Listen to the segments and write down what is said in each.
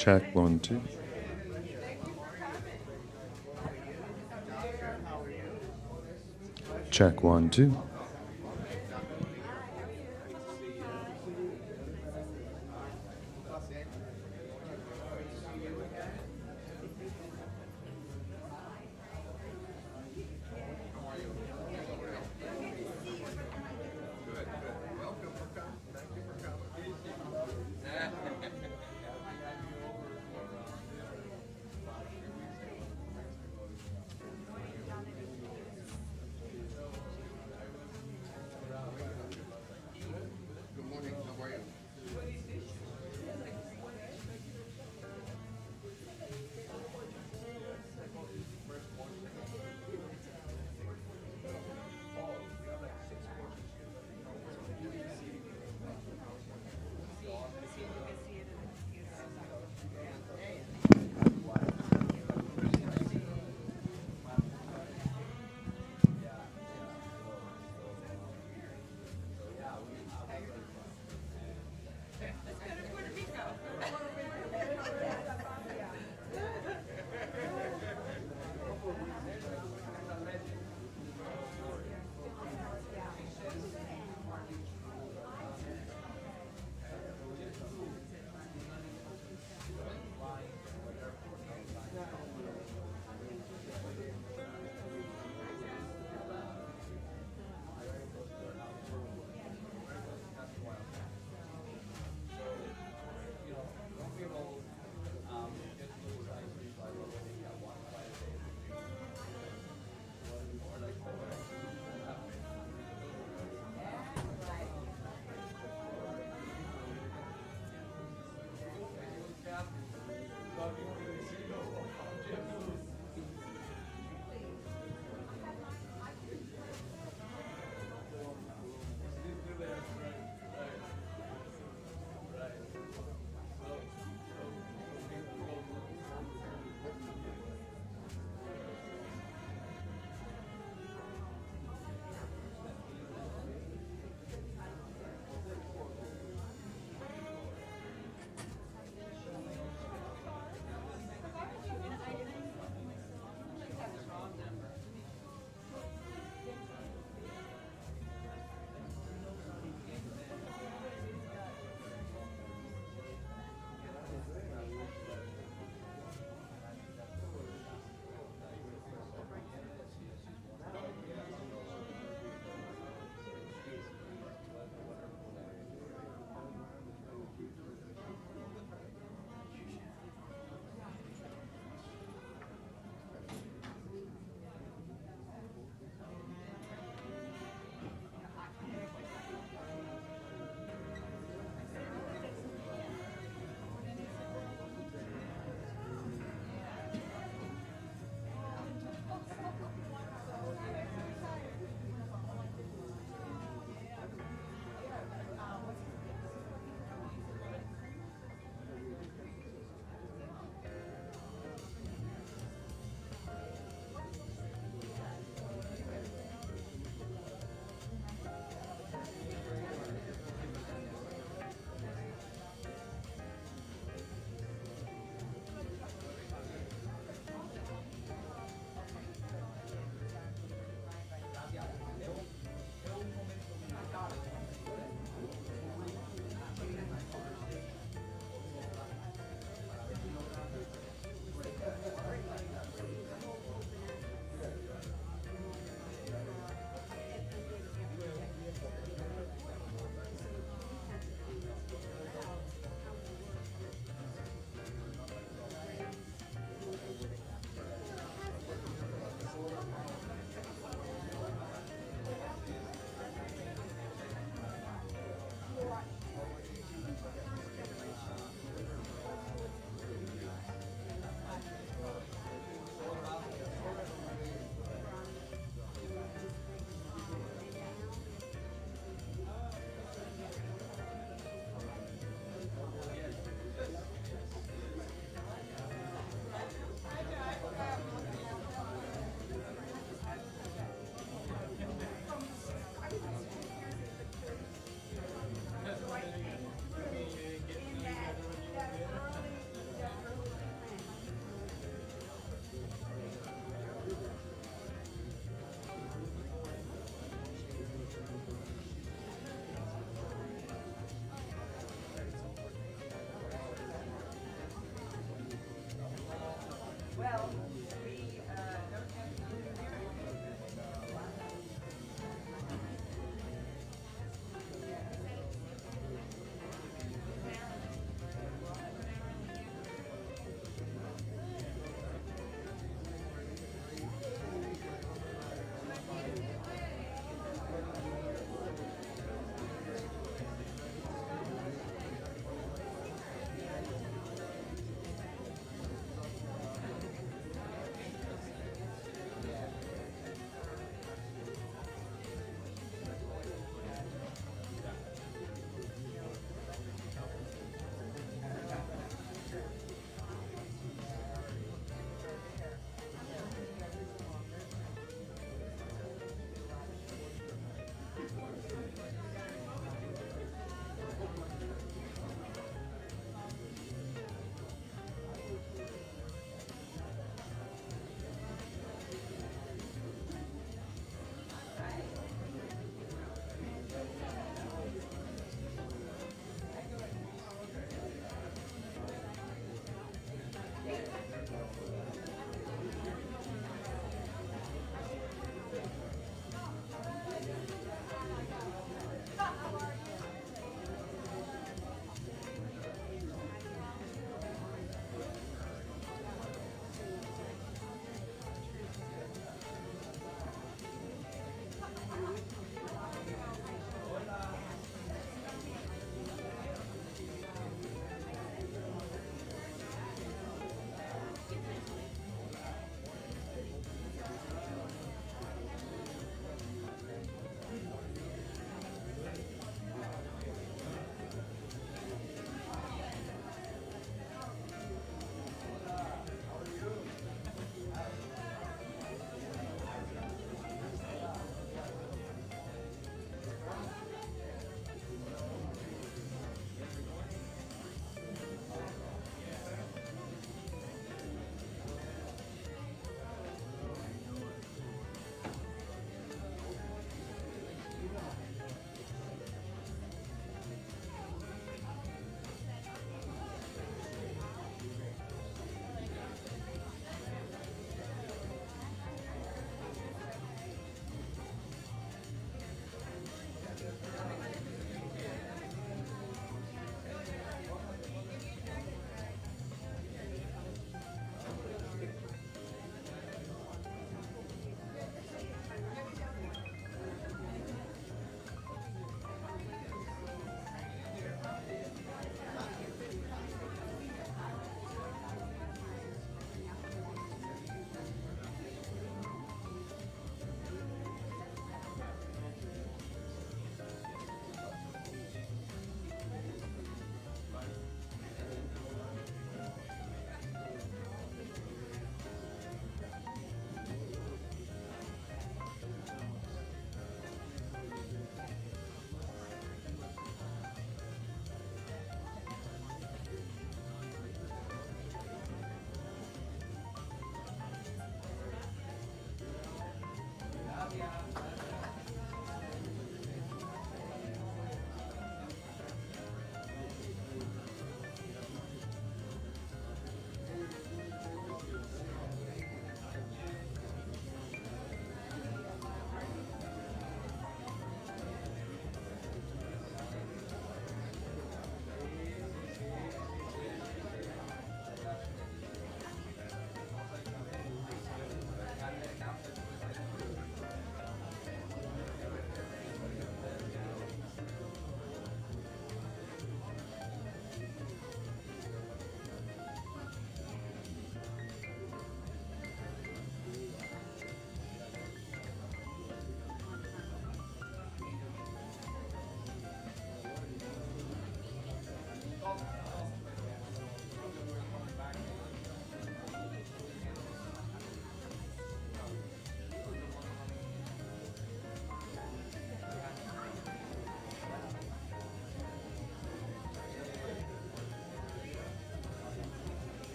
Check 1, 2. Check 1, 2.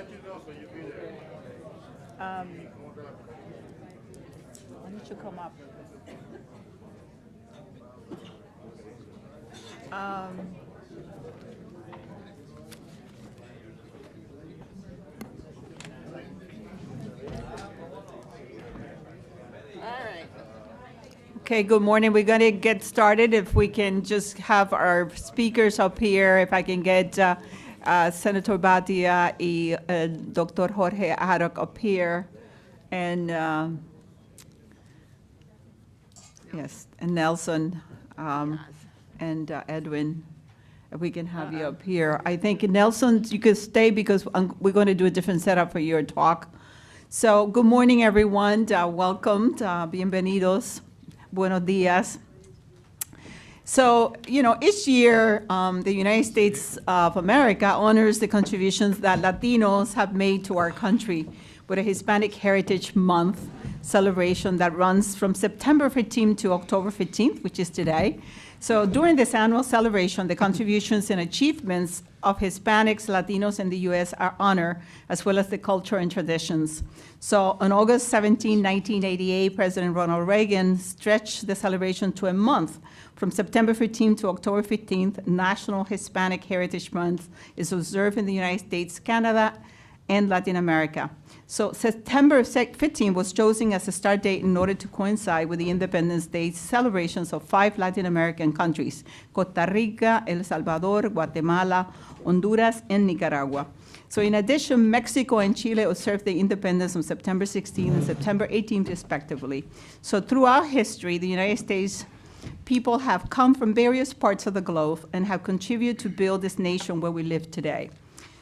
Why don't you come up? Okay, good morning. We're going to get started. If we can just have our speakers up here, if I can get Senator Batia and Dr. Jorge Aroc up here, and yes, and Nelson and Edwin. If we can have you up here. I think, Nelson, you could stay because we're going to do a different setup for your talk. So good morning, everyone. Welcome. Bienvenidos. Buenos días. So, each year, the United States of America honors the contributions that Latinos have made to our country with a Hispanic Heritage Month celebration that runs from September 15th to October 15th, which is today. So during this annual celebration, the contributions and achievements of Hispanics, Latinos in the U.S. are honored, as well as the culture and traditions. So on August 17, 1988, President Ronald Reagan stretched the celebration to a month. From September 15th to October 15th, National Hispanic Heritage Month is observed in the United States, Canada, and Latin America. So September 15 was chosen as a start date in order to coincide with the Independence Day celebrations of 5 Latin American countries: Costa Rica, El Salvador, Guatemala, Honduras, and Nicaragua. So in addition, Mexico and Chile observed the independence on September 16 and September 18 respectively. So throughout history, the United States people have come from various parts of the globe and have contributed to build this nation where we live today.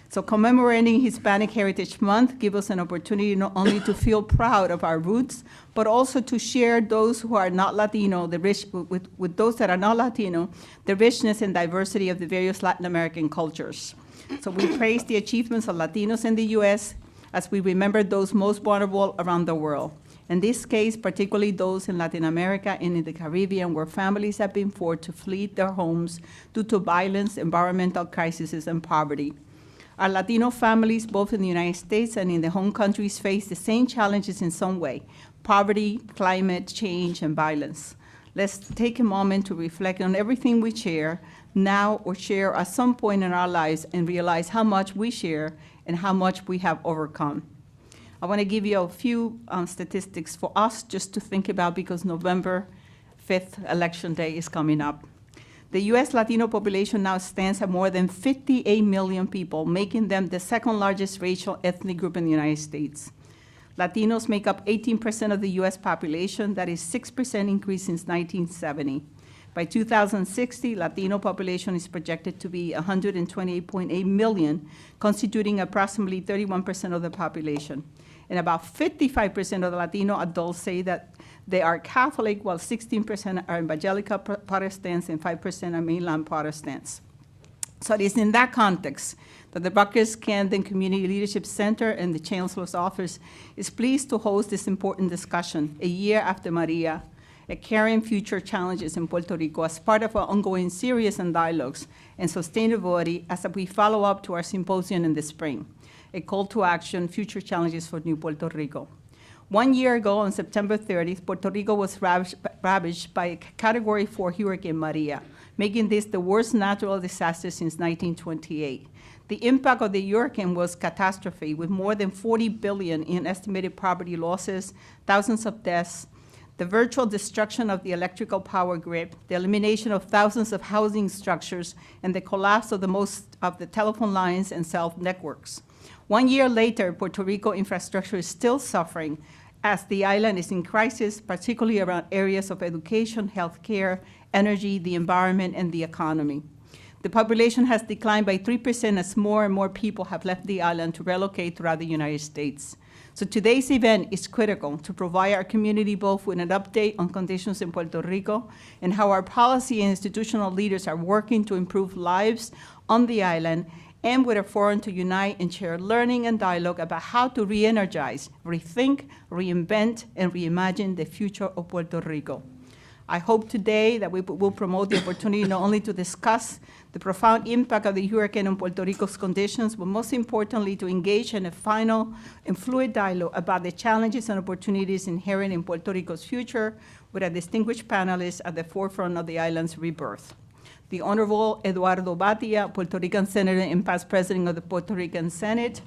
So commemorating Hispanic Heritage Month gives us an opportunity not only to feel proud of our roots, but also to share those who are not Latino, with those that are not Latino, the richness and diversity of the various Latin American cultures. So we praise the achievements of Latinos in the U.S. as we remember those most vulnerable around the world. In this case, particularly those in Latin America and in the Caribbean, where families have been forced to flee their homes due to violence, environmental crises, and poverty. Our Latino families, both in the United States and in the home countries, face the same challenges in some way: poverty, climate change, and violence. Let's take a moment to reflect on everything we share now or share at some point in our lives and realize how much we share and how much we have overcome. I want to give you a few statistics for us just to think about, because November 5th, Election Day, is coming up. The U.S. Latino population now stands at more than 58 million people, making them the second largest racial ethnic group in the United States. Latinos make up 18% of the U.S. population. That is 6% increase since 1970. By 2060, Latino population is projected to be 128.8 million, constituting approximately 31% of the population. And about 55% of the Latino adults say that they are Catholic, while 16% are evangelical Protestants and 5% are mainline Protestants. So it is in that context that the Rutgers-Camden Community Leadership Center and the Chancellor's Office is pleased to host this important discussion a year after Maria, a caring future challenges in Puerto Rico, as part of our ongoing series and dialogues and sustainability as we follow up to our symposium in the spring, a call to action, future challenges for New Puerto Rico. 1 year ago, on September 30th, Puerto Rico was ravaged by a Category 4 Hurricane Maria, making this the worst natural disaster since 1928. The impact of the hurricane was catastrophic, with more than $40 billion in estimated property losses, thousands of deaths, the virtual destruction of the electrical power grid, the elimination of thousands of housing structures, and the collapse of most of the telephone lines and cell networks. 1 year later, Puerto Rico infrastructure is still suffering, as the island is in crisis, particularly around areas of education, healthcare, energy, the environment, and the economy. The population has declined by 3% as more and more people have left the island to relocate throughout the United States. So today's event is critical to provide our community both with an update on conditions in Puerto Rico and how our policy and institutional leaders are working to improve lives on the island, and with a forum to unite and share learning and dialogue about how to re-energize, rethink, reinvent, and reimagine the future of Puerto Rico. I hope today that we will promote the opportunity not only to discuss the profound impact of the hurricane on Puerto Rico's conditions, but most importantly, to engage in a final and fluid dialogue about the challenges and opportunities inherent in Puerto Rico's future, with a distinguished panelist at the forefront of the island's rebirth. The Honorable Eduardo Batia, Puerto Rican Senator and past President of the Puerto Rican Senate,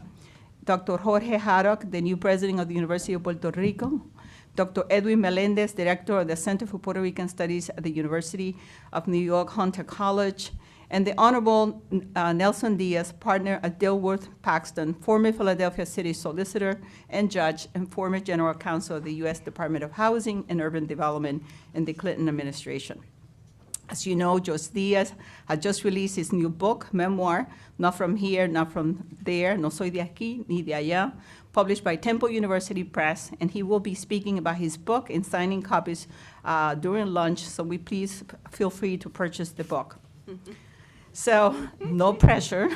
Dr. Jorge Haddock, the new President of the University of Puerto Rico, Dr. Edwin Melendez, Director of the Center for Puerto Rican Studies at the University of New York Hunter College, and the Honorable Nelson Diaz, partner at Dilworth Paxton, former Philadelphia City Solicitor and Judge, and former General Counsel of the U.S. Department of Housing and Urban Development in the Clinton administration. As you know, Jose Diaz had just released his new book, memoir, Not From Here, Not From There, No Soy de Aquí, Ni de Allá, published by Temple University Press, and he will be speaking about his book and signing copies during lunch, so please feel free to purchase the book. So, no pressure,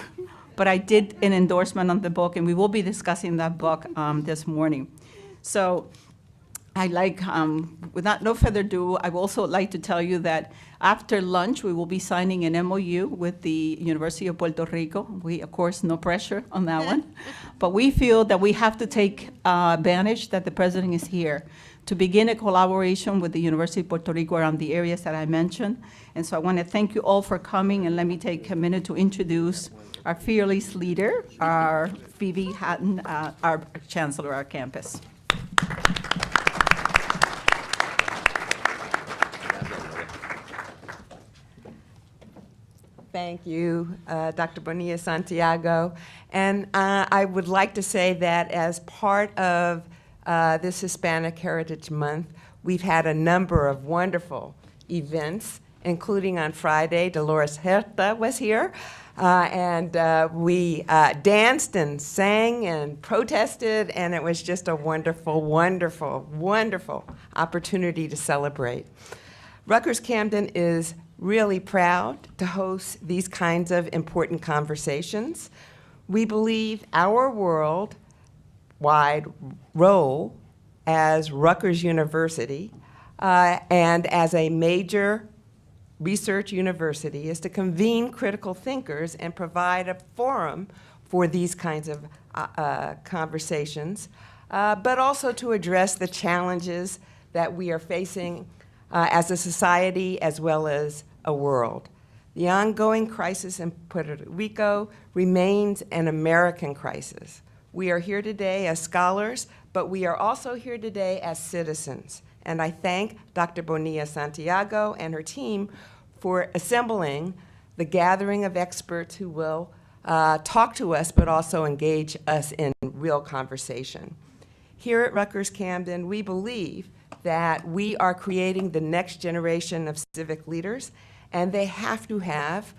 but I did an endorsement on the book, and we will be discussing that book this morning. So, without no further ado, I would also like to tell you that after lunch, we will be signing an MOU with the University of Puerto Rico. We, of course, no pressure on that one. But we feel that we have to take advantage that the president is here to begin a collaboration with the University of Puerto Rico around the areas that I mentioned. And so I want to thank you all for coming, and let me take a minute to introduce our fearless leader, our Phoebe Hatton, our chancellor of our campus. Thank you, Dr. Bonilla Santiago. And I would like to say that as part of this Hispanic Heritage Month, we've had a number of wonderful events, including on Friday, Dolores Herta was here, and we danced and sang and protested, and it was just a wonderful, wonderful, wonderful opportunity to celebrate. Rutgers-Camden is really proud to host these kinds of important conversations. We believe our worldwide role as Rutgers University and as a major research university is to convene critical thinkers and provide a forum for these kinds of conversations, but also to address the challenges that we are facing as a society as well as a world. The ongoing crisis in Puerto Rico remains an American crisis. We are here today as scholars, but we are also here today as citizens. And I thank Dr. Bonilla Santiago and her team for assembling the gathering of experts who will talk to us, but also engage us in real conversation. Here at Rutgers-Camden, we believe that we are creating the next generation of civic leaders, and they have to have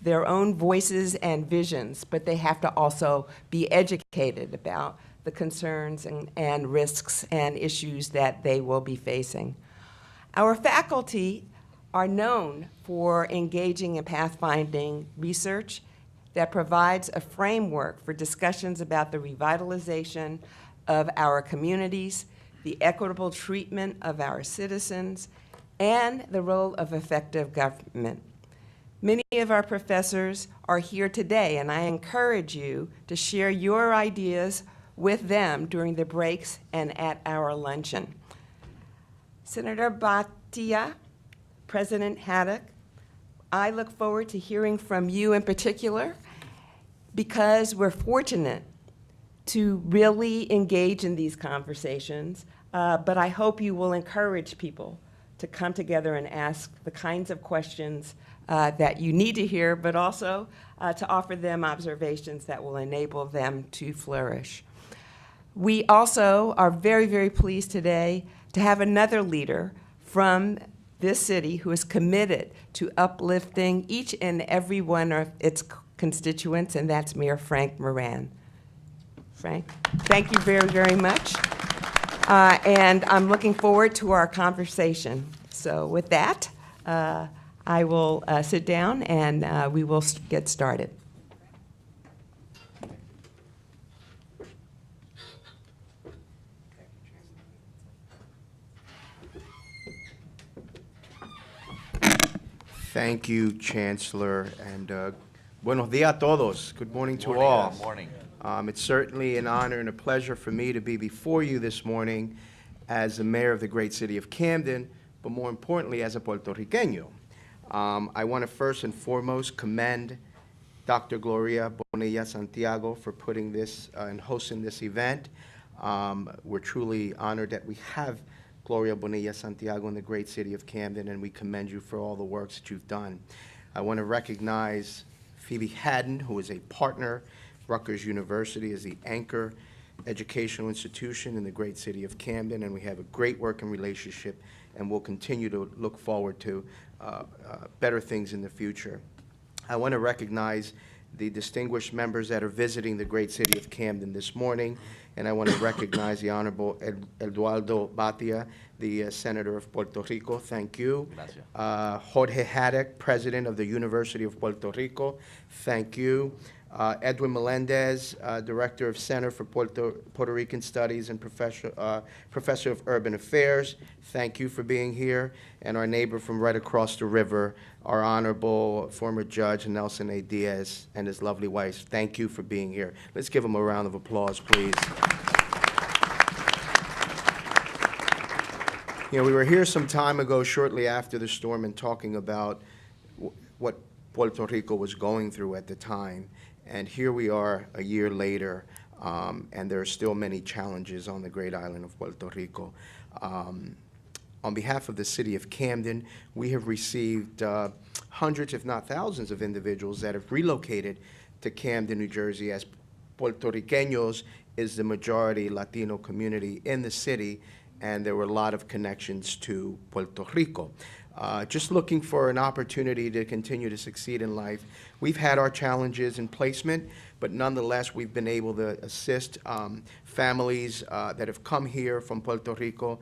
their own voices and visions, but they have to also be educated about the concerns and risks and issues that they will be facing. Our faculty are known for engaging in pathfinding research that provides a framework for discussions about the revitalization of our communities, the equitable treatment of our citizens, and the role of effective government. Many of our professors are here today, and I encourage you to share your ideas with them during the breaks and at our luncheon. Senator Batia, President Haddock, I look forward to hearing from you in particular because we're fortunate to really engage in these conversations, but I hope you will encourage people to come together and ask the kinds of questions that you need to hear, but also to offer them observations that will enable them to flourish. We also are very, very pleased today to have another leader from this city who is committed to uplifting each and every one of its constituents, and that's Mayor Frank Moran. Frank, thank you very, very much. And I'm looking forward to our conversation. So with that, I will sit down and we will get started. Thank you, Chancellor, and buenos días a todos. Good morning to all. Good morning. It's certainly an honor and a pleasure for me to be before you this morning as the mayor of the great city of Camden, but more importantly, as a Puerto Riqueño. I want to first and foremost commend Dr. Gloria Bonilla Santiago for putting this and hosting this event. We're truly honored that we have Gloria Bonilla Santiago in the great city of Camden, and we commend you for all the works that you've done. I want to recognize Phoebe Haddon, who is a partner. Rutgers University is the anchor educational institution in the great city of Camden, and we have a great working relationship, and we'll continue to look forward to better things in the future. I want to recognize the distinguished members that are visiting the great city of Camden this morning, and I want to recognize the Honorable Eduardo Batia, the Senator of Puerto Rico. Thank you. Gracias. Jorge Haddock, President of the University of Puerto Rico. Thank you. Edwin Melendez, Director of Center for Puerto Rican Studies and Professor of Urban Affairs. Thank you for being here. And our neighbor from right across the river, our Honorable former Judge Nelson A. Diaz and his lovely wife. Thank you for being here. Let's give them a round of applause, please. You know, we were here some time ago, shortly after the storm, and talking about what Puerto Rico was going through at the time. And here we are a year later, and there are still many challenges on the great island of Puerto Rico. On behalf of the city of Camden, we have received hundreds, if not thousands, of individuals that have relocated to Camden, New Jersey, as Puerto Riqueños is the majority Latino community in the city, and there were a lot of connections to Puerto Rico. Just looking for an opportunity to continue to succeed in life. We've had our challenges in placement, but nonetheless, we've been able to assist families that have come here from Puerto Rico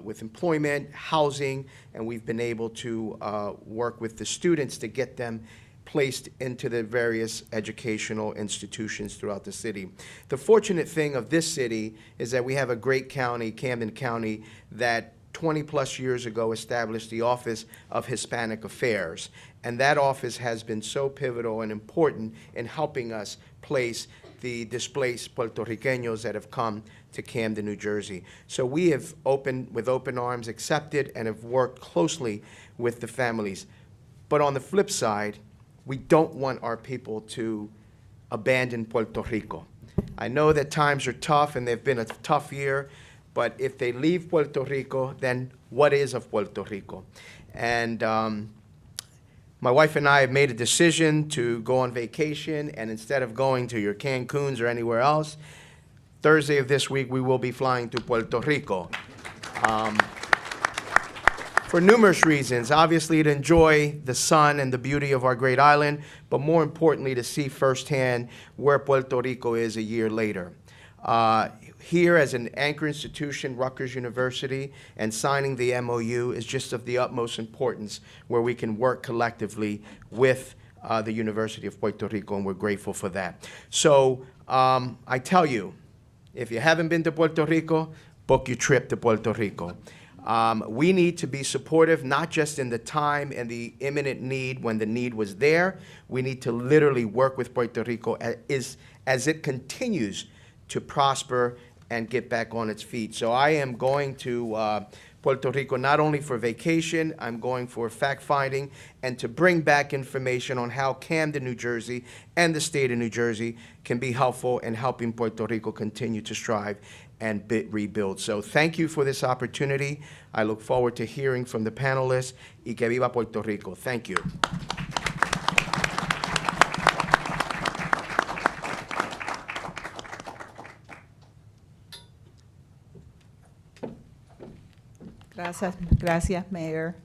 with employment, housing, and we've been able to work with the students to get them placed into the various educational institutions throughout the city. The fortunate thing of this city is that we have a great county, Camden County, that 20-plus years ago established the Office of Hispanic Affairs. And that office has been so pivotal and important in helping us place the displaced Puerto Riqueños that have come to Camden, New Jersey. So we have with open arms accepted and have worked closely with the families. But on the flip side, we don't want our people to abandon Puerto Rico. I know that times are tough and they've been a tough year, but if they leave Puerto Rico, then what is of Puerto Rico? And my wife and I have made a decision to go on vacation, and instead of going to your Cancuns or anywhere else, Thursday of this week we will be flying to Puerto Rico. For numerous reasons, obviously to enjoy the sun and the beauty of our great island, but more importantly to see firsthand where Puerto Rico is a year later. Here as an anchor institution, Rutgers University, and signing the MOU is just of the utmost importance, where we can work collectively with the University of Puerto Rico, and we're grateful for that. So I tell you, if you haven't been to Puerto Rico, book your trip to Puerto Rico. We need to be supportive, not just in the time and the imminent need when the need was there. We need to literally work with Puerto Rico as it continues to prosper and get back on its feet. So I am going to Puerto Rico not only for vacation, I'm going for fact-finding and to bring back information on how Camden, New Jersey, and the state of New Jersey can be helpful in helping Puerto Rico continue to strive and rebuild. So thank you for this opportunity. I look forward to hearing from the panelists. Y que viva Puerto Rico. Thank you. Gracias, Mayor.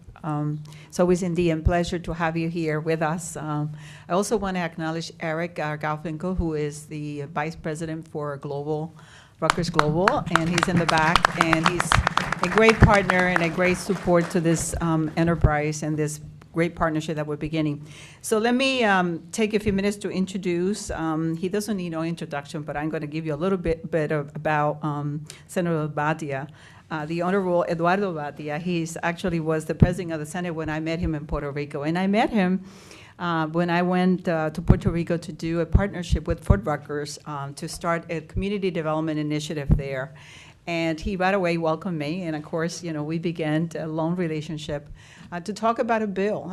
It's always indeed a pleasure to have you here with us. I also want to acknowledge Eric Garfinkel, who is the Vice President for Rutgers Global, and he's in the back, and he's a great partner and a great support to this enterprise and this great partnership that we're beginning. So let me take a few minutes to introduce. He doesn't need no introduction, but I'm going to give you a little bit about Senator Batia. the Honorable Eduardo Batia. He's actually was the president of the Senate when I met him in Puerto Rico. And I met him when I went to Puerto Rico to do a partnership with Fort Rutgers to start a community development initiative there. And he right away welcomed me, and of course, we began a long relationship to talk about a bill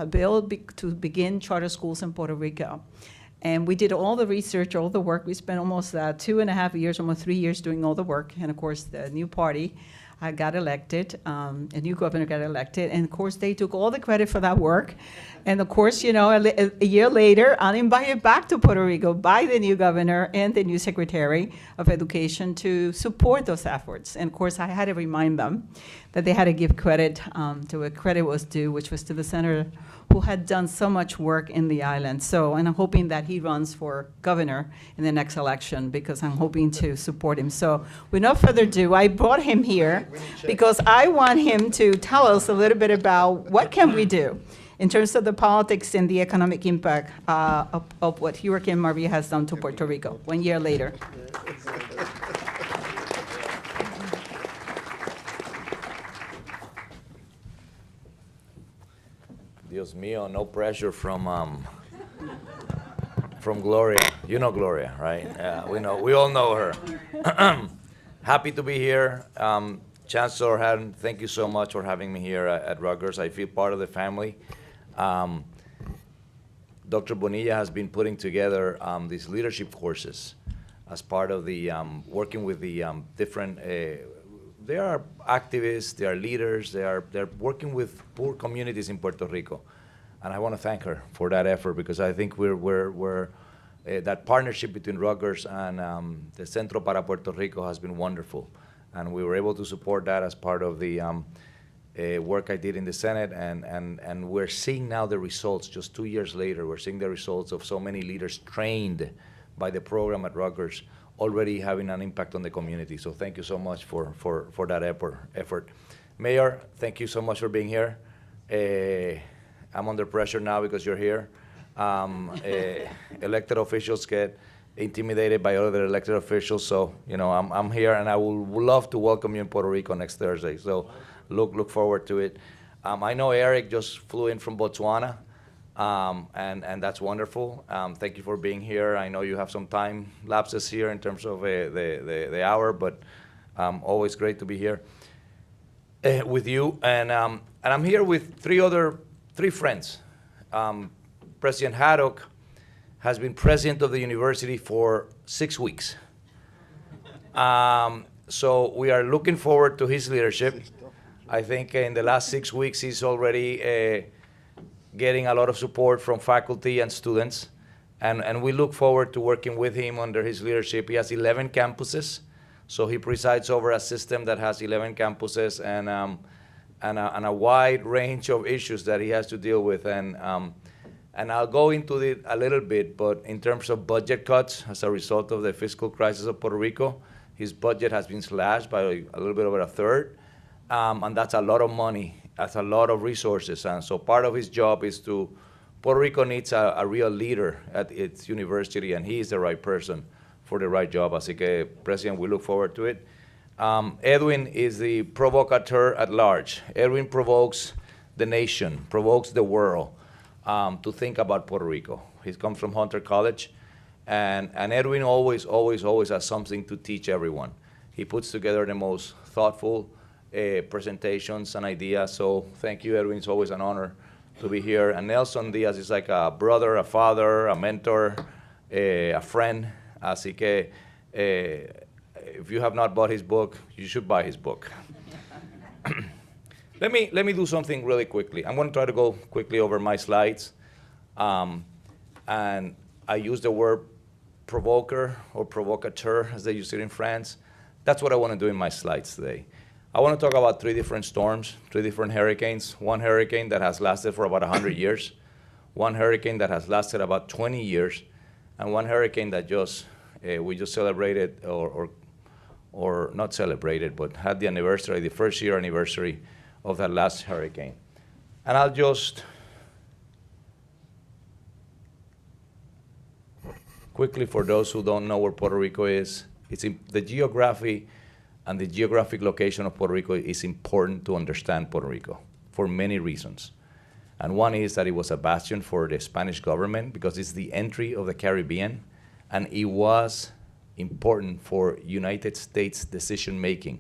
to begin charter schools in Puerto Rico. And we did all the research, all the work. We spent almost 2.5 years, almost 3 years doing all the work. And of course, the new party got elected, a new governor got elected, and of course, they took all the credit for that work. And of course, a year later, I'm invited back to Puerto Rico by the new governor and the new secretary of education to support those efforts. And of course, I had to remind them that they had to give credit to where credit was due, which was to the senator who had done so much work in the island. So, and I'm hoping that he runs for governor in the next election because I'm hoping to support him. So, with no further ado, I brought him here because I want him to tell us a little bit about what can we do in terms of the politics and the economic impact of what Hurricane Maria has done to Puerto Rico 1 year later. Dios mío, no pressure from Gloria. You know Gloria, right? Yeah, we all know her. Happy to be here. Chancellor Haddon, thank you so much for having me here at Rutgers. I feel part of the family. Dr. Bonilla has been putting together these leadership courses as part of the working with the different. They are activists, they are leaders, they're working with poor communities in Puerto Rico, and I want to thank her for that effort because I think we're that partnership between Rutgers and the Centro para Puerto Rico has been wonderful, and we were able to support that as part of the work I did in the Senate, and we're seeing now the results. Just 2 years later, we're seeing the results of so many leaders trained by the program at Rutgers already having an impact on the community. So thank you so much for that effort. Mayor, thank you so much for being here. I'm under pressure now because you're here. Elected officials get intimidated by other elected officials, so I'm here, and I would love to welcome you in Puerto Rico next Thursday. So look forward to it. I know Eric just flew in from Botswana. And that's wonderful. Thank you for being here. I know you have some time lapses here in terms of the hour, but always great to be here with you. And I'm here with three friends. President Haddock has been president of the university for 6 weeks. So we are looking forward to his leadership. I think in the last 6 weeks he's already getting a lot of support from faculty and students, and we look forward to working with him under his leadership. He has 11 campuses, so he presides over a system that has 11 campuses and a wide range of issues that he has to deal with. And I'll go into it a little bit, but in terms of budget cuts as a result of the fiscal crisis of Puerto Rico, his budget has been slashed by a little bit over a third, and that's a lot of money. That's a lot of resources, and so part of his job is Puerto Rico needs a real leader at its university, and he is the right person for the right job. Así que, President, we look forward to it. Edwin is the provocateur at large. Edwin provokes the nation, provokes the world to think about Puerto Rico. He comes from Hunter College, and Edwin always has something to teach everyone. He puts together the most thoughtful presentations and ideas. So thank you, Edwin. It's always an honor to be here. And Nelson Diaz is like a brother, a father, a mentor, a friend. Así que if you have not bought his book, you should buy his book. Let me do something really quickly. I'm going to try to go quickly over my slides. And I use the word provoker or provocateur, as they use it in France. That's what I want to do in my slides today. I want to talk about 3 different storms, 3 different hurricanes. One hurricane that has lasted for about 100 years, one hurricane that has lasted about 20 years, and one hurricane that we just celebrated, or not celebrated, but had the anniversary, the first year anniversary of that last hurricane. And I'll just quickly, for those who don't know where Puerto Rico is, it's in the geography and the geographic location of Puerto Rico is important to understand Puerto Rico for many reasons. And one is that it was a bastion for the Spanish government because it's the entry of the Caribbean, and it was important for United States decision-making.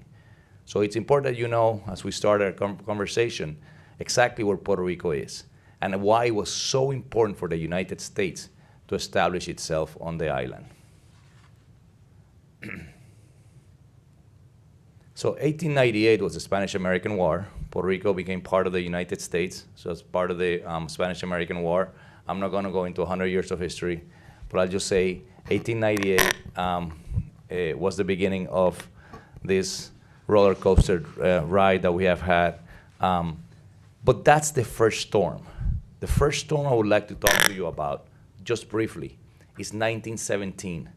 So it's important that you know, as we start our conversation, exactly where Puerto Rico is and why it was so important for the United States to establish itself on the island. So 1898 was the Spanish-American War. Puerto Rico became part of the United States, so as part of the Spanish-American War. I'm not going to go into 100 years of history, but I'll just say 1898 was the beginning of this roller coaster ride that we have had. But that's the first storm. The first storm I would like to talk to you about, just briefly, is 1917.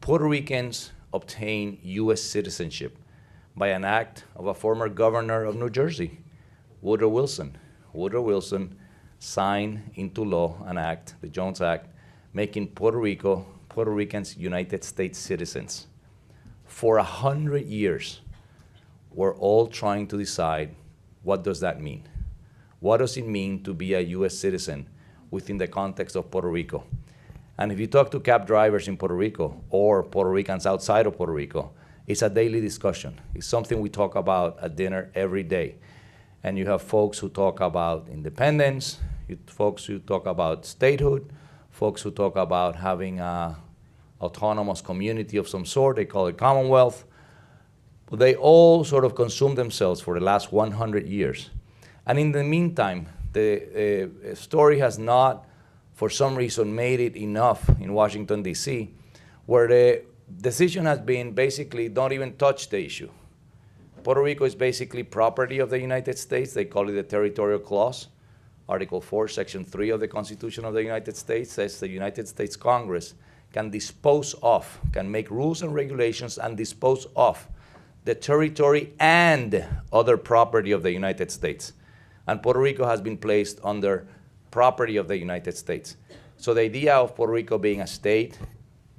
Puerto Ricans obtained U.S. citizenship by an act of a former governor of New Jersey, Woodrow Wilson. Woodrow Wilson signed into law an act, the Jones Act, making Puerto Ricans United States citizens. For 100 years, we're all trying to decide, what does that mean? What does it mean to be a U.S. citizen within the context of Puerto Rico? And if you talk to cab drivers in Puerto Rico or Puerto Ricans outside of Puerto Rico, it's a daily discussion. It's something we talk about at dinner every day. And you have folks who talk about independence, folks who talk about statehood, folks who talk about having an autonomous community of some sort. They call it Commonwealth. But they all sort of consume themselves for the last 100 years. And in the meantime, the story has not, for some reason, made it enough in Washington, D.C., where the decision has been basically don't even touch the issue. Puerto Rico is basically property of the United States. They call it the Territorial Clause. Article 4, Section 3 of the Constitution of the United States says the United States Congress can dispose of, can make rules and regulations and dispose of the territory and other property of the United States. And Puerto Rico has been placed under property of the United States. So the idea of Puerto Rico being a state,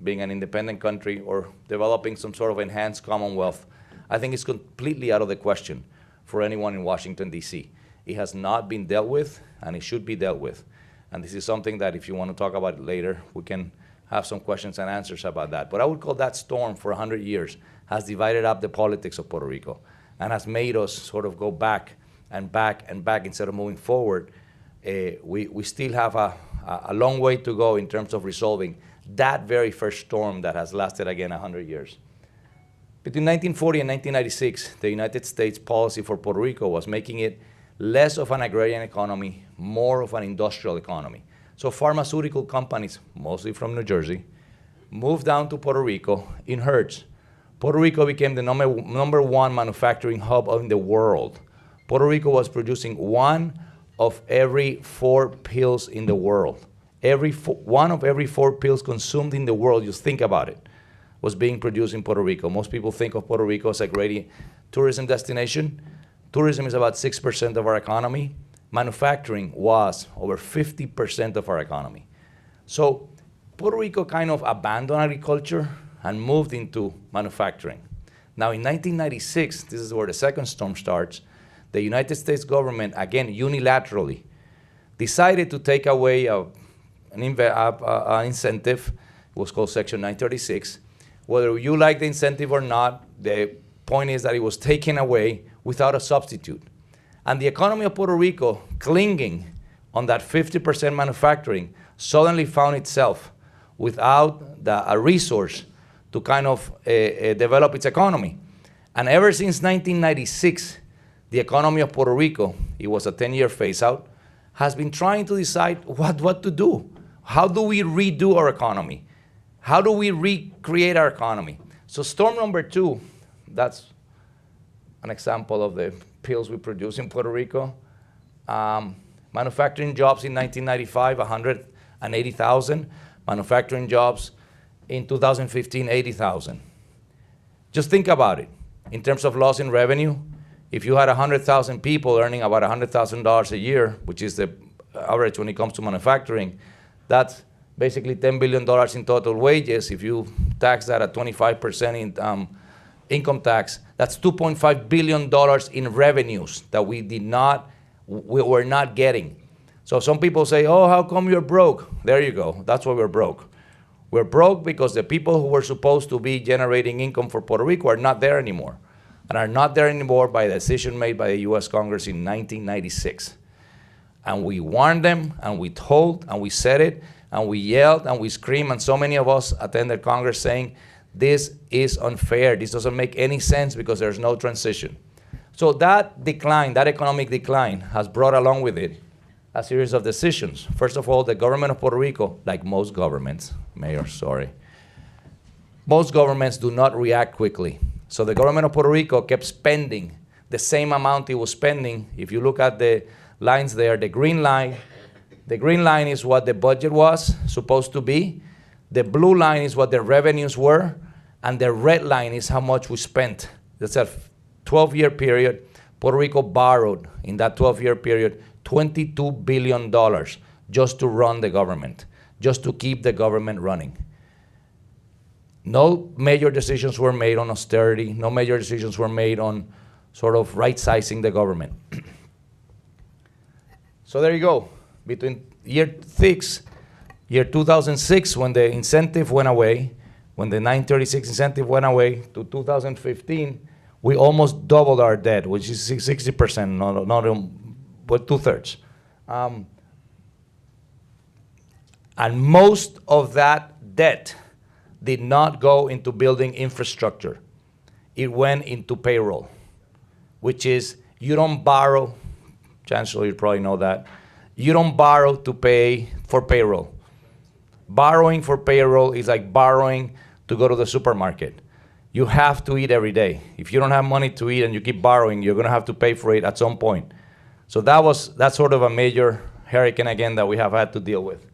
being an independent country, or developing some sort of enhanced commonwealth, I think is completely out of the question for anyone in Washington, D.C. It has not been dealt with, and it should be dealt with. And this is something that if you want to talk about it later, we can have some questions and answers about that. But I would call that storm for 100 years has divided up the politics of Puerto Rico and has made us sort of go back and back and back instead of moving forward. We still have a long way to go in terms of resolving that very first storm that has lasted, again, 100 years. Between 1940 and 1996, the United States policy for Puerto Rico was making it less of an agrarian economy, more of an industrial economy. So pharmaceutical companies, mostly from New Jersey, moved down to Puerto Rico in herds. Puerto Rico became the number one manufacturing hub in the world. Puerto Rico was producing 1 of every 4 pills in the world. 1 of every 4 pills consumed in the world, just think about it, was being produced in Puerto Rico. Most people think of Puerto Rico as a great tourism destination. Tourism is about 6% of our economy. Manufacturing was over 50% of our economy. So Puerto Rico kind of abandoned agriculture and moved into manufacturing. Now in 1996, this is where the second storm starts, the United States government, again unilaterally, decided to take away an incentive. It was called Section 936. Whether you like the incentive or not, the point is that it was taken away without a substitute. And the economy of Puerto Rico, clinging on that 50% manufacturing, suddenly found itself without a resource to kind of develop its economy. And ever since 1996, the economy of Puerto Rico, it was a 10-year phase-out, has been trying to decide what to do. How do we redo our economy? How do we recreate our economy? So storm number 2, that's an example of the pills we produce in Puerto Rico. Manufacturing jobs in 1995, 180,000. Manufacturing jobs in 2015, 80,000. Just think about it. In terms of loss in revenue, if you had 100,000 people earning about $100,000 a year, which is the average when it comes to manufacturing, that's basically $10 billion in total wages. If you tax that at 25% income tax, that's $2.5 billion in revenues that we were not getting. So some people say, oh, how come you're broke? There you go, that's why we're broke. We're broke because the people who were supposed to be generating income for Puerto Rico are not there anymore, and are not there anymore by a decision made by the US Congress in 1996. And we warned them, and we told, and we said it, and we yelled, and we screamed, and so many of us attended Congress saying, this is unfair, this doesn't make any sense because there's no transition. So that decline, that economic decline, has brought along with it a series of decisions. First of all, the government of Puerto Rico, like most governments, Mayor, sorry, most governments do not react quickly. So the government of Puerto Rico kept spending the same amount it was spending. If you look at the lines there, the green line is what the budget was supposed to be. The blue line is what the revenues were, and the red line is how much we spent. That's a 12-year period. Puerto Rico borrowed in that 12-year period $22 billion just to run the government, just to keep the government running. No major decisions were made on austerity. No major decisions were made on sort of right-sizing the government. So there you go. Between year 2006, when the incentive went away, when the 936 incentive went away, to 2015, we almost doubled our debt, which is 60%, but 2/3. And most of that debt did not go into building infrastructure. It went into payroll, which is, you don't borrow, Chancellor, you probably know that, you don't borrow to pay for payroll. Borrowing for payroll is like borrowing to go to the supermarket. You have to eat every day. If you don't have money to eat and you keep borrowing, you're gonna have to pay for it at some point. So that's sort of a major hurricane again that we have had to deal with.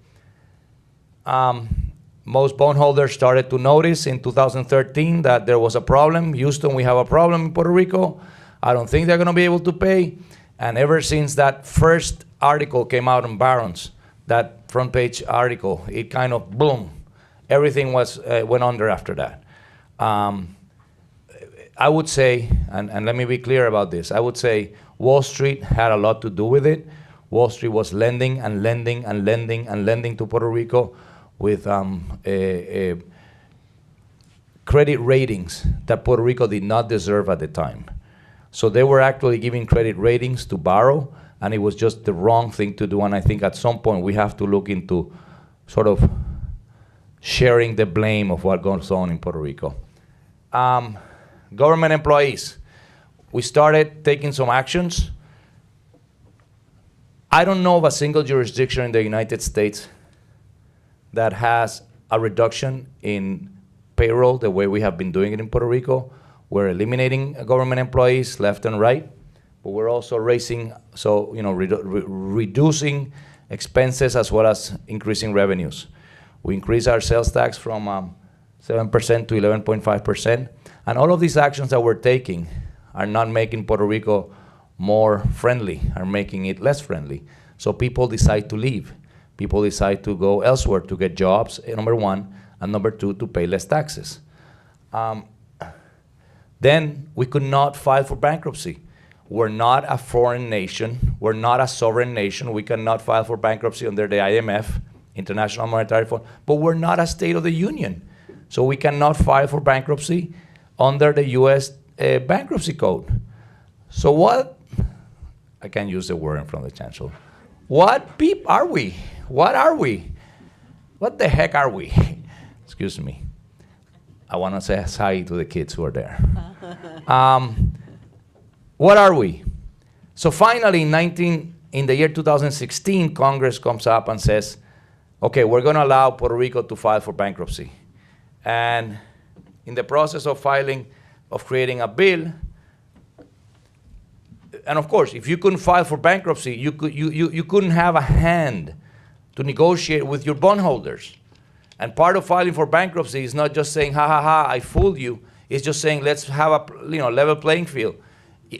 Most bondholders started to notice in 2013 that there was a problem. Houston, we have a problem in Puerto Rico. I don't think they're gonna be able to pay. And ever since that first article came out in Barron's, that front page article, it kind of, boom, everything went under after that. I would say, and let me be clear about this, I would say Wall Street had a lot to do with it. Wall Street was lending and lending and lending and lending to Puerto Rico with credit ratings that Puerto Rico did not deserve at the time. So they were actually giving credit ratings to borrow, and it was just the wrong thing to do. And I think at some point we have to look into sort of sharing the blame of what goes on in Puerto Rico. Government employees. We started taking some actions. I don't know of a single jurisdiction in the United States that has a reduction in payroll the way we have been doing it in Puerto Rico. We're eliminating government employees left and right, but we're also reducing expenses as well as increasing revenues. We increased our sales tax from 7% to 11.5%, and all of these actions that we're taking are not making Puerto Rico more friendly, are making it less friendly. So people decide to leave. People decide to go elsewhere to get jobs, number one, and number two, to pay less taxes. Then we could not file for bankruptcy. We're not a foreign nation. We're not a sovereign nation. We cannot file for bankruptcy under the IMF, International Monetary Fund, but we're not a state of the union. So we cannot file for bankruptcy under the US bankruptcy code. So what, I can't use the word in front of the chancellor. What beep are we? What are we? What the heck are we? Excuse me. I want to say hi to the kids who are there. What are we? So finally, in the year 2016, Congress comes up and says, okay, we're going to allow Puerto Rico to file for bankruptcy. And in the process of creating a bill, and of course, if you couldn't file for bankruptcy, you couldn't have a hand to negotiate with your bondholders. And part of filing for bankruptcy is not just saying, ha, ha, ha, I fooled you. It's just saying, let's have a level playing field.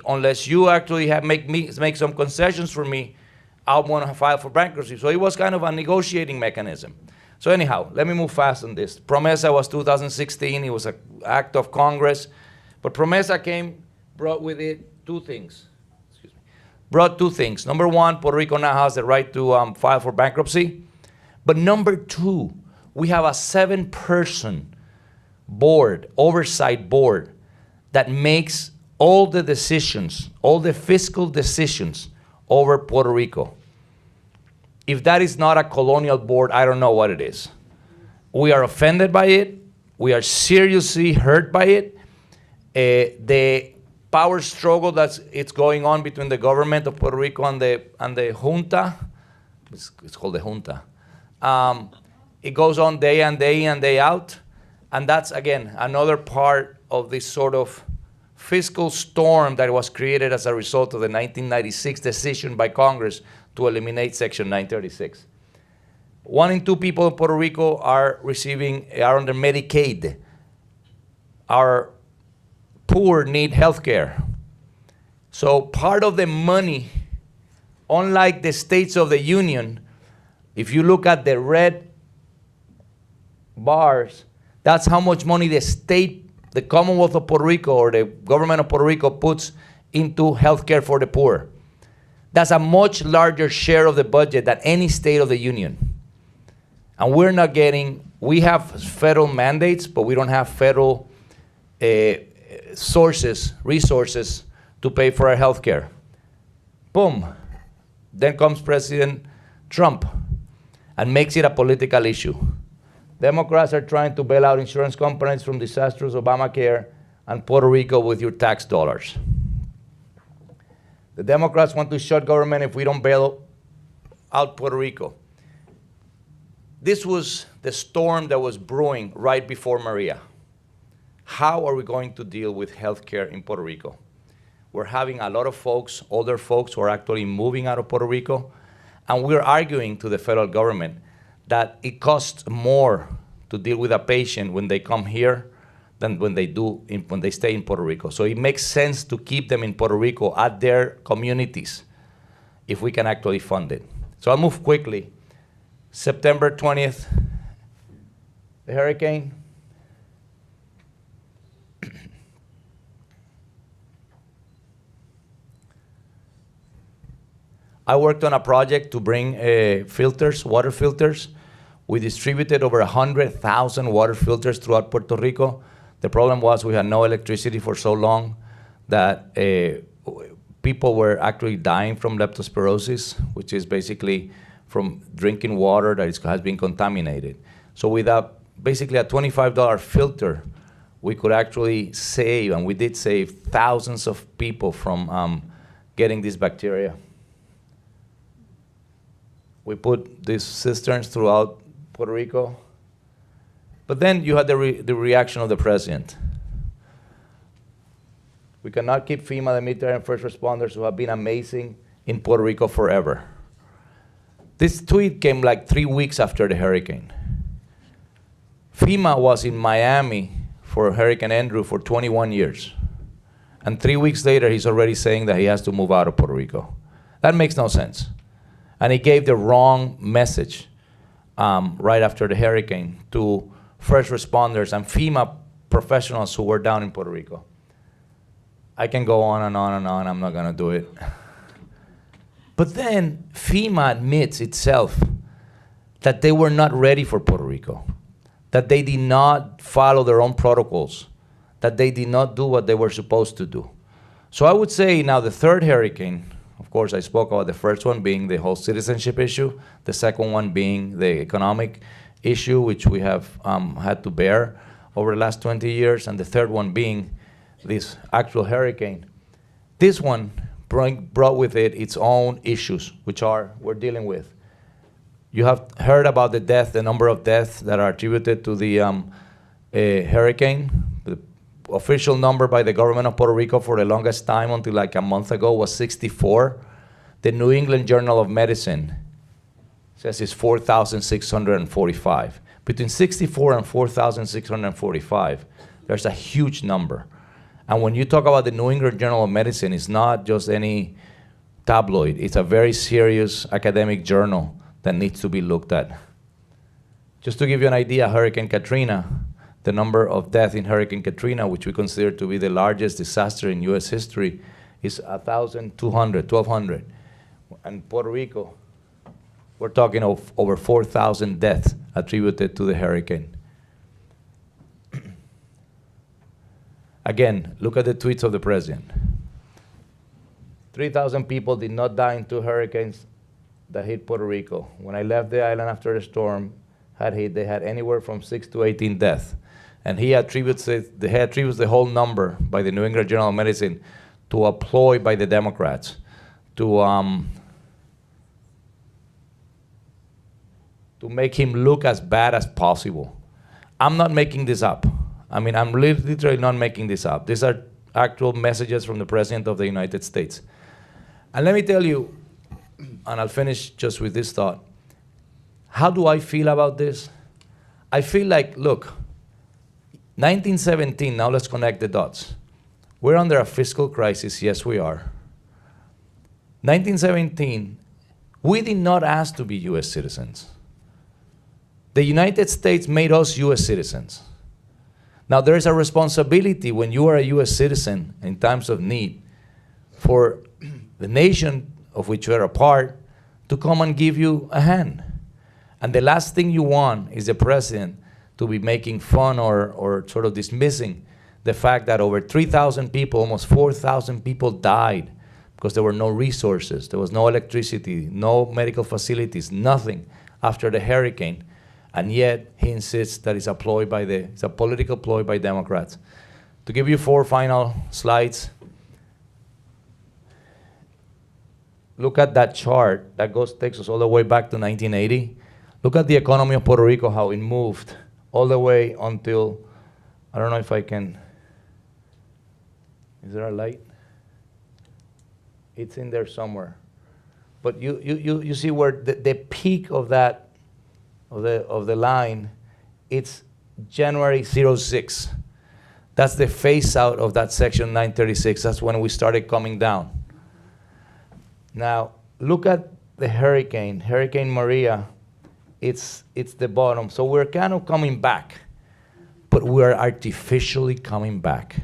Unless you actually make some concessions for me, I want to file for bankruptcy. So it was kind of a negotiating mechanism. So anyhow, let me move fast on this. Promesa was 2016. It was an act of Congress. But Promesa came, brought with it two things. Brought two things. Number one, Puerto Rico now has the right to file for bankruptcy. But number two, we have a 7-person board, oversight board, that makes all the decisions, all the fiscal decisions over Puerto Rico. If that is not a colonial board, I don't know what it is. We are offended by it. We are seriously hurt by it. The power struggle it's going on between the government of Puerto Rico and the junta, it's called the junta. It goes on day in and day out. And that's, again, another part of this sort of fiscal storm that was created as a result of the 1996 decision by Congress to eliminate Section 936. 1 in 2 people in Puerto Rico are under Medicaid. Our poor need health care. So part of the money, unlike the states of the union, if you look at the red bars, that's how much money the state, the Commonwealth of Puerto Rico, or the government of Puerto Rico puts into health care for the poor. That's a much larger share of the budget than any state of the union. And we're not getting, we have federal mandates, but we don't have federal resources to pay for our health care. Boom. Then comes President Trump and makes it a political issue. Democrats are trying to bail out insurance companies from disastrous Obamacare and Puerto Rico with your tax dollars. The Democrats want to shut government if we don't bail out Puerto Rico. This was the storm that was brewing right before Maria. How are we going to deal with healthcare in Puerto Rico? We're having a lot of folks, older folks, who are actually moving out of Puerto Rico, and we're arguing to the federal government that it costs more to deal with a patient when they come here than when they stay in Puerto Rico. So it makes sense to keep them in Puerto Rico at their communities if we can actually fund it. So I'll move quickly. September 20th, the hurricane. I worked on a project to bring water filters. We distributed over 100,000 water filters throughout Puerto Rico. The problem was we had no electricity for so long that people were actually dying from leptospirosis, which is basically from drinking water that has been contaminated. So with basically a $25 filter, we could actually save, and we did save, thousands of people from getting this bacteria. We put these cisterns throughout Puerto Rico. But then you had the reaction of the president. We cannot keep FEMA, the military and first responders, who have been amazing in Puerto Rico forever. This tweet came like 3 weeks after the hurricane. FEMA was in Miami for Hurricane Andrew for 21 years. And 3 weeks later, he's already saying that he has to move out of Puerto Rico. That makes no sense. And he gave the wrong message right after the hurricane to first responders and FEMA professionals who were down in Puerto Rico. I can go on and on and on. I'm not going to do it. But then FEMA admits itself that they were not ready for Puerto Rico, that they did not follow their own protocols, that they did not do what they were supposed to do. So I would say now the third hurricane, of course, I spoke about the first one being the whole citizenship issue, the second one being the economic issue, which we have had to bear over the last 20 years, and the third one being this actual hurricane. This one brought with it its own issues, which we're dealing with. You have heard about the number of deaths that are attributed to the hurricane. The official number by the government of Puerto Rico for the longest time, until like a month ago, was 64. The New England Journal of Medicine says it's 4,645. Between 64 and 4,645, there's a huge number. And when you talk about the New England Journal of Medicine, it's not just any tabloid. It's a very serious academic journal that needs to be looked at. Just to give you an idea, Hurricane Katrina, the number of deaths in Hurricane Katrina, which we consider to be the largest disaster in U.S. history, is 1,200, 1,200. And Puerto Rico, we're talking of over 4,000 deaths attributed to the hurricane. Again, look at the tweets of the president. 3,000 people did not die in 2 hurricanes that hit Puerto Rico. When I left the island after the storm had hit, they had anywhere from 6 to 18 deaths. And he attributes the whole number by the New England Journal of Medicine to a ploy by the Democrats to make him look as bad as possible. I'm not making this up. I mean, I'm literally not making this up. These are actual messages from the President of the United States. And let me tell you, and I'll finish just with this thought. How do I feel about this? I feel like, look, 1917, now let's connect the dots. We're under a fiscal crisis, yes we are. 1917, we did not ask to be US citizens. The United States made us US citizens. Now there is a responsibility when you are a US citizen in times of need for the nation of which you are a part to come and give you a hand. And the last thing you want is the president to be making fun or sort of dismissing the fact that over 3,000 people, almost 4,000 people died because there were no resources, there was no electricity, no medical facilities, nothing after the hurricane. And yet he insists that it's a political ploy by Democrats. To give you 4 final slides, look at that chart that takes us all the way back to 1980. Look at the economy of Puerto Rico, how it moved all the way until, I don't know if I can, is there a light? It's in there somewhere. But you see where the peak of that, of the line, it's January 06. That's the phase out of that section 936. That's when we started coming down. Now, look at the hurricane, Hurricane Maria. It's the bottom. So we're kind of coming back, but we're artificially coming back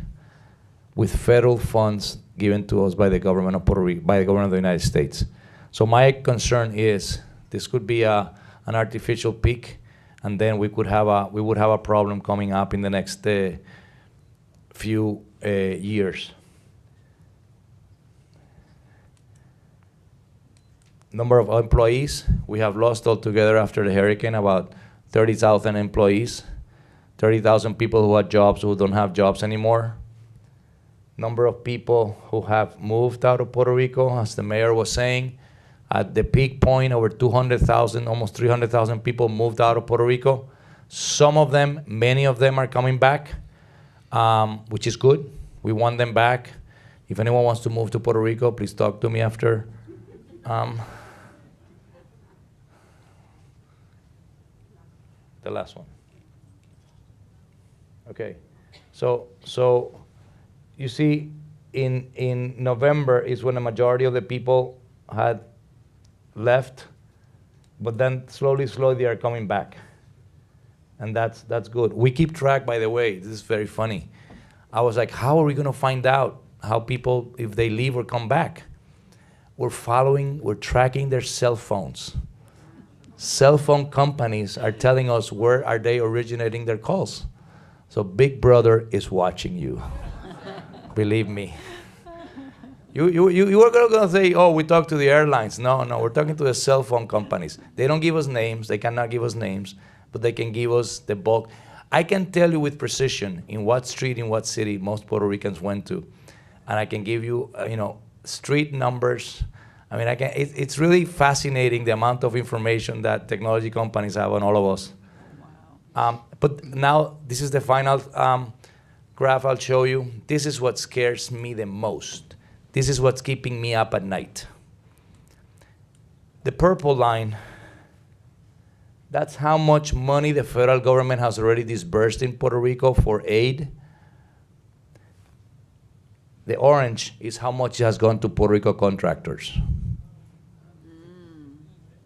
with federal funds given to us by the government of Puerto Rico, by the government of the United States. So my concern is this could be an artificial peak, and then we would have a problem coming up in the next few years. Number of employees, we have lost altogether after the hurricane about 30,000 employees, 30,000 people who had jobs who don't have jobs anymore. Number of people who have moved out of Puerto Rico, as the mayor was saying, at the peak point, over 200,000, almost 300,000 people moved out of Puerto Rico. Some of them, many of them are coming back, which is good. We want them back. If anyone wants to move to Puerto Rico, please talk to me after. The last one. Okay, so you see, in November is when the majority of the people had left, but then slowly they are coming back, and that's good. We keep track, by the way. This is very funny. I was like, how are we going to find out how people, if they leave or come back? We're tracking their cell phones. Cell phone companies are telling us where are they originating their calls. So Big Brother is watching you. Believe me. You were going to say, oh, we talked to the airlines. No, we're talking to the cell phone companies. They don't give us names. They cannot give us names, but they can give us the bulk. I can tell you with precision in what street, in what city most Puerto Ricans went to. And I can give you, street numbers. I mean, it's really fascinating the amount of information that technology companies have on all of us. Wow. But now, this is the final graph I'll show you. This is what scares me the most. This is what's keeping me up at night. The purple line, that's how much money the federal government has already disbursed in Puerto Rico for aid. The orange is how much has gone to Puerto Rico contractors.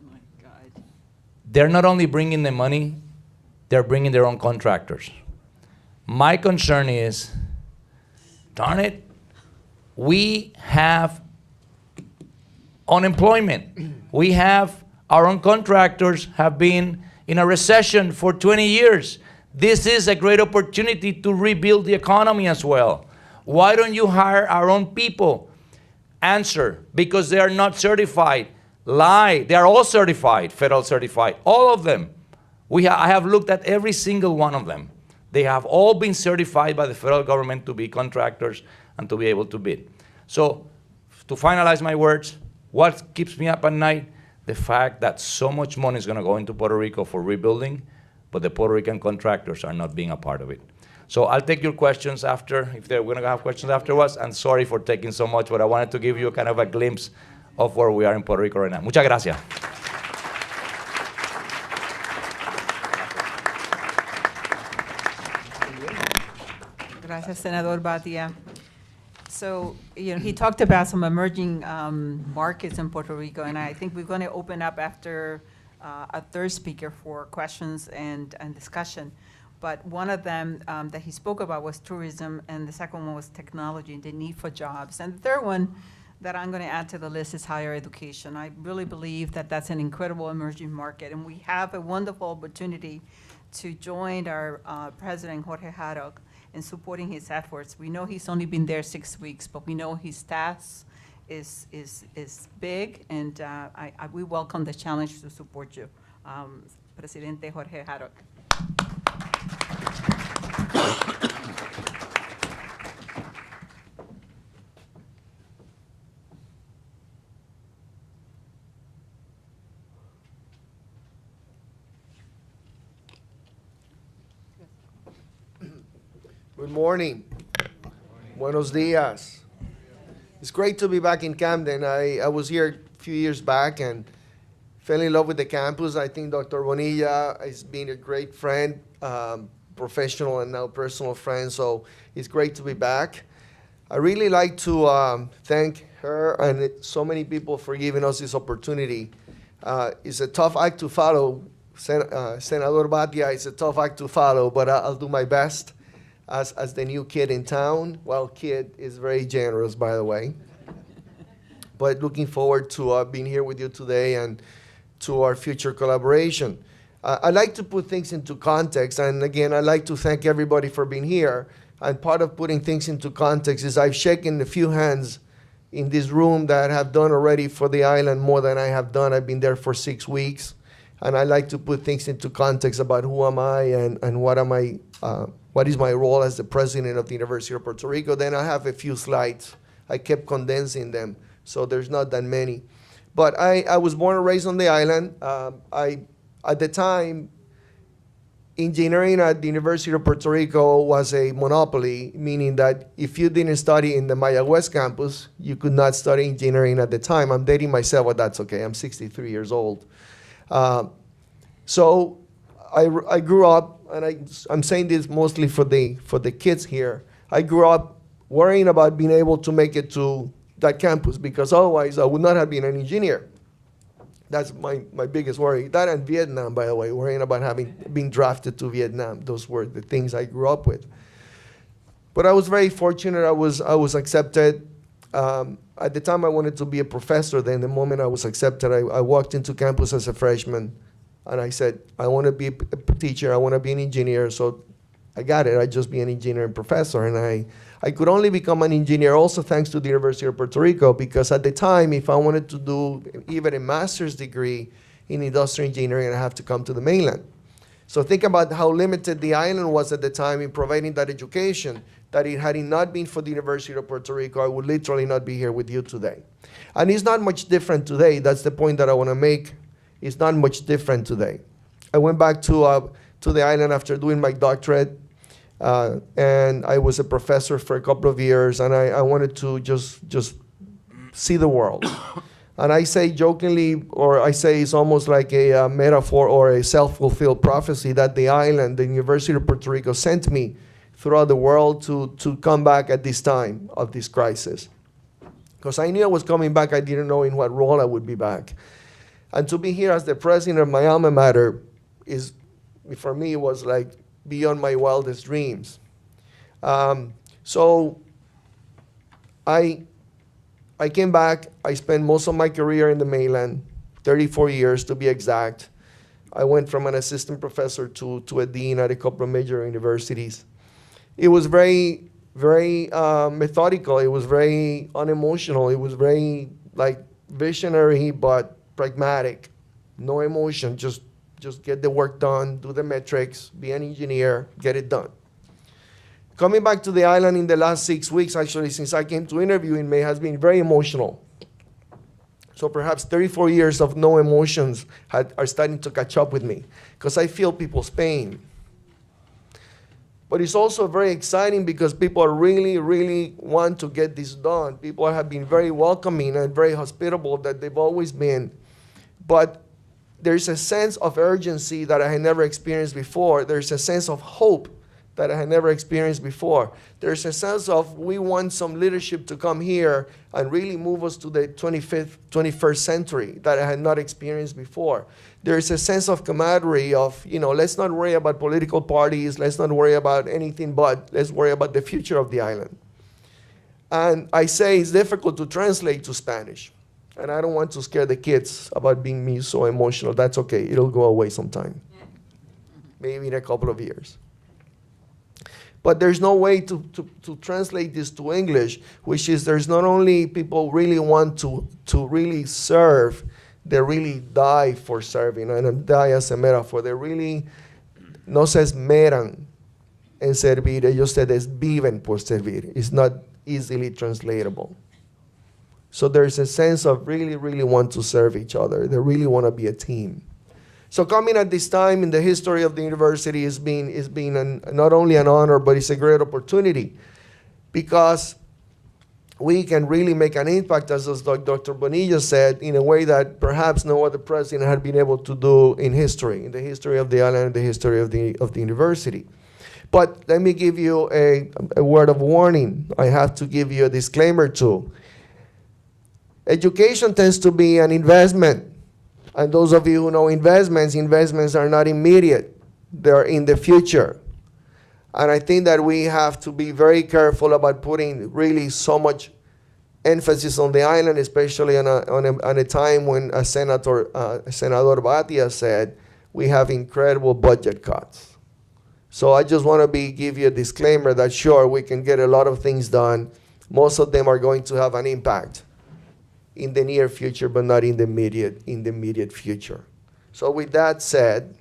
My God. They're not only bringing the money, they're bringing their own contractors. My concern is, darn it, we have unemployment. We have our own contractors have been in a recession for 20 years. This is a great opportunity to rebuild the economy as well. Why don't you hire our own people? Answer, because they are not certified. Lie, they are all certified, federal certified, all of them. I have looked at every single one of them. They have all been certified by the federal government to be contractors and to be able to bid. So, to finalize my words, what keeps me up at night? The fact that so much money is going to go into Puerto Rico for rebuilding, but the Puerto Rican contractors are not being a part of it. So I'll take your questions after, if we're going to have questions afterwards. And sorry for taking so much, but I wanted to give you kind of a glimpse of where we are in Puerto Rico right now. Muchas gracias. Gracias, Senador Batia. So, he talked about some emerging markets in Puerto Rico, and I think we're going to open up after a third speaker for questions and discussion. But one of them that he spoke about was tourism, and the second one was technology and the need for jobs. And the third one that I'm going to add to the list is higher education. I really believe that that's an incredible emerging market, and we have a wonderful opportunity to join our President Jorge Haddock in supporting his efforts. We know he's only been there 6 weeks, but we know his task is big, and we welcome the challenge to support you. Presidente Jorge Haddock. Good morning. Buenos dias. It's great to be back in Camden. I was here a few years back and fell in love with the campus. I think Dr. Bonilla has been a great friend, professional and now personal friend, so it's great to be back. I really like to thank her and so many people for giving us this opportunity. It's a tough act to follow. Senador Batia, it's a tough act to follow, but I'll do my best. As the new kid in town. Well, kid is very generous, by the way. But looking forward to being here with you today and to our future collaboration. I like to put things into context, and again, I'd like to thank everybody for being here. And part of putting things into context is I've shaken a few hands in this room that have done already for the island more than I have done. I've been there for 6 weeks. And I like to put things into context about who am I and what am I, what is my role as the president of the University of Puerto Rico. Then I have a few slides. I kept condensing them, so there's not that many. But I was born and raised on the island. At the time, engineering at the University of Puerto Rico was a monopoly, meaning that if you didn't study in the Maya West campus, you could not study engineering at the time. I'm dating myself, but that's okay. I'm 63 years old. So I grew up, and I'm saying this mostly for the kids here. I grew up worrying about being able to make it to that campus, because otherwise I would not have been an engineer. That's my biggest worry. That and Vietnam, by the way, worrying about being drafted to Vietnam. Those were the things I grew up with. But I was very fortunate. I was accepted. At the time, I wanted to be a professor. Then the moment I was accepted, I walked into campus as a freshman, and I said, I want to be a teacher. I want to be an engineer. So I got it. I just be an engineer and professor. And I could only become an engineer also thanks to the University of Puerto Rico, because at the time, if I wanted to do even a master's degree in industrial engineering, I have to come to the mainland. So think about how limited the island was at the time in providing that education, that had it not been for the University of Puerto Rico, I would literally not be here with you today. And it's not much different today. That's the point that I want to make. It's not much different today. I went back to the island after doing my doctorate, and I was a professor for a couple of years, and I wanted to just see the world. And I say jokingly, or I say it's almost like a metaphor or a self-fulfilled prophecy, that the island, the University of Puerto Rico, sent me throughout the world to come back at this time of this crisis. Because I knew I was coming back, I didn't know in what role I would be back. And to be here as the president of my alma mater for me, it was like beyond my wildest dreams. So I came back. I spent most of my career in the mainland, 34 years to be exact. I went from an assistant professor to a dean at a couple of major universities. It was very, very methodical. It was very unemotional. It was very visionary but pragmatic. No emotion. Just get the work done, do the metrics, be an engineer, get it done. Coming back to the island in the last 6 weeks, actually, since I came to interview in May, has been very emotional. So perhaps 34 years of no emotions are starting to catch up with me because I feel people's pain. But it's also very exciting because people really, really want to get this done. People have been very welcoming and very hospitable that they've always been. But there's a sense of urgency that I had never experienced before. There's a sense of hope that I had never experienced before. There's a sense of we want some leadership to come here and really move us to the 21st century that I had not experienced before. There's a sense of camaraderie of, let's not worry about political parties, let's not worry about anything but let's worry about the future of the island. And I say it's difficult to translate to Spanish. And I don't want to scare the kids about being me so emotional. That's okay, it'll go away sometime. Maybe in a couple of years. But there's no way to translate this to English, which is there's not only people really want to really serve, they really die for serving. And die as a metaphor. They really no se esmeran en servir. Ellos se desviven por servir. It's not easily translatable. So there's a sense of really, really want to serve each other. They really want to be a team. So coming at this time in the history of the university has been not only an honor, but it's a great opportunity because we can really make an impact, as Dr. Bonilla said, in a way that perhaps no other president had been able to do in history, in the history of the island, in the history of the university. But let me give you a word of warning. I have to give you a disclaimer too. Education tends to be an investment. And those of you who know investments are not immediate. They're in the future. And I think that we have to be very careful about putting really so much emphasis on the island, especially on a time when Senator Batia said, we have incredible budget cuts. So I just want to give you a disclaimer that sure, we can get a lot of things done. Most of them are going to have an impact in the near future, but not in the immediate future. So with that said,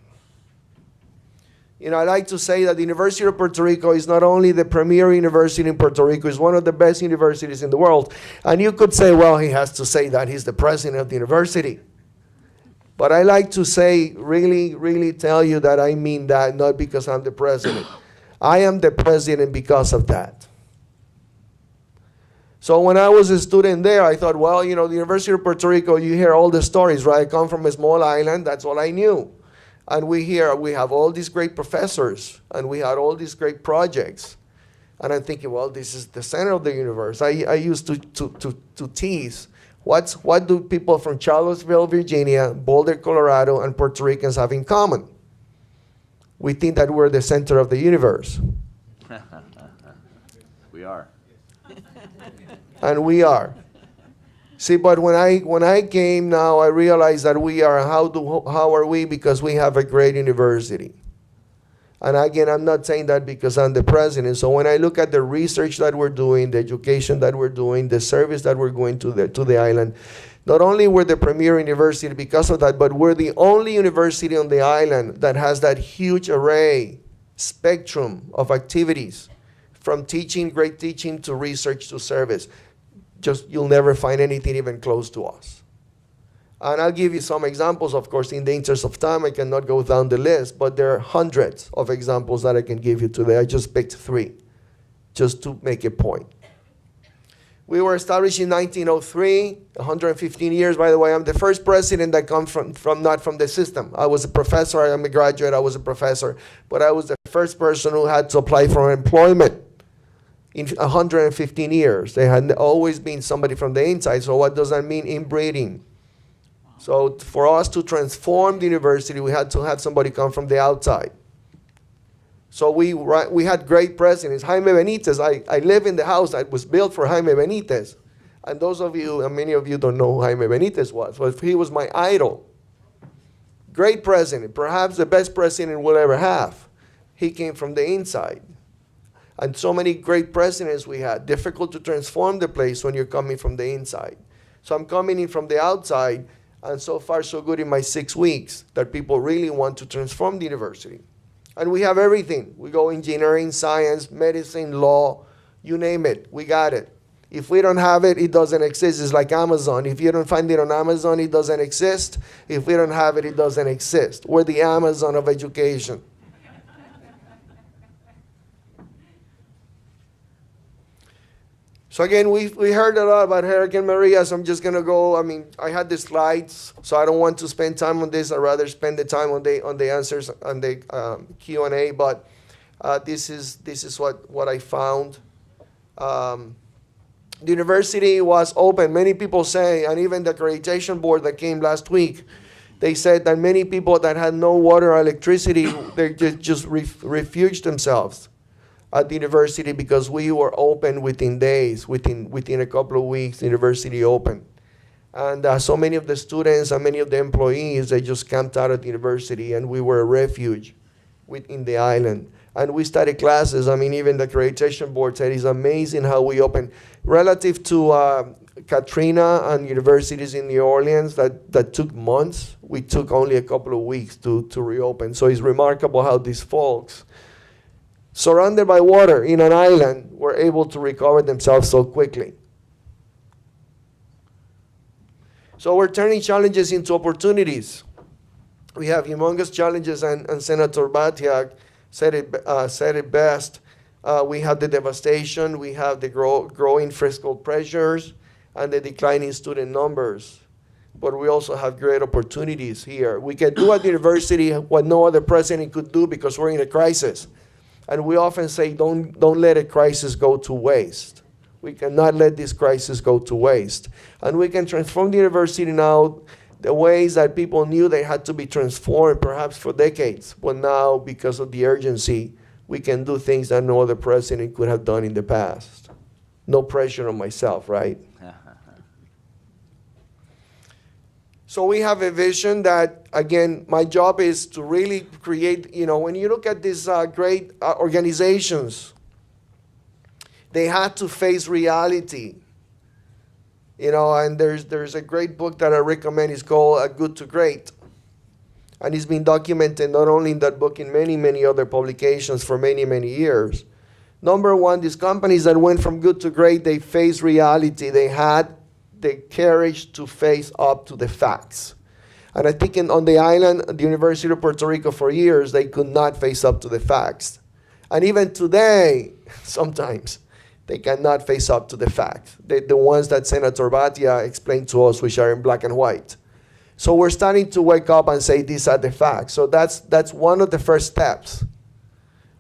I like to say that the University of Puerto Rico is not only the premier university in Puerto Rico, it's one of the best universities in the world. And you could say, well, he has to say that he's the president of the university. But I like to say, really, really tell you that I mean that, not because I'm the president. I am the president because of that. So when I was a student there, I thought, well, the University of Puerto Rico, you hear all the stories, right? I come from a small island, that's all I knew. And we have all these great professors, and we had all these great projects. And I'm thinking, well, this is the center of the universe. I used to tease, what do people from Charlottesville, Virginia, Boulder, Colorado, and Puerto Ricans have in common? We think that we're the center of the universe. We are. And we are. See, but when I came now, I realized that we are. How are we? Because we have a great university. And again, I'm not saying that because I'm the president. So when I look at the research that we're doing, the education that we're doing, the service that we're going to the island, not only we're the premier university because of that, but we're the only university on the island that has that huge array, spectrum of activities, from teaching, great teaching, to research, to service. You'll never find anything even close to us. And I'll give you some examples, of course, in the interest of time. I cannot go down the list, but there are hundreds of examples that I can give you today. I just picked 3, just to make a point. We were established in 1903, 115 years, by the way. I'm the first president that comes from not from the system. I was a professor, I'm a graduate, I was a professor, but I was the first person who had to apply for employment in 115 years. There had always been somebody from the inside, so what does that mean? Inbreeding. So for us to transform the university, we had to have somebody come from the outside. So we had great presidents. Jaime Benitez, I live in the house that was built for Jaime Benitez. And those of you, and many of you don't know who Jaime Benitez was, but he was my idol. Great president, perhaps the best president we'll ever have. He came from the inside. And so many great presidents we had. Difficult to transform the place when you're coming from the inside. So I'm coming in from the outside, and so far so good in my 6 weeks that people really want to transform the university. And we have everything. We go engineering, science, medicine, law, you name it, we got it. If we don't have it, it doesn't exist. It's like Amazon. If you don't find it on Amazon, it doesn't exist. If we don't have it, it doesn't exist. We're the Amazon of education. So again, we heard a lot about Hurricane Maria, so I'm just going to go. I mean, I had the slides, so I don't want to spend time on this. I'd rather spend the time on the answers, on the Q&A, but this is what I found. The university was open. Many people say, and even the accreditation board that came last week, they said that many people that had no water or electricity, they just refuged themselves at the university because we were open within days, within a couple of weeks, the university opened. And so many of the students and many of the employees, they just camped out at the university, and we were a refuge within the island. And we started classes. I mean, even the accreditation board said it's amazing how we open. Relative to Katrina and universities in New Orleans that took months, we took only a couple of weeks to reopen. So it's remarkable how these folks, surrounded by water in an island, were able to recover themselves so quickly. So we're turning challenges into opportunities. We have humongous challenges, and Senator Batiak said it best. We have the devastation, we have the growing fiscal pressures, and the declining student numbers. But we also have great opportunities here. We can do at the university what no other president could do because we're in a crisis. And we often say, don't let a crisis go to waste. We cannot let this crisis go to waste. And we can transform the university now the ways that people knew they had to be transformed perhaps for decades. But now, because of the urgency, we can do things that no other president could have done in the past. No pressure on myself, right? So we have a vision that, again, my job is to really create, when you look at these great organizations, they had to face reality. And there's a great book that I recommend. It's called Good to Great. And it's been documented not only in that book, in many, many other publications for many, many years. Number one, these companies that went from good to great, they faced reality. They had the courage to face up to the facts. And I think on the island, the University of Puerto Rico, for years, they could not face up to the facts. And even today, sometimes, they cannot face up to the facts. The ones that Senator Batia explained to us, which are in black and white. So we're starting to wake up and say these are the facts. So that's one of the first steps.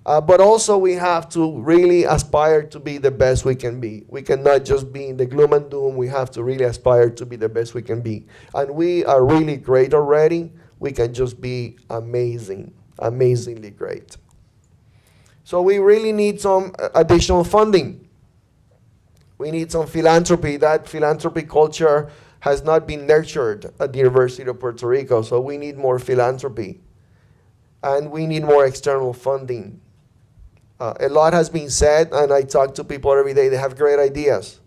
But also we have to really aspire to be the best we can be. We cannot just be in the gloom and doom. We have to really aspire to be the best we can be. And we are really great already. We can just be amazing, amazingly great. So we really need some additional funding. We need some philanthropy. That philanthropy culture has not been nurtured at the University of Puerto Rico. So we need more philanthropy. And we need more external funding. A lot has been said, and I talk to people every day. They have great ideas,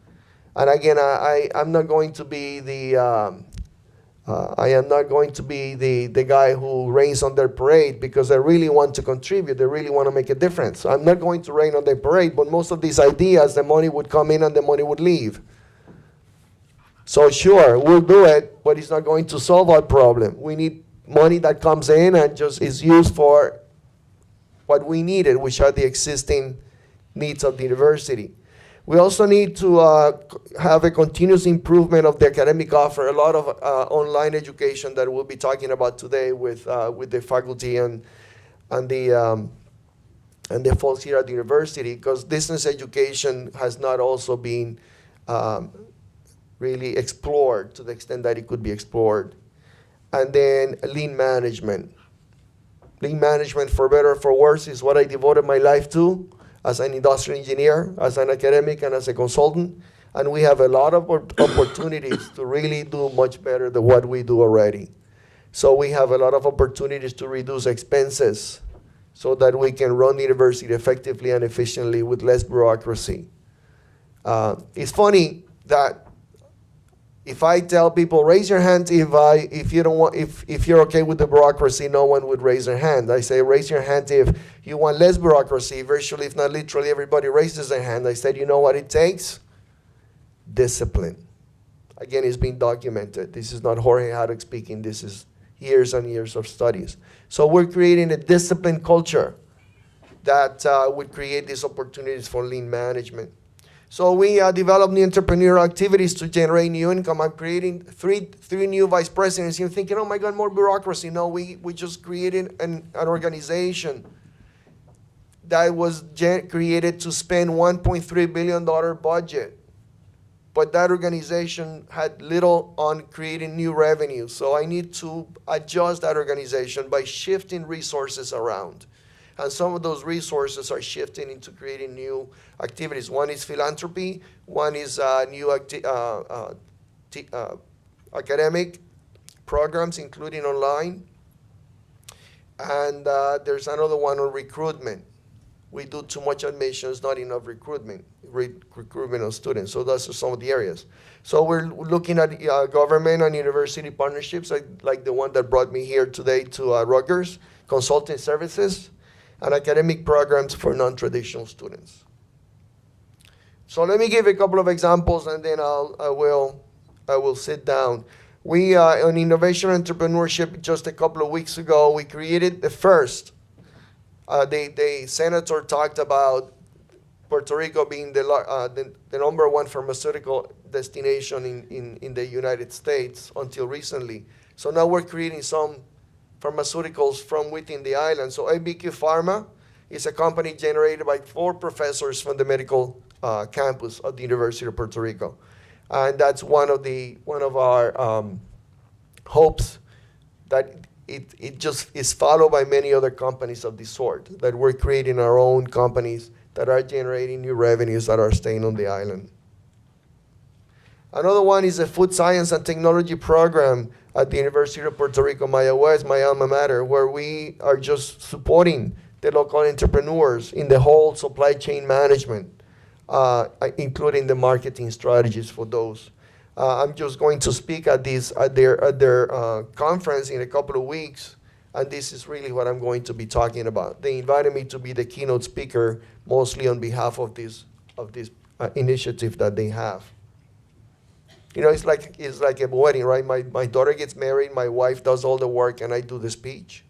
and again, I'm not going to be the guy who rains on their parade because they really want to contribute. They really want to make a difference. So I'm not going to rain on their parade, but most of these ideas, the money would come in and the money would leave. So sure, we'll do it, but it's not going to solve our problem. We need money that comes in and just is used for what we needed, which are the existing needs of the university. We also need to have a continuous improvement of the academic offer, a lot of online education that we'll be talking about today with the faculty and the folks here at the university, because distance education has not also been really explored to the extent that it could be explored. And then lean management. Lean management, for better or for worse, is what I devoted my life to as an industrial engineer, as an academic, and as a consultant. And we have a lot of opportunities to really do much better than what we do already. So we have a lot of opportunities to reduce expenses so that we can run the university effectively and efficiently with less bureaucracy. It's funny that if I tell people, raise your hand if you're okay with the bureaucracy, no one would raise their hand. I say, raise your hand if you want less bureaucracy. Virtually, if not literally, everybody raises their hand. I said, you know what it takes? Discipline. Again, it's been documented. This is not Jorge Haddock speaking. This is years and years of studies. So we're creating a disciplined culture that would create these opportunities for lean management. So we develop new entrepreneurial activities to generate new income. I'm creating three new vice presidents. You're thinking, oh my God, more bureaucracy. No, we just created an organization that was created to spend $1.3 billion budget. But that organization had little on creating new revenue. So I need to adjust that organization by shifting resources around. And some of those resources are shifting into creating new activities. One is philanthropy. One is new academic programs, including online. And there's another one on recruitment. We do too much admissions, not enough recruitment of students. So those are some of the areas. So we're looking at government and university partnerships, like the one that brought me here today to Rutgers, consulting services, and academic programs for non-traditional students. So let me give a couple of examples, and then I will sit down. We on innovation and entrepreneurship, just a couple of weeks ago, we created the first. The senator talked about Puerto Rico being the number one pharmaceutical destination in the United States until recently. So now we're creating some pharmaceuticals from within the island. So ABQ Pharma is a company generated by 4 professors from the medical campus of the University of Puerto Rico. And that's one of our hopes, that it just is followed by many other companies of this sort, that we're creating our own companies that are generating new revenues that are staying on the island. Another one is a food science and technology program at the University of Puerto Rico, Maya West, my alma mater, where we are just supporting the local entrepreneurs in the whole supply chain management, including the marketing strategies for those. I'm just going to speak at their conference in a couple of weeks, and this is really what I'm going to be talking about. They invited me to be the keynote speaker, mostly on behalf of this initiative that they have. You know, it's like a wedding, right? My daughter gets married, my wife does all the work, and I do the speech.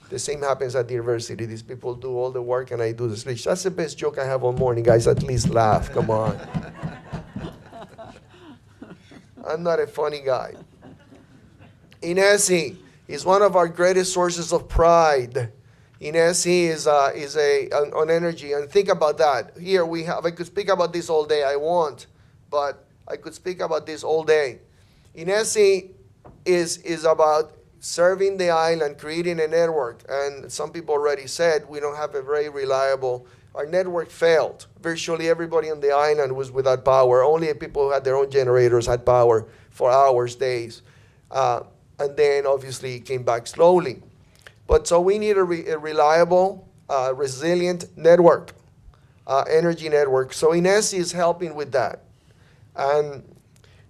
The same happens at the university. These people do all the work, and I do the speech. That's the best joke I have all morning, guys. At least laugh. Come on. I'm not a funny guy. INESI is one of our greatest sources of pride. INESI is on energy, and think about that. Here we have. I could speak about this all day. I won't, but I could speak about this all day. INESI is about serving the island, creating a network. And some people already said we don't have a very reliable, our network failed. Virtually everybody on the island was without power. Only people who had their own generators had power for hours, days. And then obviously it came back slowly. But so we need a reliable, resilient network, energy network. So INESI is helping with that. And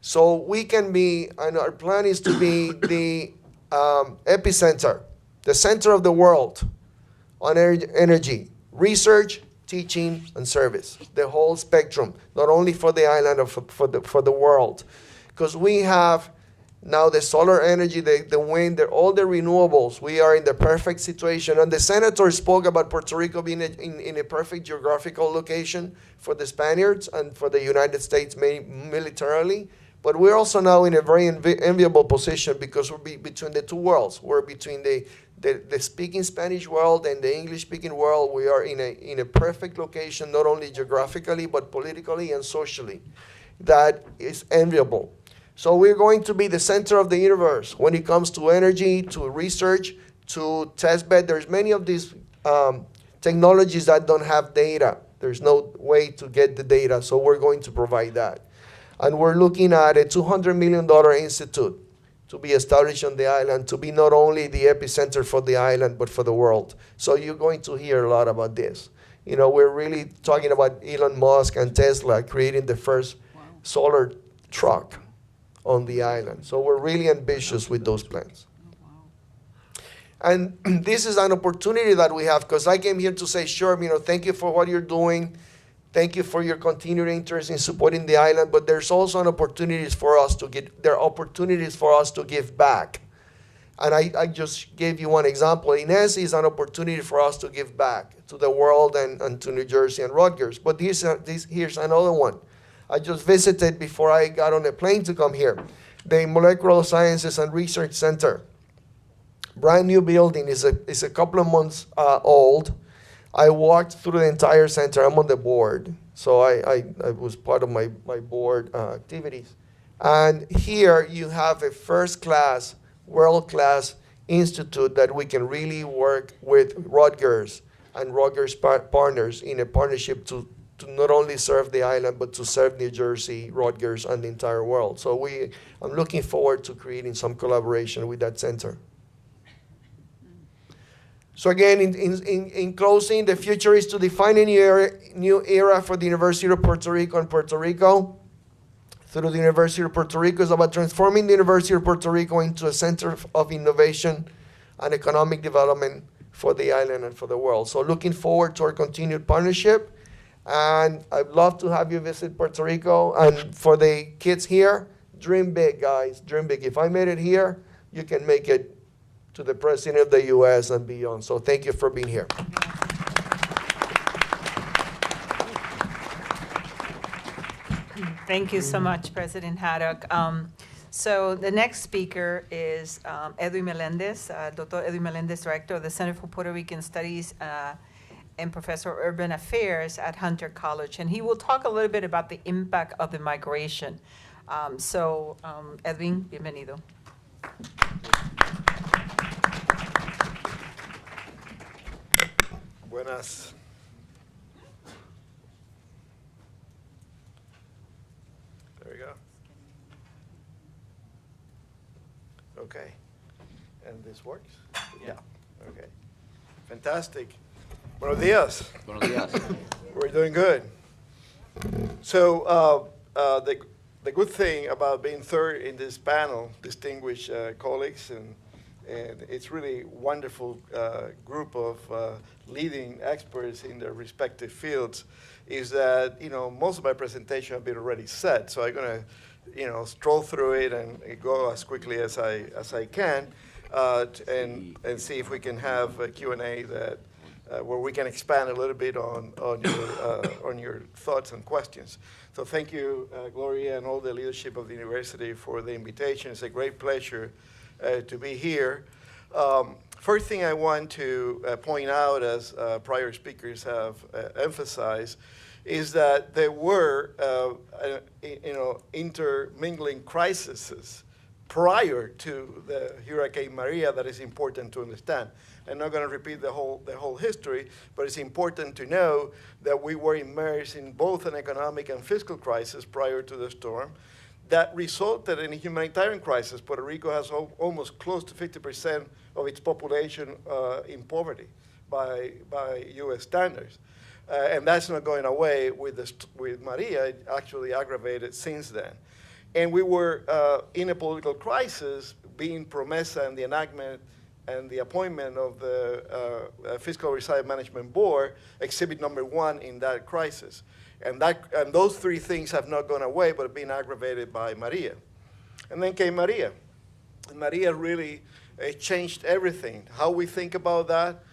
so we can be, and our plan is to be the epicenter, the center of the world on energy, research, teaching, and service, the whole spectrum, not only for the island, or for the world. Because we have now the solar energy, the wind, all the renewables. We are in the perfect situation. And the senator spoke about Puerto Rico being in a perfect geographical location for the Spaniards and for the United States militarily. But we're also now in a very enviable position because we're between the two worlds. We're between the speaking Spanish world and the English-speaking world. We are in a perfect location, not only geographically, but politically and socially. That is enviable. So we're going to be the center of the universe when it comes to energy, to research, to test bed. There's many of these technologies that don't have data. There's no way to get the data, so we're going to provide that. And we're looking at a $200 million institute to be established on the island, to be not only the epicenter for the island, but for the world. So you're going to hear a lot about this. You know, we're really talking about Elon Musk and Tesla creating the first solar truck on the island. So we're really ambitious with those plans. And this is an opportunity that we have, because I came here to say, sure, you know, thank you for what you're doing. Thank you for your continued interest in supporting the island, but there's also an opportunities for us to there are opportunities for us to give back. And I just gave you one example. Inez is an opportunity for us to give back to the world and to New Jersey and Rutgers. But here's another one. I just visited before I got on a plane to come here. The Molecular Sciences and Research Center. Brand new building, is a couple of months old. I walked through the entire center. I'm on the board, so I was part of my board activities. And here you have a first-class, world-class institute that we can really work with Rutgers and Rutgers partners in a partnership to not only serve the island, but to serve New Jersey, Rutgers, and the entire world. So I'm looking forward to creating some collaboration with that center. So again, in closing, the future is to define a new era for the University of Puerto Rico and Puerto Rico. Through the University of Puerto Rico is about transforming the University of Puerto Rico into a center of innovation and economic development for the island and for the world. So looking forward to our continued partnership. And I'd love to have you visit Puerto Rico. And for the kids here, dream big, guys, dream big. If I made it here, you can make it to the President of the U.S. and beyond. So thank you for being here. Thank you so much, President Haddock. So the next speaker is Edwin Melendez, Dr. Edwin Melendez, Director of the Center for Puerto Rican Studies and Professor of Urban Affairs at Hunter College. And he will talk a little bit about the impact of the migration. Edwin, bienvenido. Buenas. There we go. Okay. And this works? Yeah. Okay. Fantastic. Buenos días. Buenos días. We're doing good. So the good thing about being third in this panel, distinguished colleagues, and it's really wonderful group of leading experts in their respective fields, is that most of my presentation have been already set. So I'm going to stroll through it and go as quickly as I can, and see if we can have a Q&A that where we can expand a little bit on your thoughts and questions. So thank you, Gloria, and all the leadership of the university for the invitation. It's a great pleasure to be here. First thing I want to point out, as prior speakers have emphasized, is that there were intermingling crises prior to the Hurricane Maria that is important to understand. I'm not going to repeat the whole history, but it's important to know that we were immersed in both an economic and fiscal crisis prior to the storm that resulted in a humanitarian crisis. Puerto Rico has almost close to 50% of its population in poverty by U.S. standards. And that's not going away with Maria. It actually aggravated since then. And we were in a political crisis, being PROMESA and the enactment and the appointment of the Fiscal Oversight Management Board, exhibit number 1 in that crisis. And those three things have not gone away, but have been aggravated by Maria. And then came Maria. And Maria really changed everything, how we think about that,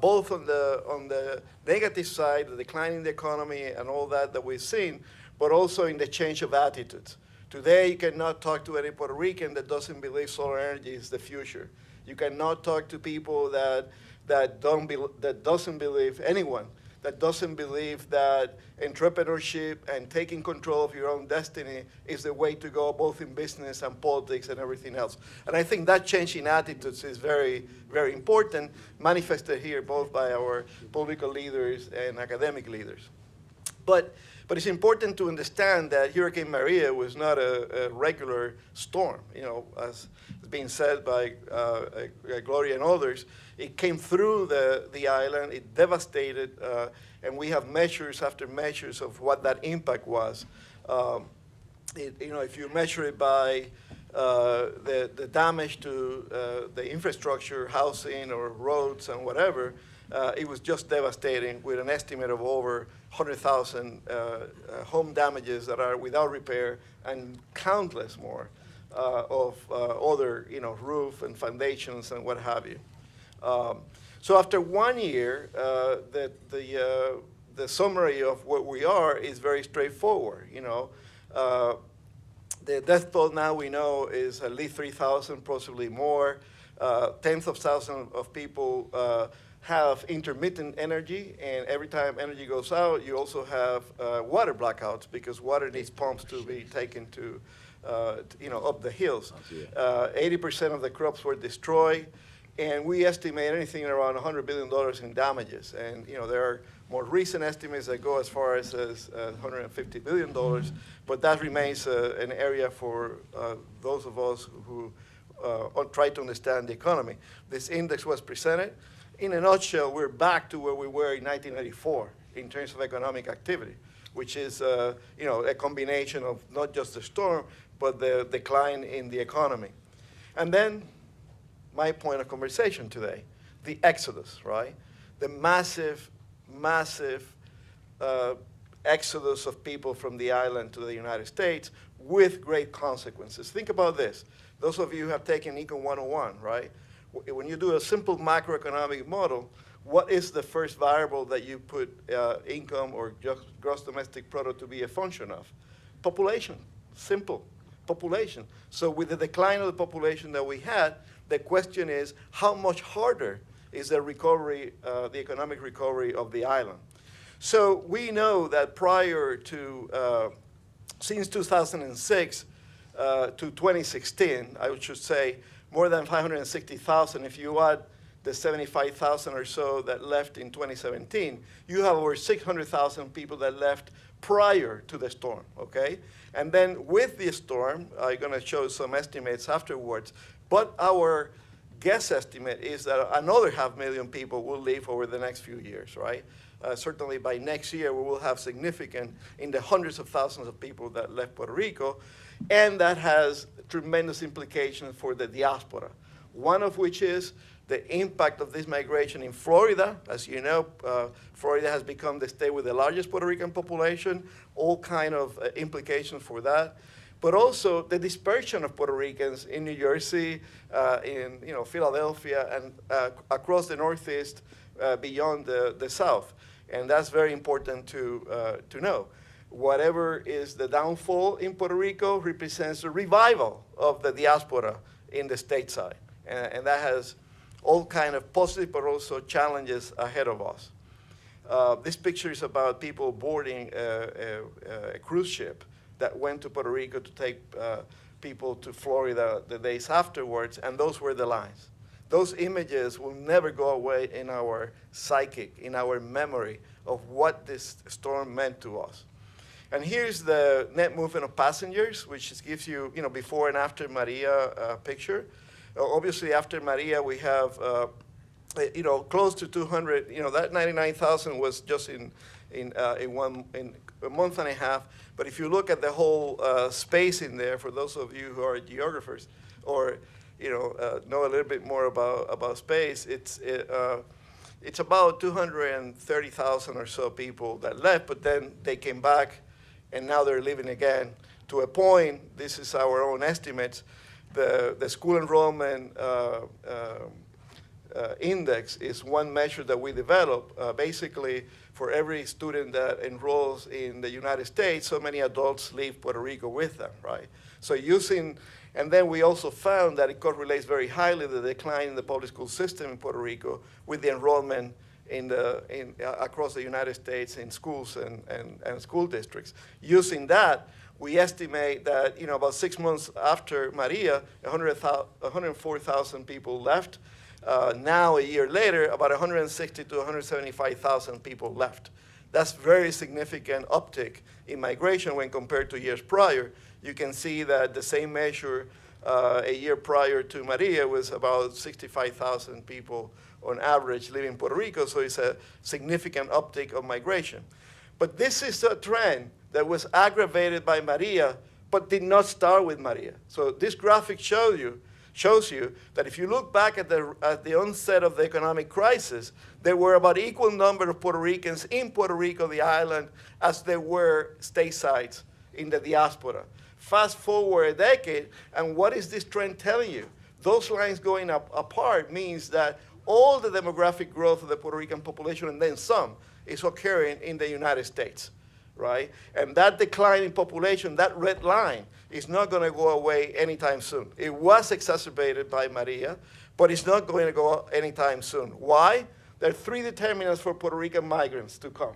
both on the negative side, the decline in the economy and all that we've seen, but also in the change of attitudes. Today, you cannot talk to any Puerto Rican that doesn't believe solar energy is the future. You cannot talk to people that doesn't believe, anyone that doesn't believe that entrepreneurship and taking control of your own destiny is the way to go, both in business and politics and everything else. And I think that change in attitudes is very, very important, manifested here both by our political leaders and academic leaders. But it's important to understand that Hurricane Maria was not a regular storm. You know, as has been said by Gloria and others, it came through the island, it devastated, and we have measures after measures of what that impact was. You know, if you measure it by the damage to the infrastructure, housing, or roads and whatever, it was just devastating, with an estimate of over 100,000 home damages that are without repair, and countless more of other, you know, roof and foundations and what have you. So after 1 year, the summary of what we are is very straightforward. You know, the death toll now we know is at least 3,000, possibly more. Tens of thousands of people have intermittent energy, and every time energy goes out, you also have water blackouts, because water needs pumps to be taken to, you know, up the hills. 80% of the crops were destroyed, and we estimate anything around $100 billion in damages. And you know, there are more recent estimates that go as far as $150 billion, but that remains an area for those of us who try to understand the economy. This index was presented. In a nutshell, we're back to where we were in 1984 in terms of economic activity, which is you know, a combination of not just the storm, but the decline in the economy. And then my point of conversation today, the exodus, right? The massive, massive exodus of people from the island to the United States with great consequences. Think about this. Those of you who have taken Econ 101, right? When you do a simple macroeconomic model, what is the first variable that you put income or gross domestic product to be a function of? Population. Simple. Population. So with the decline of the population that we had, the question is, how much harder is the recovery, the economic recovery of the island? So we know that prior to, since 2006 to 2016, I should say, more than 560,000. If you add the 75,000 or so that left in 2017, you have over 600,000 people that left prior to the storm, okay? And then with the storm, I'm gonna show some estimates afterwards, but our guess estimate is that another 500,000 people will leave over the next few years, right? Certainly by next year, we will have significant, in the hundreds of thousands of people that left Puerto Rico, and that has tremendous implications for the diaspora, one of which is the impact of this migration in Florida. As you know, Florida has become the state with the largest Puerto Rican population, all kind of implications for that. But also the dispersion of Puerto Ricans in New Jersey, in Philadelphia, and across the Northeast beyond the South. And that's very important to know. Whatever is the downfall in Puerto Rico represents a revival of the diaspora in the stateside. And that has all kind of positive but also challenges ahead of us. This picture is about people boarding a cruise ship that went to Puerto Rico to take people to Florida the days afterwards, and those were the lines. Those images will never go away in our psychic, in our memory of what this storm meant to us. And here's the net movement of passengers, which gives you, before and after Maria picture. Obviously, after Maria, we have, close to 200. That 99,000 was just in a month and a half. But if you look at the whole space in there, for those of you who are geographers or know a little bit more about space, it's about 230,000 or so people that left, but then they came back, and now they're living again. To a point, this is our own estimates, the school enrollment index is one measure that we develop. Basically, for every student that enrolls in the United States, so many adults leave Puerto Rico with them, right? So and then we also found that it correlates very highly the decline in the public school system in Puerto Rico with the enrollment across the United States in schools and school districts. Using that, we estimate that about 6 months after Maria, 104,000 people left. Now, a year later, about 160 to 175,000 people left. That's very significant uptick in migration when compared to years prior. You can see that the same measure a year prior to Maria was about 65,000 people on average living in Puerto Rico, so it's a significant uptick of migration. But this is a trend that was aggravated by Maria, but did not start with Maria. So this graphic shows you that if you look back at the onset of the economic crisis, there were about equal number of Puerto Ricans in Puerto Rico, the island, as there were statesides in the diaspora. Fast forward a decade, and what is this trend telling you? Those lines going apart means that all the demographic growth of the Puerto Rican population, and then some, is occurring in the United States, right? And that decline in population, that red line, is not going to go away anytime soon. It was exacerbated by Maria, but it's not going to go anytime soon. Why? There are 3 determinants for Puerto Rican migrants to come.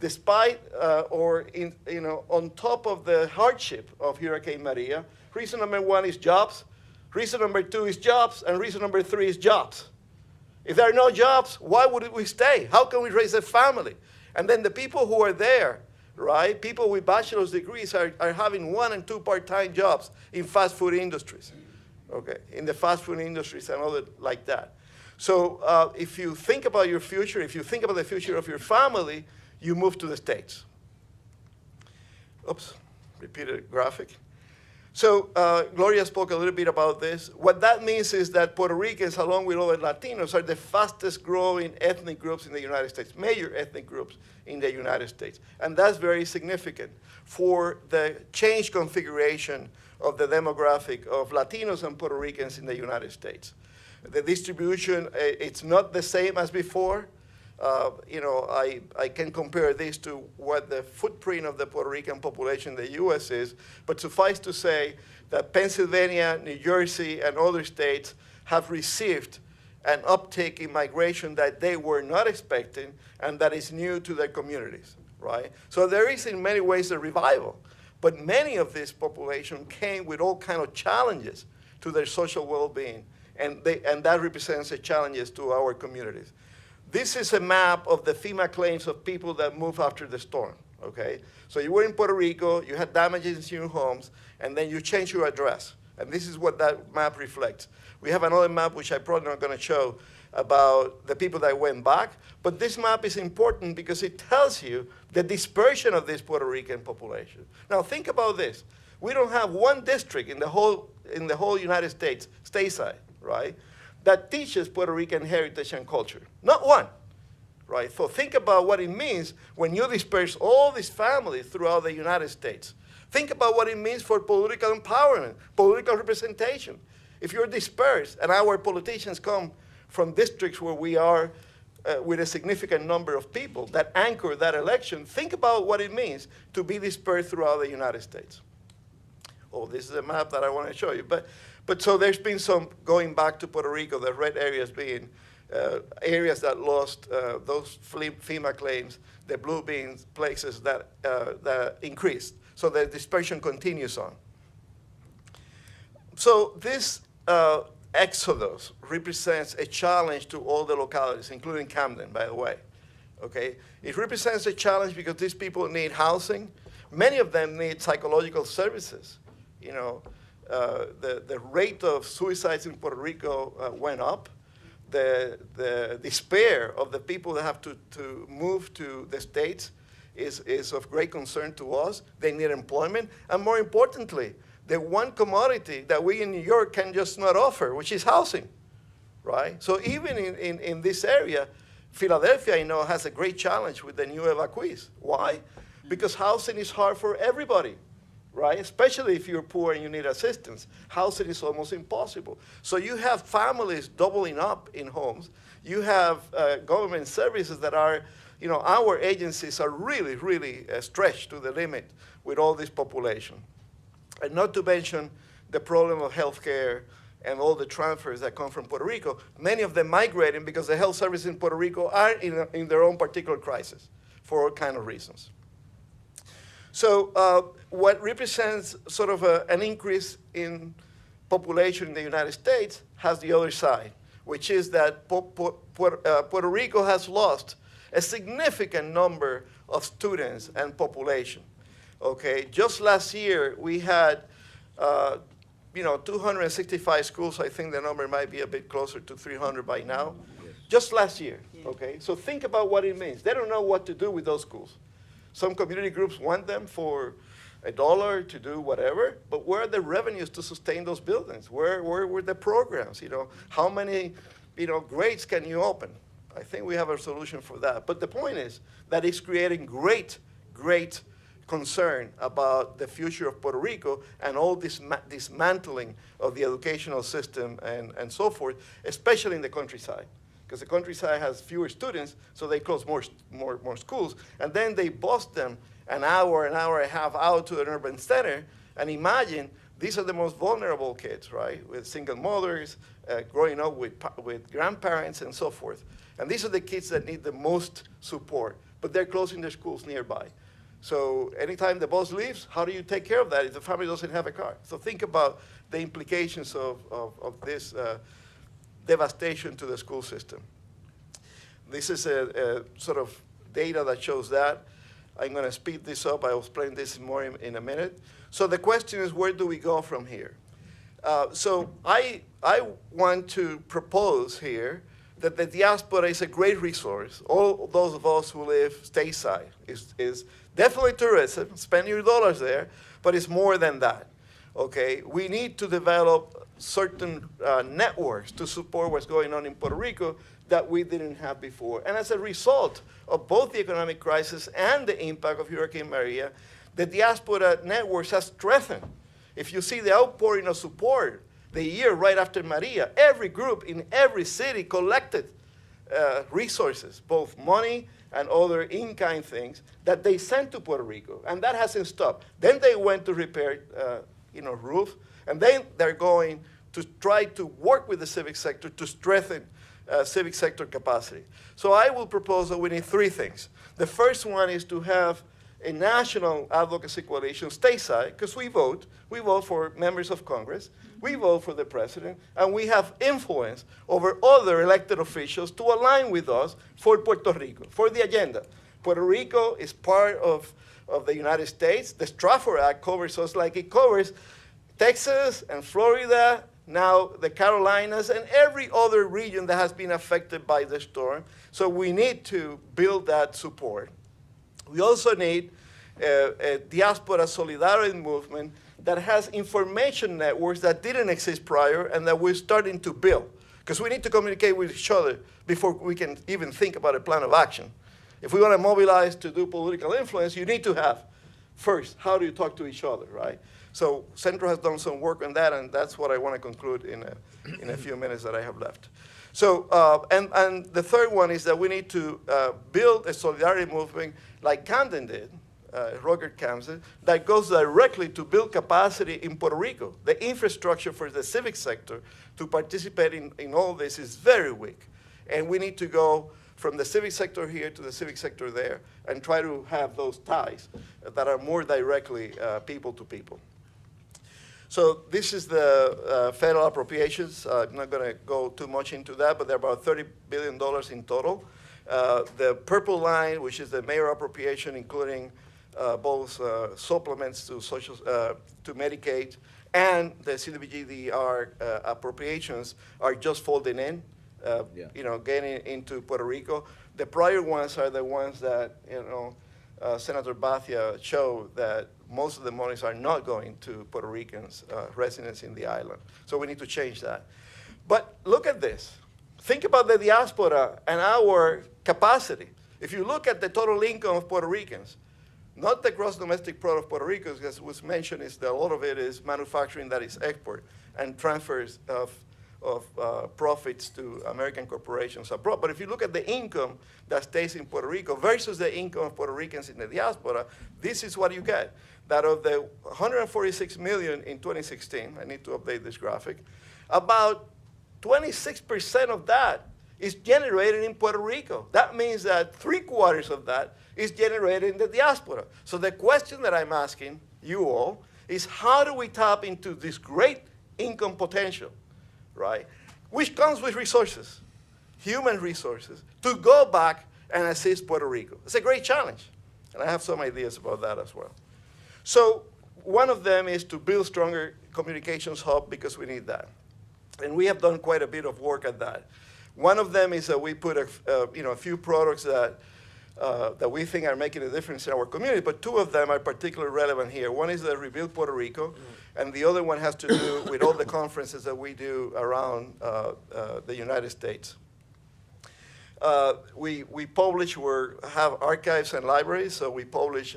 Despite on top of the hardship of Hurricane Maria, reason number 1 is jobs, reason number 2 is jobs, and reason number 3 is jobs. If there are no jobs, why would we stay? How can we raise a family? And then the people who are there, right, people with bachelor's degrees are having 1 and 2 part-time jobs in fast food industries, okay, in the fast food industries and other like that. So if you think about your future, if you think about the future of your family, you move to the States. Oops, repeated graphic. So Gloria spoke a little bit about this. What that means is that Puerto Ricans, along with other Latinos, are the fastest growing ethnic groups in the United States, major ethnic groups in the United States. And that's very significant for the change configuration of the demographic of Latinos and Puerto Ricans in the United States. The distribution, it's not the same as before. I can compare this to what the footprint of the Puerto Rican population in the U.S. is, but suffice to say that Pennsylvania, New Jersey, and other states have received an uptick in migration that they were not expecting and that is new to their communities, right? So there is in many ways a revival, but many of this population came with all kinds of challenges to their social well-being, and that represents the challenges to our communities. This is a map of the FEMA claims of people that moved after the storm, okay? So you were in Puerto Rico, you had damages in your homes, and then you changed your address. And this is what that map reflects. We have another map, which I'm probably not going to show, about the people that went back. But this map is important because it tells you the dispersion of this Puerto Rican population. Now think about this. We don't have one district in the whole United States, stateside, right, that teaches Puerto Rican heritage and culture. Not one, right? So think about what it means when you disperse all these families throughout the United States. Think about what it means for political empowerment, political representation. If you're dispersed and our politicians come from districts where we are with a significant number of people that anchor that election, think about what it means to be dispersed throughout the United States. Oh, this is a map that I want to show you. But so there's been some going back to Puerto Rico, the red areas being areas that lost those FEMA claims, the blue being places that increased. So the dispersion continues on. So this exodus represents a challenge to all the localities, including Camden, by the way. Okay? It represents a challenge because these people need housing. Many of them need psychological services. You know, the rate of suicides in Puerto Rico went up. The despair of the people that have to move to the States is of great concern to us. They need employment. And more importantly, the one commodity that we in New York can just not offer, which is housing, right? So even in this area, Philadelphia, I know, has a great challenge with the new evacuees. Why? Because housing is hard for everybody, right? Especially if you're poor and you need assistance. Housing is almost impossible. So you have families doubling up in homes. You have government services that are, you know, our agencies are really, really stretched to the limit with all this population. And not to mention the problem of health care and all the transfers that come from Puerto Rico, many of them migrating because the health services in Puerto Rico are in their own particular crisis for all kind of reasons. So what represents sort of an increase in population in the United States has the other side, which is that Puerto Rico has lost a significant number of students and population. Okay, just last year we had 265 schools. I think the number might be a bit closer to 300 by now. Yes. Just last year. Yeah. Okay, so think about what it means. They don't know what to do with those schools. Some community groups want them for $1 to do whatever, but where are the revenues to sustain those buildings? Where were the programs? How many grades can you open? I think we have a solution for that. But the point is that it's creating great concern about the future of Puerto Rico and all this dismantling of the educational system and so forth, especially in the countryside. Because the countryside has fewer students, so they close more schools. And then they bus them an hour and a half out to an urban center. And imagine, these are the most vulnerable kids, right? With single mothers, growing up with grandparents and so forth. And these are the kids that need the most support, but they're closing their schools nearby. So anytime the bus leaves, how do you take care of that if the family doesn't have a car? So think about the implications of this devastation to the school system. This is a sort of data that shows that. I'm going to speed this up. I'll explain this more in a minute. So the question is, where do we go from here? So I want to propose here that the diaspora is a great resource. All those of us who live stateside is definitely tourism, spend your dollars there, but it's more than that. Okay, we need to develop certain networks to support what's going on in Puerto Rico that we didn't have before. And as a result of both the economic crisis and the impact of Hurricane Maria, the diaspora networks have strengthened. If you see the outpouring of support the year right after Maria, every group in every city collected resources, both money and other in-kind things that they sent to Puerto Rico, and that hasn't stopped. Then they went to repair, roofs, and then they're going to try to work with the civic sector to strengthen civic sector capacity. So I will propose that we need three things. The first one is to have a national advocacy coalition stateside, because we vote for members of Congress, we vote for the president, and we have influence over other elected officials to align with us for Puerto Rico, for the agenda. Puerto Rico is part of the United States. The Strafford Act covers us like it covers Texas and Florida, now the Carolinas, and every other region that has been affected by the storm. So we need to build that support. We also need a diaspora solidarity movement that has information networks that didn't exist prior and that we're starting to build. Because we need to communicate with each other before we can even think about a plan of action. If we want to mobilize to do political influence, you need to have, first, how do you talk to each other, right? So Centro has done some work on that, and that's what I want to conclude in a few minutes that I have left. So, and the third one is that we need to build a solidarity movement like Camden did, Rutgers-Camden, that goes directly to build capacity in Puerto Rico. The infrastructure for the civic sector to participate in all this is very weak. And we need to go from the civic sector here to the civic sector there and try to have those ties that are more directly people to people. So this is the federal appropriations. I'm not going to go too much into that, but they're about $30 billion in total. The purple line, which is the mayor appropriation, including both supplements to to Medicaid and the CDBG-DR appropriations, are just folding in, getting into Puerto Rico. The prior ones are the ones that, Senator Batia showed that most of the monies are not going to Puerto Ricans, residents in the island. So we need to change that. But look at this. Think about the diaspora and our capacity. If you look at the total income of Puerto Ricans, not the gross domestic product of Puerto Rico, as was mentioned, is that a lot of it is manufacturing that is export and transfers of profits to American corporations abroad. But if you look at the income that stays in Puerto Rico versus the income of Puerto Ricans in the diaspora, this is what you get. That of the 146 million in 2016, I need to update this graphic, about 26% of that is generated in Puerto Rico. That means that 3/4 of that is generated in the diaspora. So the question that I'm asking you all is, how do we tap into this great income potential, right? Which comes with resources, human resources, to go back and assist Puerto Rico. It's a great challenge, and I have some ideas about that as well. So one of them is to build stronger communications hub, because we need that. And we have done quite a bit of work at that. One of them is that we put a few products that we think are making a difference in our community, but two of them are particularly relevant here. One is the Rebuild Puerto Rico, and the other one has to do with all the conferences that we do around the United States. We publish, we have archives and libraries, so we publish,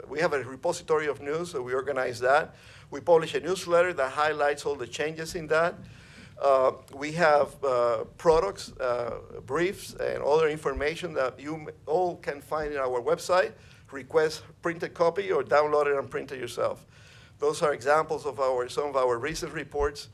we have a repository of news, so we organize that. We publish a newsletter that highlights all the changes in that. We have products, briefs, and other information that you all can find in our website. Request printed copy or download it and print it yourself. Those are examples of some of our recent reports.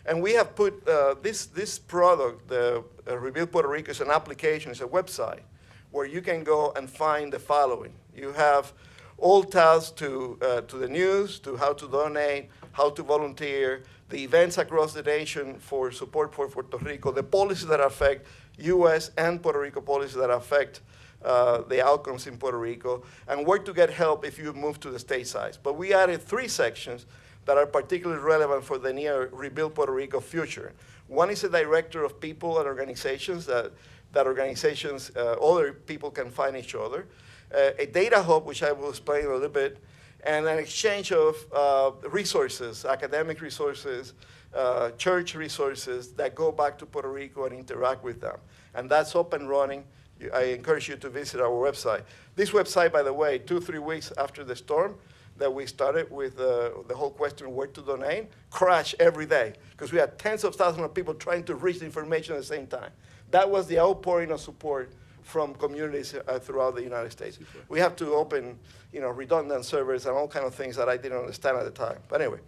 And we have put this product, the Rebuild Puerto Rico, is an application, it's a website, where you can go and find the following. You have all tabs to the news, to how to donate, how to volunteer, the events across the nation for support for Puerto Rico, the policies that affect U.S. and Puerto Rico policies that affect the outcomes in Puerto Rico, and where to get help if you move to the state sides. But we added 3 sections that are particularly relevant for the near Rebuild Puerto Rico future. One is a director of people and organizations that organizations, other people can find each other. A data hub, which I will explain a little bit, and an exchange of resources, academic resources, church resources that go back to Puerto Rico and interact with them. And that's up and running. I encourage you to visit our website. This website, by the way, 2-3 weeks after the storm that we started with the whole question of where to donate, crashed every day, because we had tens of thousands of people trying to reach the information at the same time. That was the outpouring of support from communities throughout the United States. Super. We have to open, redundant servers and all kinds of things that I didn't understand at the time. But anyway,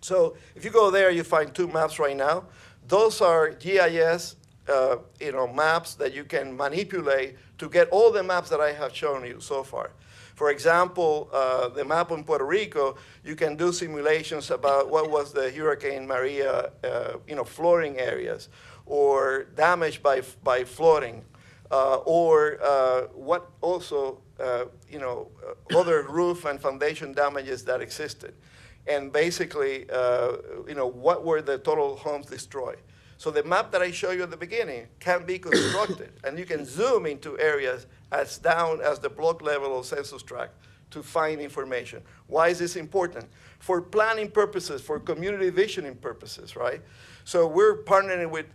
so if you go there, you find 2 maps right now. Those are GIS, maps that you can manipulate to get all the maps that I have shown you so far. For example, the map in Puerto Rico, you can do simulations about what was the Hurricane Maria, flooding areas, or damage by flooding. Or what also, other roof and foundation damages that existed. And basically, what were the total homes destroyed. So the map that I showed you at the beginning can be constructed, and you can zoom into areas as down as the block level of census tract to find information. Why is this important? For planning purposes, for community visioning purposes, right? So we're partnering with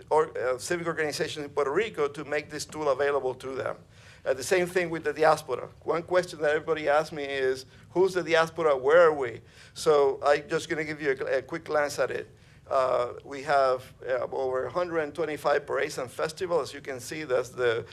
civic organizations in Puerto Rico to make this tool available to them. The same thing with the diaspora. One question that everybody asks me is, who's the diaspora, where are we? So I'm just gonna give you a quick glance at it. We have over 125 parades and festivals. As you can see, that's the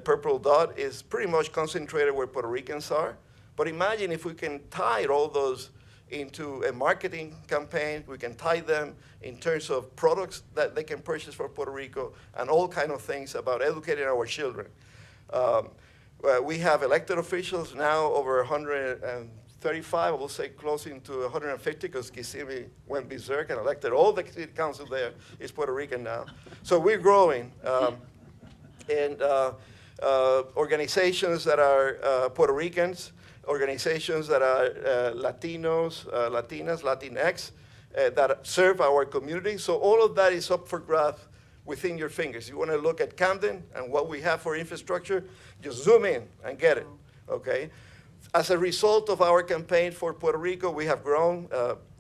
purple dot is pretty much concentrated where Puerto Ricans are. But imagine if we can tie all those into a marketing campaign. We can tie them in terms of products that they can purchase for Puerto Rico and all kinds of things about educating our children. We have elected officials now, over 135, I will say closing to 150, because Kissimmee went berserk and elected all the city council there is Puerto Rican now. So we're growing. Organizations that are Puerto Ricans, organizations that are Latinos, Latinas, Latinx, that serve our community. So all of that is up for grabs within your fingers. You want to look at Camden and what we have for infrastructure, just zoom in and get it, okay? As a result of our campaign for Puerto Rico, we have grown.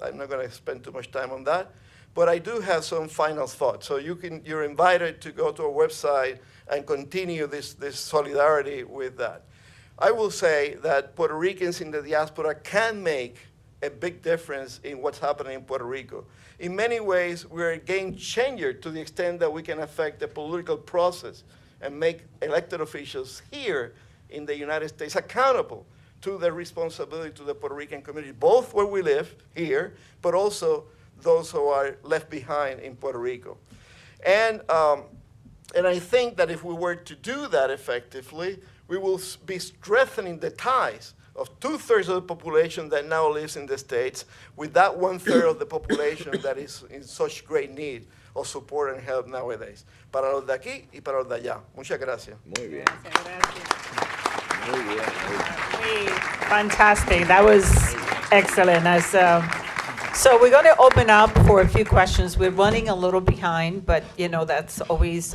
I'm not going to spend too much time on that, but I do have some final thoughts. So you're invited to go to our website and continue this solidarity with that. I will say that Puerto Ricans in the diaspora can make a big difference in what's happening in Puerto Rico. In many ways, we're a game changer to the extent that we can affect the political process and make elected officials here in the United States accountable to their responsibility to the Puerto Rican community, both where we live here, but also those who are left behind in Puerto Rico. And I think that if we were to do that effectively, we will be strengthening the ties of 2/3 of the population that now lives in the States with that 1/3 of the population that is in such great need of support and help nowadays. Para los de aquí y para los de allá. Muchas gracias. Muy bien. Fantastic. That was excellent. So we're going to open up for a few questions. We're running a little behind, but that's always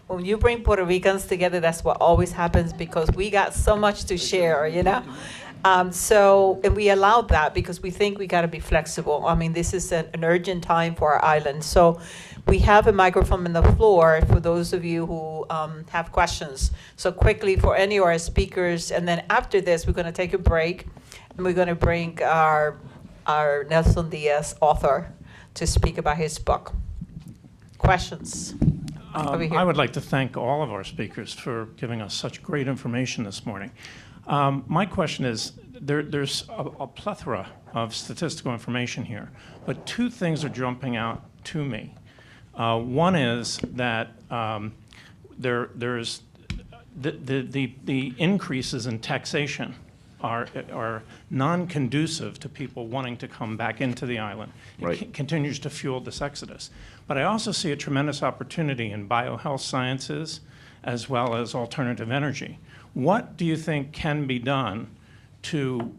when you bring Puerto Ricans together. That's what always happens because we got so much to share. And we allowed that because we think we got to be flexible. I mean, this is an urgent time for our island. So we have a microphone on the floor for those of you who have questions. So quickly for any of our speakers, and then after this, we're going to take a break, and we're going to bring our Nelson Diaz author to speak about his book. Questions? Over here. I would like to thank all of our speakers for giving us such great information this morning. My question is, there's a plethora of statistical information here, but two things are jumping out to me. One is that there's the increases in taxation are non-conducive to people wanting to come back into the island. Right. It continues to fuel this exodus. But I also see a tremendous opportunity in biohealth sciences as well as alternative energy. What do you think can be done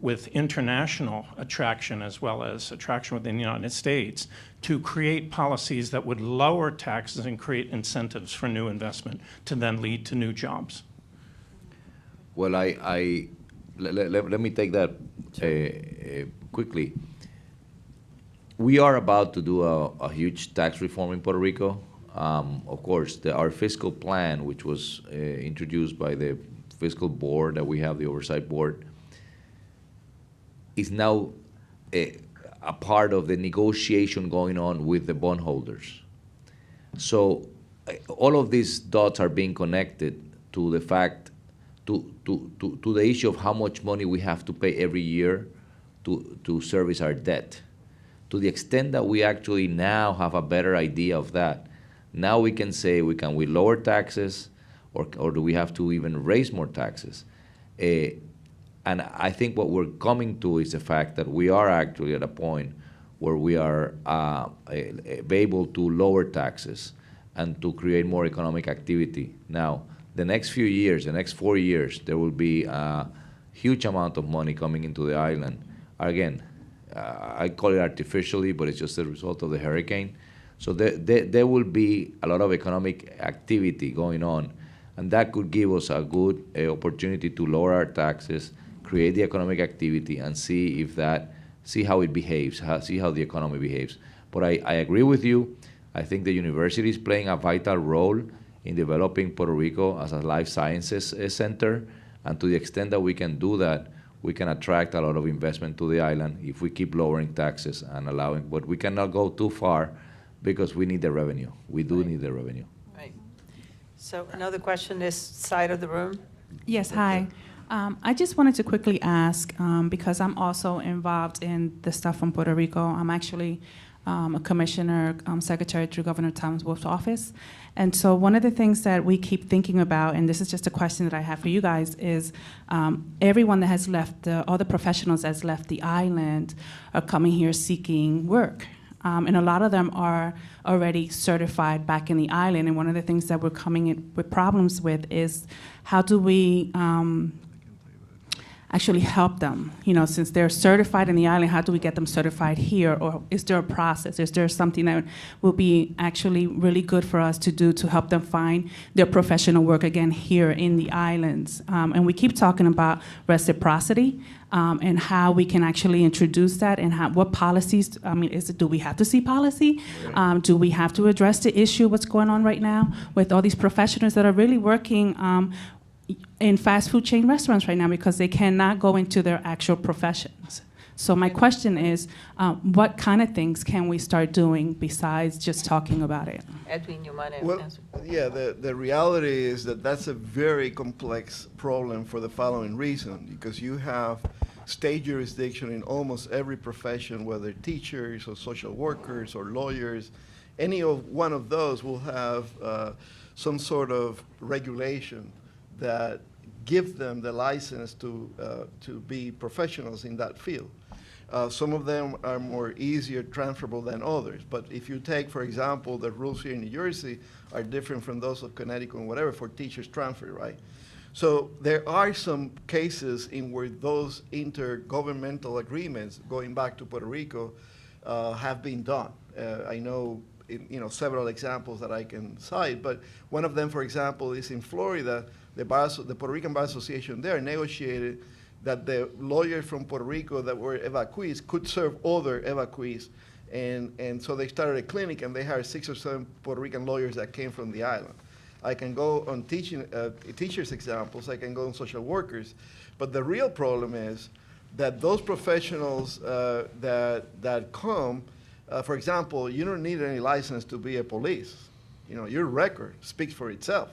with international attraction as well as attraction within the United States to create policies that would lower taxes and create incentives for new investment to then lead to new jobs? Well, let me take that quickly. We are about to do a huge tax reform in Puerto Rico. Of course, our fiscal plan, which was introduced by the fiscal board that we have, the oversight board, is now a part of the negotiation going on with the bondholders. So all of these dots are being connected to the fact, to the issue of how much money we have to pay every year to service our debt. To the extent that we actually now have a better idea of that, now we can say, we lower taxes, or do we have to even raise more taxes? And I think what we're coming to is the fact that we are actually at a point where we are able to lower taxes and to create more economic activity. Now, the next few years, the next 4 years, there will be a huge amount of money coming into the island. Again, I call it artificially, but it's just a result of the hurricane. So there will be a lot of economic activity going on, and that could give us a good opportunity to lower our taxes, create the economic activity, and see how it behaves, see how the economy behaves. But I agree with you. I think the university is playing a vital role in developing Puerto Rico as a life sciences center, and to the extent that we can do that, we can attract a lot of investment to the island if we keep lowering taxes and allowing, but we cannot go too far because we need the revenue. We do need the revenue. Right. So another question this side of the room. Yes, hi. I just wanted to quickly ask, because I'm also involved in the stuff from Puerto Rico. I'm actually a commissioner, secretary through Governor Thomas Wolf's office. And so one of the things that we keep thinking about, and this is just a question that I have for you guys, is everyone that has left, all the professionals that's left the island are coming here seeking work. And a lot of them are already certified back in the island. And one of the things that we're coming in with problems with is how do we actually help them? Since they're certified in the island, how do we get them certified here? Or is there a process? Is there something that will be actually really good for us to do to help them find their professional work again here in the islands? And we keep talking about reciprocity and how we can actually introduce that and what policies, do we have to see policy? Do we have to address the issue, what's going on right now with all these professionals that are really working in fast food chain restaurants right now because they cannot go into their actual professions. So my question is, what kind of things can we start doing besides just talking about it? Edwin, you might have Well, answered. yeah, the reality is that that's a very complex problem for the following reason, because you have state jurisdiction in almost every profession, whether teachers or social workers or lawyers. Any of one of those will have some sort of regulation that gives them the license to be professionals in that field. Some of them are more easier transferable than others. But if you take, for example, the rules here in New Jersey are different from those of Connecticut and whatever for teachers transfer, right? So there are some cases in where those intergovernmental agreements, going back to Puerto Rico, have been done. I know, several examples that I can cite, but one of them, for example, is in Florida. The Puerto Rican Bar Association there negotiated that the lawyers from Puerto Rico that were evacuees could serve other evacuees. And so they started a clinic, and they hired 6 or 7 Puerto Rican lawyers that came from the island. I can go on teachers' examples, I can go on social workers, but the real problem is that those professionals that come, for example, you don't need any license to be a police. Your record speaks for itself.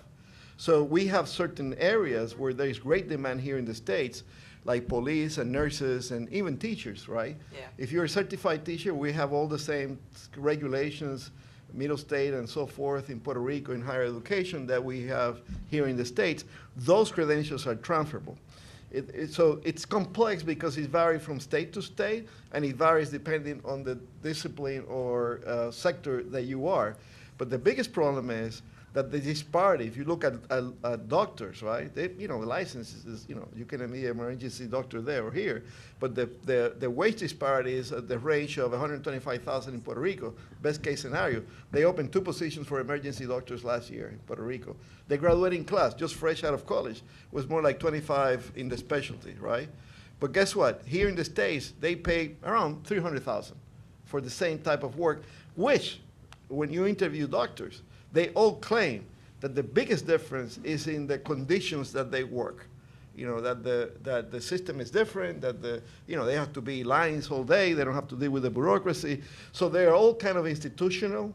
So we have certain areas where there is great demand here in the States, like police and nurses and even teachers, right? Yeah. If you're a certified teacher, we have all the same regulations, middle state and so forth in Puerto Rico in higher education that we have here in the States. Those credentials are transferable. So it's complex because it varies from state to state, and it varies depending on the discipline or sector that you are. But the biggest problem is that the disparity, if you look at doctors, right, the license is, you can be an emergency doctor there or here, but the wage disparity is at the range of $125,000 in Puerto Rico, best case scenario. They opened 2 positions for emergency doctors last year in Puerto Rico. The graduating class, just fresh out of college, was more like 25 in the specialty, right? But guess what? Here in the States, they pay around $300,000 for the same type of work, which, when you interview doctors, they all claim that the biggest difference is in the conditions that they work. That the system is different, that they have to be lines all day, they don't have to deal with the bureaucracy. So there are all kind of institutional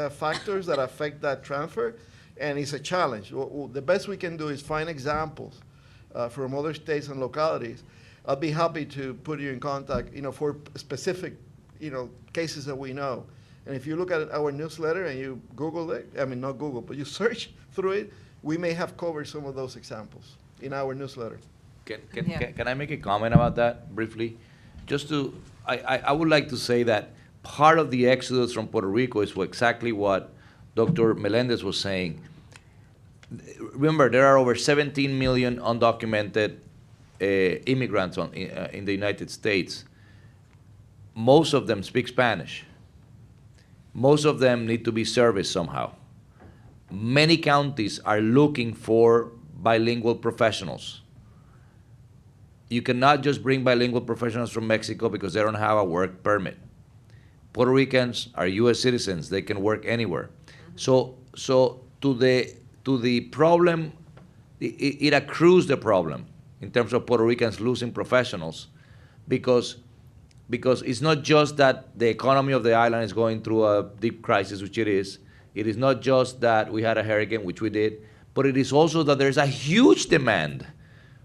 factors that affect that transfer, and it's a challenge. The best we can do is find examples from other states and localities. I'll be happy to put you in contact, for specific, cases that we know. And if you look at our newsletter and you Google it, not Google, but you search through it, we may have covered some of those examples in our newsletter. Can I make a comment about that briefly? I would like to say that part of the exodus from Puerto Rico is exactly what Dr. Melendez was saying. Remember, there are over 17 million undocumented immigrants in the United States. Most of them speak Spanish. Most of them need to be serviced somehow. Many counties are looking for bilingual professionals. You cannot just bring bilingual professionals from Mexico because they don't have a work permit. Puerto Ricans are U.S. citizens. They can work anywhere. So to the problem, it accrues the problem in terms of Puerto Ricans losing professionals because it's not just that the economy of the island is going through a deep crisis, which it is. It is not just that we had a hurricane, which we did, but it is also that there's a huge demand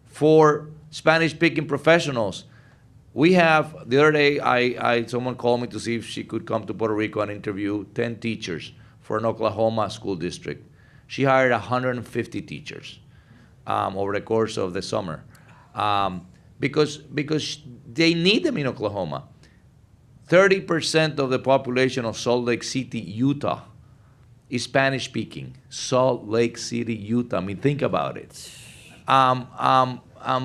for Spanish-speaking professionals. We have, the other day, someone called me to see if she could come to Puerto Rico and interview 10 teachers for an Oklahoma school district. She hired 150 teachers over the course of the summer. Because they need them in Oklahoma. 30% of the population of Salt Lake City, Utah, is Spanish-speaking. Salt Lake City, Utah. Think about it.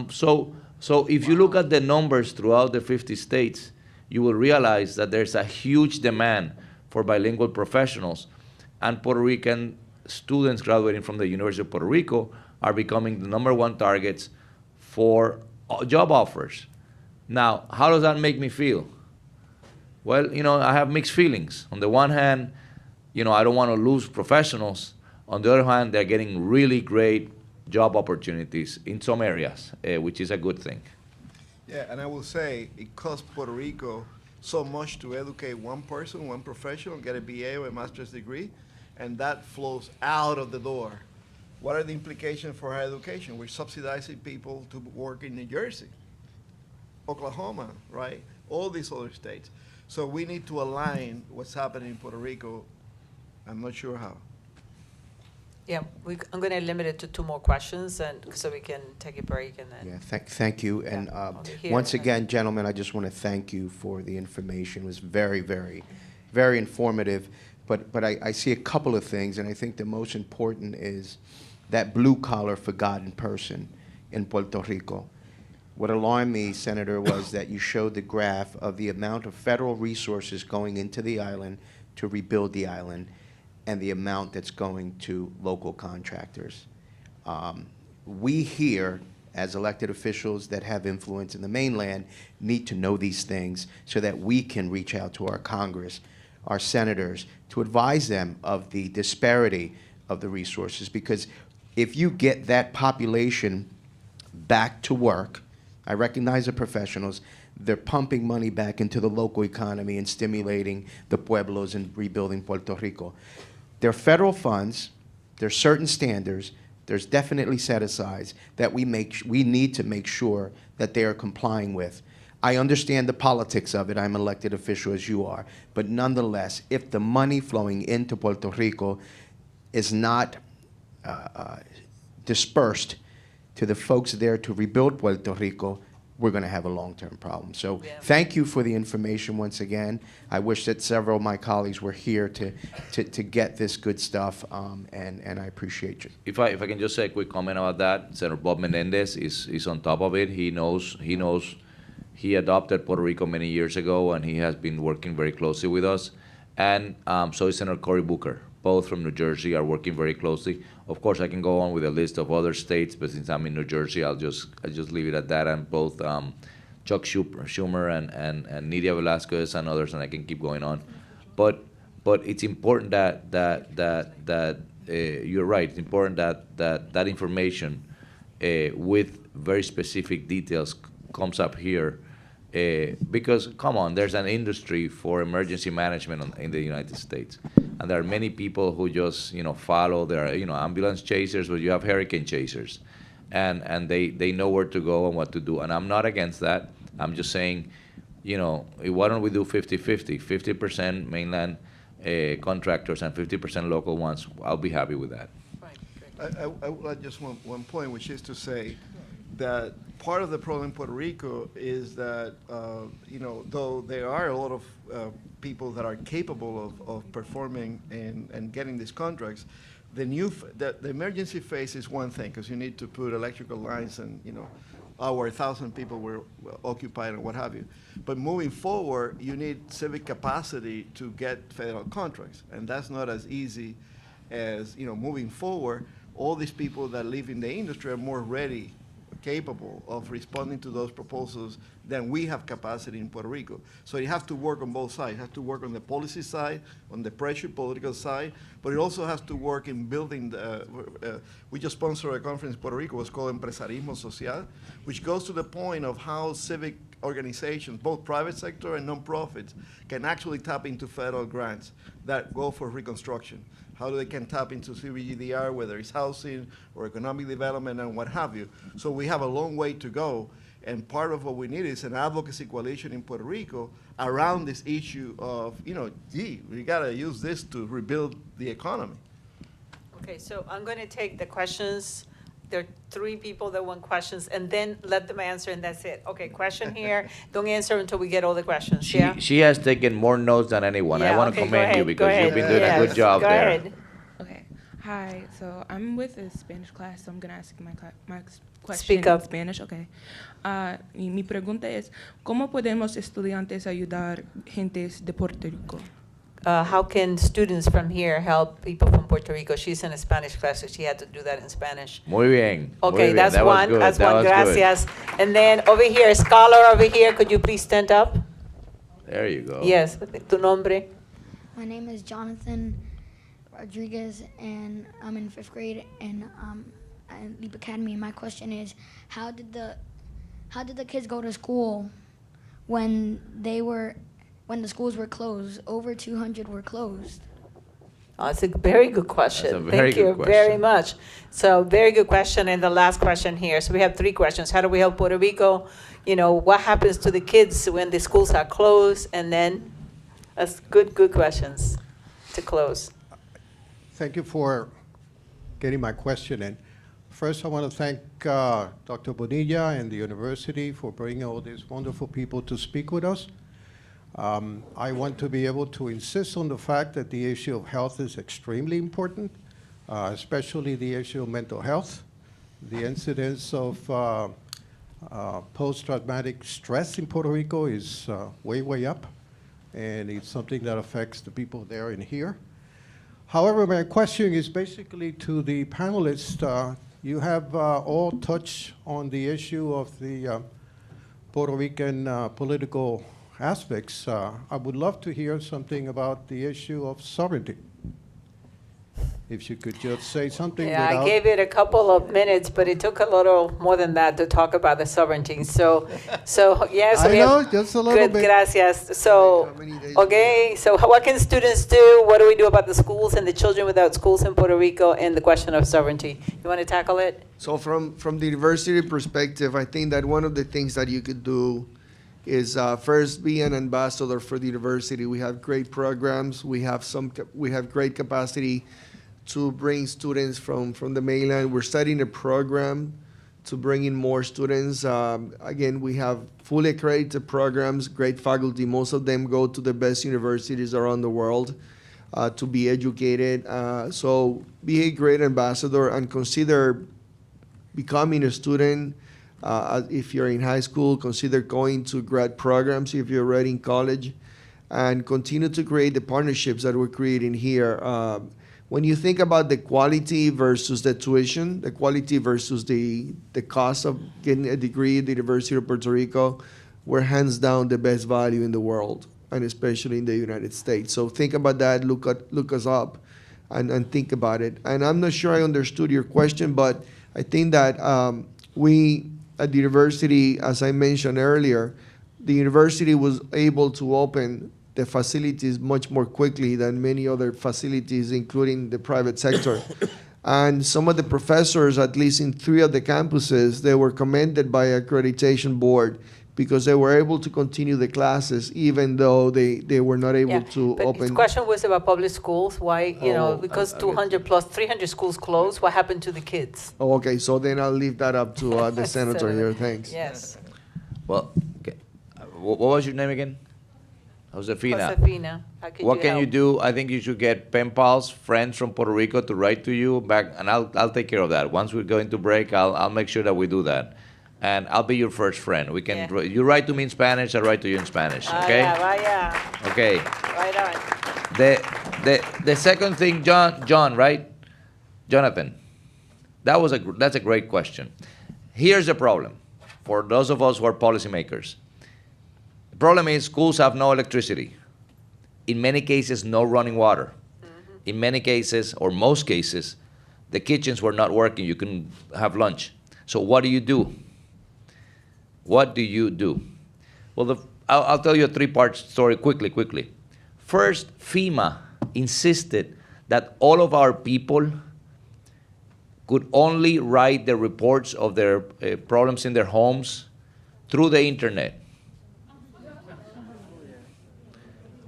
So if you look at the numbers throughout the 50 states, you will realize that there's a huge demand for bilingual professionals, and Puerto Rican students graduating from the University of Puerto Rico are becoming the #1 targets for job offers. Now, how does that make me feel? Well, I have mixed feelings. On the one hand, I don't want to lose professionals. On the other hand, they're getting really great job opportunities in some areas, which is a good thing. Yeah, and I will say it costs Puerto Rico so much to educate one person, one professional, get a BA or a master's degree, and that flows out of the door. What are the implications for higher education? We're subsidizing people to work in New Jersey. Oklahoma, right? All these other states. So we need to align what's happening in Puerto Rico. I'm not sure how. Yeah, I'm going to limit it to 2 more questions, and so we can take a break and then. Yeah, thank you. And I'll be here. once again, gentlemen, I just want to thank you for the information. It was very, very, very informative. But I see a couple of things, and I think the most important is that blue-collar forgotten person in Puerto Rico. What alarmed me, Senator, was that you showed the graph of the amount of federal resources going into the island to rebuild the island and the amount that's going to local contractors. We here, as elected officials that have influence in the mainland, need to know these things so that we can reach out to our Congress, our senators, to advise them of the disparity of the resources. Because if you get that population back to work, I recognize the professionals, they're pumping money back into the local economy and stimulating the pueblos and rebuilding Puerto Rico. There are federal funds, there's certain standards, there's definitely set-asides that we need to make sure that they are complying with. I understand the politics of it. I'm an elected official as you are. But nonetheless, if the money flowing into Puerto Rico is not dispersed to the folks there to rebuild Puerto Rico, we're going to have a long-term problem. So thank you for the information once again. I wish that several of my colleagues were here to get this good stuff, and I appreciate you. If I can just say a quick comment about that, Senator Bob Menendez is on top of it. He knows. He adopted Puerto Rico many years ago, and he has been working very closely with us. And so is Senator Cory Booker. Both from New Jersey are working very closely. Of course, I can go on with a list of other states, but since I'm in New Jersey, I'll just leave it at that. And both Chuck Schumer and Nydia Velasquez and others, and I can keep going on. But it's important that you're right. It's important that information with very specific details comes up here. Because, come on, there's an industry for emergency management in the United States. And there are many people who just, follow. There are, ambulance chasers, but you have hurricane chasers. And they know where to go and what to do. And I'm not against that. I'm just saying, why don't we do 50-50? 50% mainland contractors and 50% local ones. I'll be happy with that. I would like just one point, which is to say that part of the problem in Puerto Rico is that, though there are a lot of people that are capable of performing and getting these contracts, the emergency phase is one thing, because you need to put electrical lines and, our 1,000 people were occupied and what have you. But moving forward, you need civic capacity to get federal contracts, and that's not as easy as, moving forward, all these people that live in the industry are more ready, capable of responding to those proposals than we have capacity in Puerto Rico. So you have to work on both sides. You have to work on the policy side, on the pressure political side, but it also has to work in building we just sponsored a conference in Puerto Rico. It was called Empresarismo Social, which goes to the point of how civic organizations, both private sector and nonprofits, can actually tap into federal grants that go for reconstruction. How they can tap into CBGDR, whether it's housing or economic development and what have you. So we have a long way to go, and part of what we need is an advocacy coalition in Puerto Rico around this issue of, we gotta use this to rebuild the economy. Okay, so I'm going to take the questions. There are 3 people that want questions, and then let them answer, and that's it. Okay, question here. Don't answer until we get all the questions. She has taken more notes than anyone. I want to commend you because you've been doing a good job go there. Ahead. Okay. Hi. So I'm with a Spanish class, so I'm going to ask my question Speak up. in Spanish. Okay. Mi pregunta es, ¿cómo podemos estudiantes ayudar gentes de Puerto Rico? How can students from here help people from Puerto Rico? She's in a Spanish class, so she had to do that in Spanish. Muy bien. Okay, muy bien. that's That was one. good. That's That one. was good. Gracias. And then over here, a scholar over here. Could you please stand up? There you go. Yes. Tu nombre? My name is Jonathan Rodriguez, and I'm in 5th grade, and at Leap Academy. My question is, how did the kids go to school when the schools were closed? Over 200 were closed. It's a very good question. That's a very Thank you good very question. much. So very good question. And the last question here. So we have 3 questions. How do we help Puerto Rico? You know, what happens to the kids when the schools are closed? And then, that's good questions to close. Thank you for getting my question in. First, I want to thank Dr. Bonilla and the university for bringing all these wonderful people to speak with us. I want to be able to insist on the fact that the issue of health is extremely important, especially the issue of mental health. The incidence of post-traumatic stress in Puerto Rico is way up, and it's something that affects the people there and here. However, my question is basically to the panelists. You have all touched on the issue of the Puerto Rican political aspects. I would love to hear something about the issue of sovereignty. If you could just say something Yeah, without... I gave it a couple of minutes, but it took a little more than that to talk about the sovereignty. So yes. I know, just a little good, bit. Gracias. So, okay, so what can students do? What do we do about the schools and the children without schools in Puerto Rico and the question of sovereignty? You want to tackle it? So from the university perspective, I think that one of the things that you could do is first be an ambassador for the university. We have great programs. We have great capacity to bring students from the mainland. We're starting a program to bring in more students. Again, we have fully accredited programs, great faculty. Most of them go to the best universities around the world to be educated. So be a great ambassador and consider becoming a student. If you're in high school, consider going to grad programs if you're already in college, and continue to create the partnerships that we're creating here. When you think about the quality versus the tuition, the quality versus the cost of getting a degree at the University of Puerto Rico, we're hands down the best value in the world, and especially in the United States. So think about that, look us up, and think about it. And I'm not sure I understood your question, but I think that we at the university, as I mentioned earlier, the university was able to open the facilities much more quickly than many other facilities, including the private sector. And some of the professors, at least in 3 of the campuses, they were commended by accreditation board because they were able to continue the classes even though they were not able to but open. His question was about public schools. Why, because 200 plus 300 schools closed, what happened to the kids? Oh, okay, so then I'll leave that up to the senator here, thanks. Yes. Well, okay. What was your name again? Josefina. Josefina, how could What you can help? you do? I think you should get pen pals, friends from Puerto Rico to write to you back, and I'll take care of that. Once we're going to break, I'll make sure that we do that, and I'll be your first friend. We can you write to me in Spanish, I write to you in Spanish. Okay. Vaya. Okay. Right on. The second thing, John, right? Jonathan, that's a great question. Here's the problem for those of us who are policymakers. The problem is schools have no electricity. In many cases, no running water. In many cases, or most cases, the kitchens were not working. You couldn't have lunch. So what do you do? What do you do? Well, I'll tell you a 3-part story quickly. First, FEMA insisted that all of our people could only write the reports of their problems in their homes through the internet.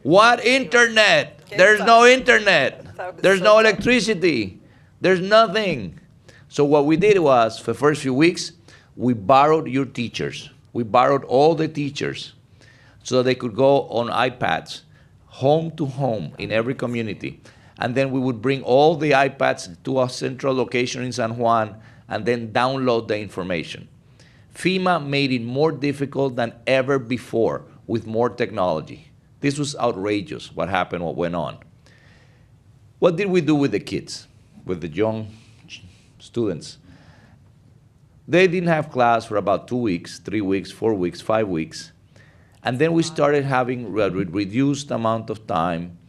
What internet? There's no internet. There's no electricity. There's nothing. So what we did was, for the first few weeks, we borrowed your teachers. We borrowed all the teachers so they could go on iPads, home to home in every community. And then we would bring all the iPads to a central location in San Juan and then download the information. FEMA made it more difficult than ever before with more technology. This was outrageous, what happened, what went on. What did we do with the kids, with the young students? They didn't have class for about 2 weeks, 3 weeks, 4 weeks, 5 weeks. And then we started having a reduced amount of time.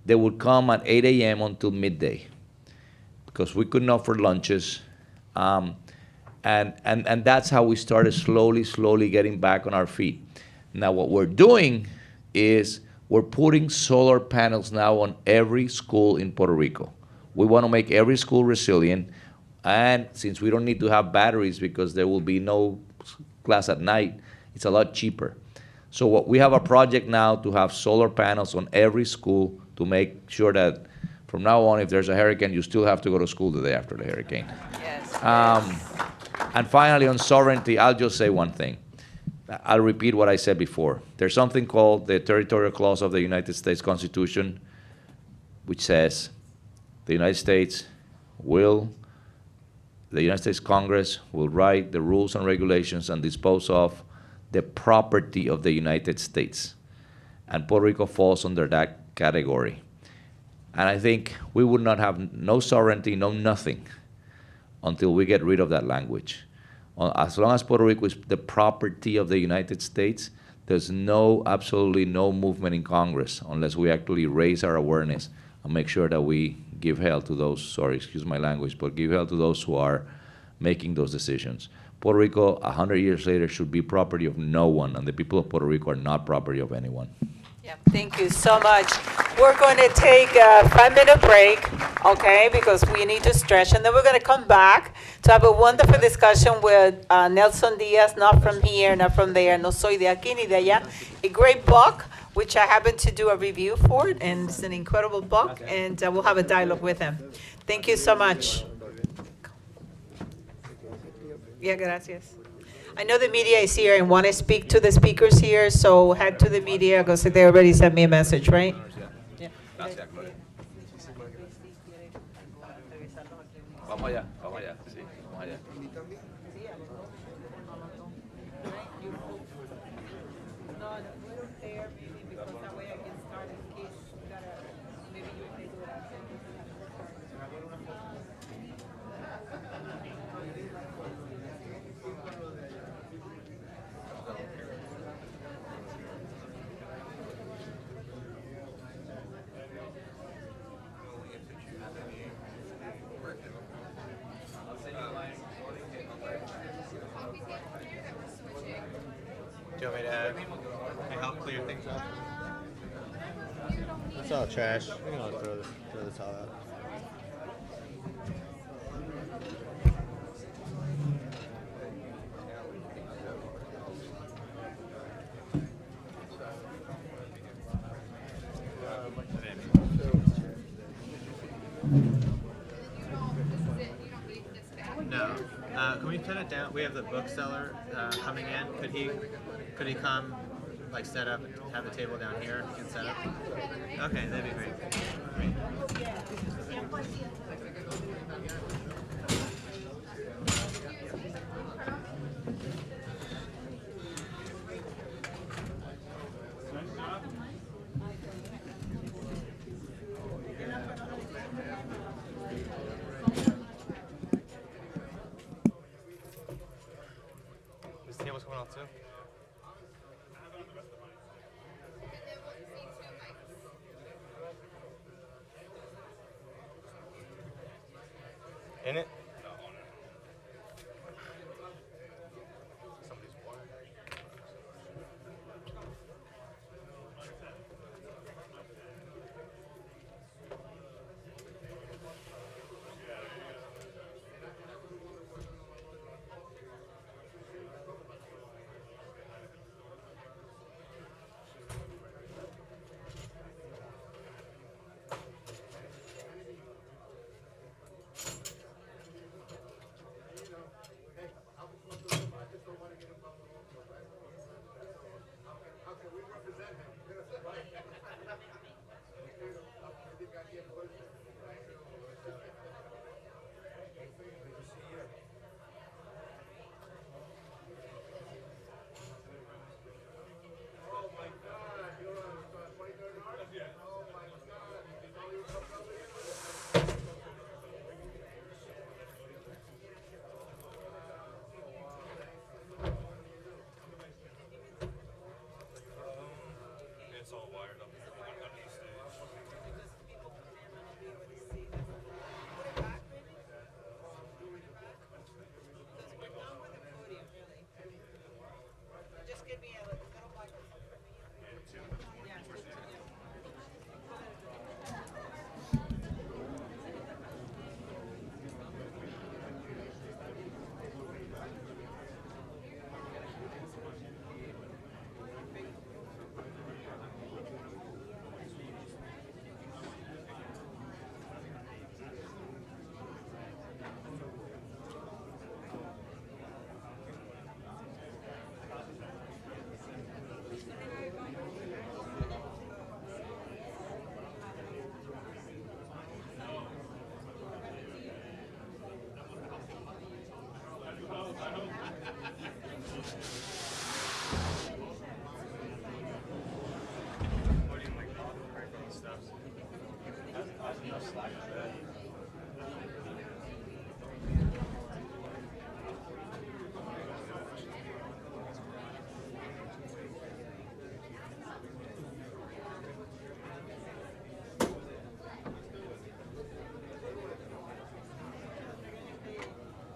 They would come at 8 a.m. until midday because we couldn't offer lunches. And that's how we started slowly getting back on our feet. Now what we're doing is We're putting solar panels now on every school in Puerto Rico. We want to make every school resilient, and since we don't need to have batteries because there will be no class at night, it's a lot cheaper. So we have a project now to have solar panels on every school to make sure that from now on, if there's a hurricane, you still have to go to school the day after the hurricane. Yes. And finally, on sovereignty, I'll just say one thing. I'll repeat what I said before. There's something called the Territorial Clause of the United States Constitution, which says the United States Congress will write the rules and regulations and dispose of the property of the United States. And Puerto Rico falls under that category. And I think we would not have no sovereignty, no nothing, until we get rid of that language. As long as Puerto Rico is the property of the United States, there's absolutely no movement in Congress unless we actually raise our awareness and make sure that we give hell to those, sorry, excuse my language, but give hell to those who are making those decisions. Puerto Rico, 100 years later, should be property of no one, and the people of Puerto Rico are not property of anyone. Yeah, thank you so much. We're going to take a 5-minute break, okay, because we need to stretch, and then we're going to come back to have a wonderful discussion with Nelson Diaz, not from here, not from there, no soy de aquí ni de allá. A great book, which I happen to do a review for, and it's an incredible book, and we'll have a dialogue with him. Thank you so much. Yeah, gracias. I know the media is here and want to speak to the speakers here, so head to the media because they already sent me a message, right? Yeah. Vamos allá, sí, vamos allá. Do you want me to help clear things up? It's all trash. We can all throw this all out. No. Can we put it down? We have the bookseller coming in. Could he come, like set up, have the table down here and set up? Okay, that'd be great. This table's coming out too? In it?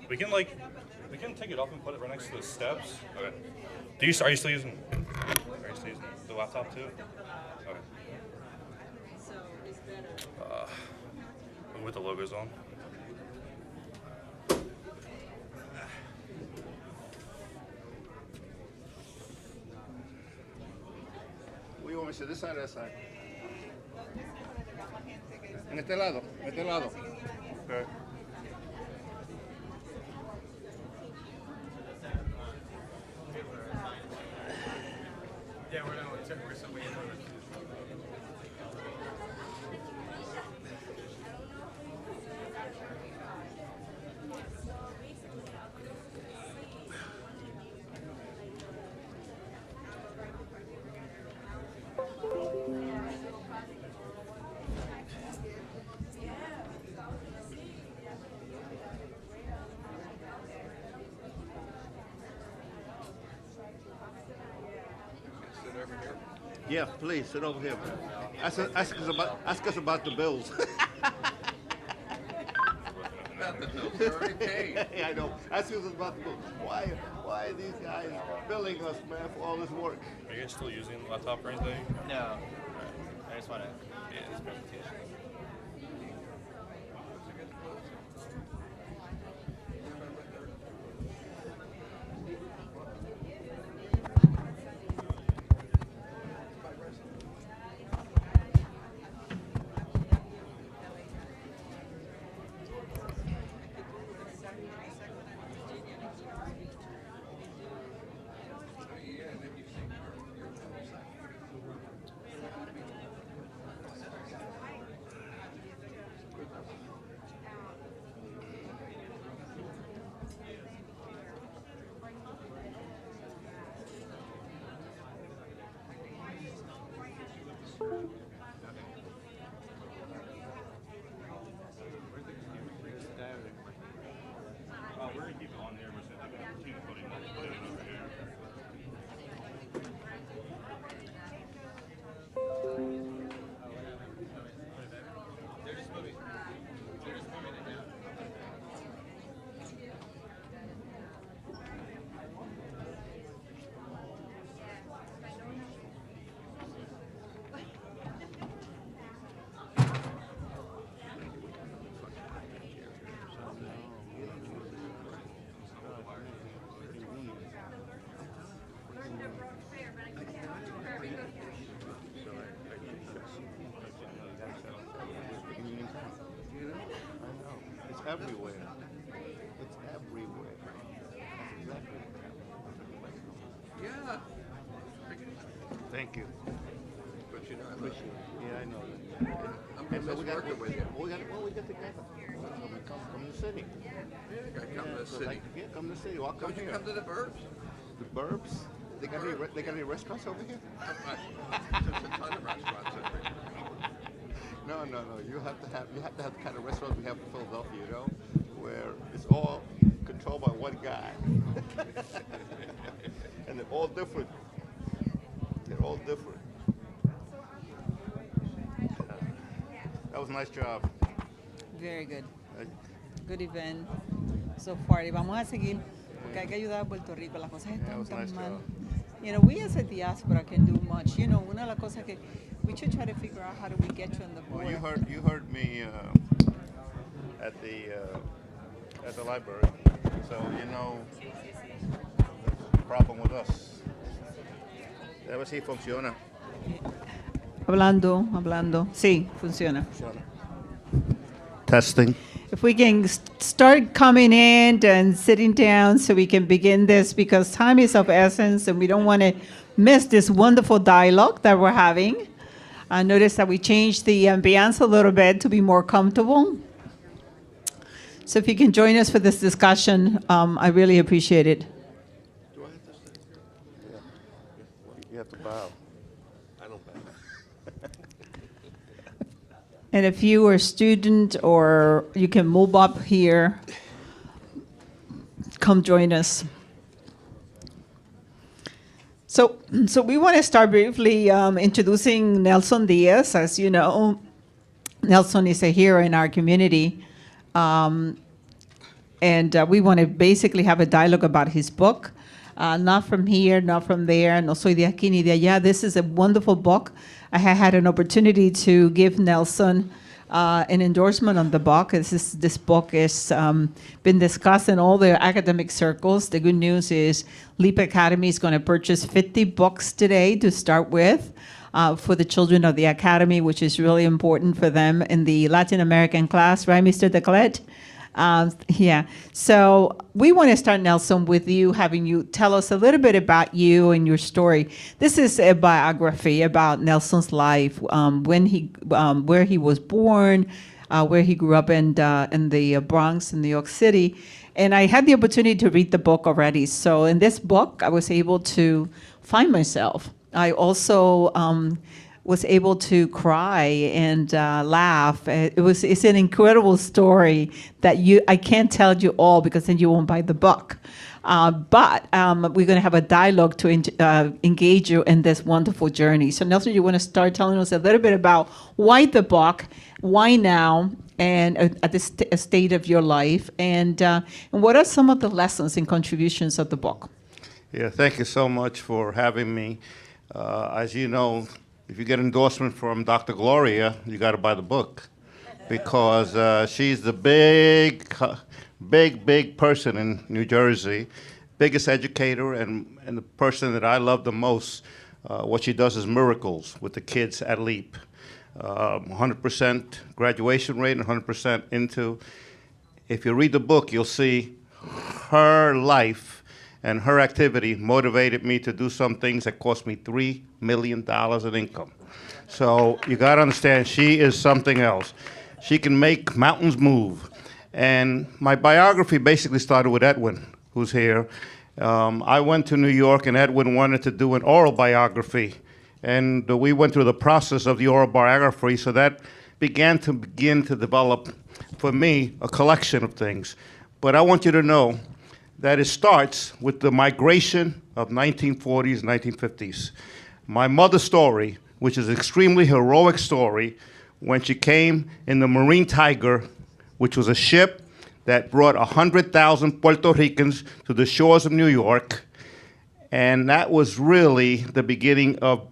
We can take it off and put it right next to the steps. Okay. Are you still using the laptop too? Okay. With the logos on. What do you want me to say, this side or that side? En este lado, en este lado. Okay. Yeah, we're some way in. Yeah, please, sit over here. Ask us about the bills. About the bills, you already paid. Yeah, I know. Ask us about the bills. Why are these guys billing us, man, for all this work? Are you guys still using the laptop or anything? No. Right. I just want to get this presentation. Everywhere. It's everywhere. That's exactly what happened. Yeah. Thank you. But you know, I appreciate it. Yeah, I know that. I'm just working with you. We got together. We come from the city. Yeah, come to the city. Come to the city. Well, come here. Come to the burbs. The burbs? They got any restaurants over here? There's a ton of restaurants over here. No. You have to have the kind of restaurants we have in Philadelphia, you know, where it's all controlled by one guy, and they're all different. They're all different. That was a nice job. Very good. Good event so far. Y vamos a seguir porque hay que ayudar a Puerto Rico. Las cosas están tan mal. You know, we as a diaspora can do much. You know, una de las cosas que we should try to figure out how do we get you on the board. Well, you heard me at the library, so you know the problem with us. A ver si funciona. Hablando. Sí, funciona. Testing. If we can start coming in and sitting down so we can begin this, because time is of essence and we don't want to miss this wonderful dialogue that we're having. I noticed that we changed the ambiance a little bit to be more comfortable. So if you can join us for this discussion, I really appreciate it. Do I have to say? Yeah. You have to bow. I don't bow. And if you are a student or you can move up here, come join us. So we want to start briefly introducing Nelson Diaz. As you know, Nelson is a hero in our community. And we want to basically have a dialogue about his book. Not from here, not from there, no soy de aquí ni de allá. This is a wonderful book. I had an opportunity to give Nelson an endorsement on the book. This book has been discussed in all the academic circles. The good news is Leap Academy is going to purchase 50 books today to start with for the children of the Academy, which is really important for them in the Latin American class, right, Mr. Declet? Yeah. So we want to start, Nelson, with you, having you tell us a little bit about you and your story. This is a biography about Nelson's life, where he was born, where he grew up in the Bronx in New York City. And I had the opportunity to read the book already. So in this book, I was able to find myself. I also was able to cry and laugh. It's an incredible story that I can't tell you all because then you won't buy the book. But we're going to have a dialogue to engage you in this wonderful journey. So Nelson, you want to start telling us a little bit about why the book, why now, and at this state of your life, and what are some of the lessons and contributions of the book? Yeah, thank you so much for having me. As you know, if you get endorsement from Dr. Gloria, you got to buy the book because she's the big person in New Jersey, biggest educator and the person that I love the most. What she does is miracles with the kids at LEAP. 100% graduation rate and 100% into. If you read the book, you'll see her life and her activity motivated me to do some things that cost me $3 million in income. So you gotta understand, she is something else. She can make mountains move. And my biography basically started with Edwin, who's here. I went to New York and Edwin wanted to do an oral biography. And we went through the process of the oral biography, so that began to develop, for me, a collection of things. But I want you to know that it starts with the migration of 1940s, 1950s. My mother's story, which is an extremely heroic story, when she came in the Marine Tiger, which was a ship that brought 100,000 Puerto Ricans to the shores of New York. And that was really the beginning of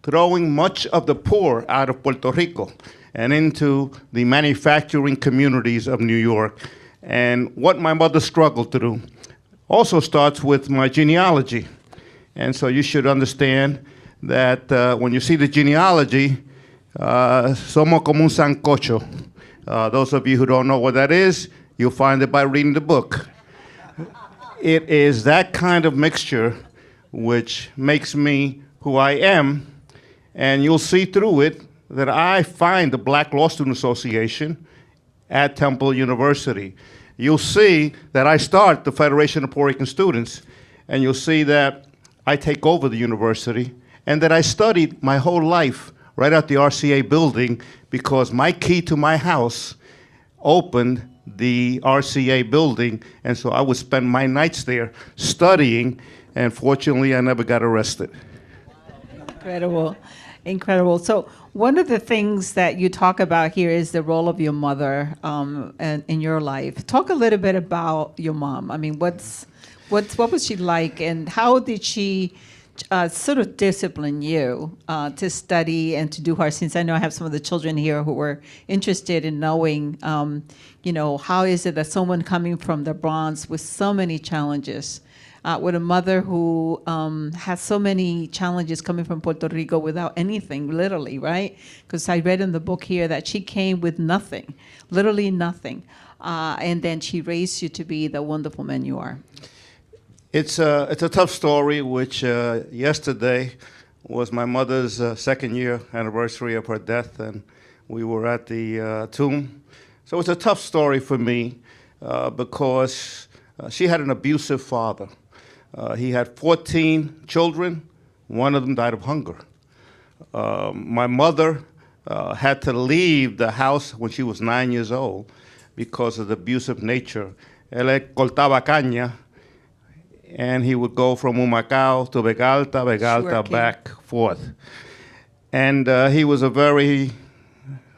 throwing much of the poor out of Puerto Rico and into the manufacturing communities of New York. And what my mother struggled through also starts with my genealogy. And so you should understand that when you see the genealogy, somos como un sancocho. Those of you who don't know what that is, you'll find it by reading the book. It is that kind of mixture which makes me who I am, and you'll see through it that I find the Black Law Student Association at Temple University. You'll see that I start the Federation of Puerto Rican Students, and you'll see that I take over the university, and that I studied my whole life right at the RCA building because my key to my house opened the RCA building, and so I would spend my nights there studying, and fortunately I never got arrested. Incredible. Incredible. So one of the things that you talk about here is the role of your mother in your life. Talk a little bit about your mom. I mean, what was she like, and how did she sort of discipline you to study and to do hard? Since I know I have some of the children here who were interested in knowing, how is it that someone coming from the Bronx with so many challenges, with a mother who has so many challenges coming from Puerto Rico without anything, literally, right? Because I read in the book here that she came with nothing, literally nothing. And then she raised you to be the wonderful man you are. It's a tough story, which yesterday was my mother's second year anniversary of her death, and we were at the tomb. So it's a tough story for me because she had an abusive father. He had 14 children. One of them died of hunger. My mother had to leave the house when she was 9 years old because of the abusive nature. Él cortaba caña, and he would go from Humacao to Vegalta, back, forth. And he was a very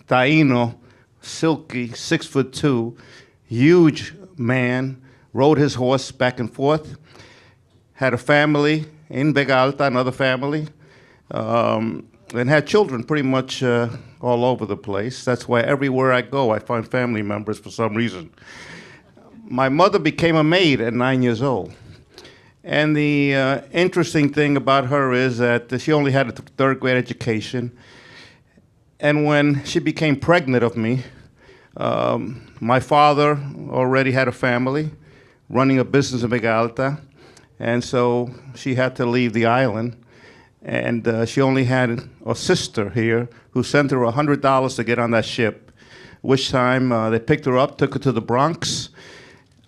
Taino, silky, 6'2", huge man, rode his horse back and forth, had a family in Vega Alta, another family, and had children pretty much all over the place. That's why everywhere I go, I find family members for some reason. My mother became a maid at 9 years old. And the interesting thing about her is that she only had a third grade education. And when she became pregnant of me, my father already had a family, running a business in Vega Alta. And so she had to leave the island. And she only had a sister here who sent her $100 to get on that ship, which time they picked her up, took her to the Bronx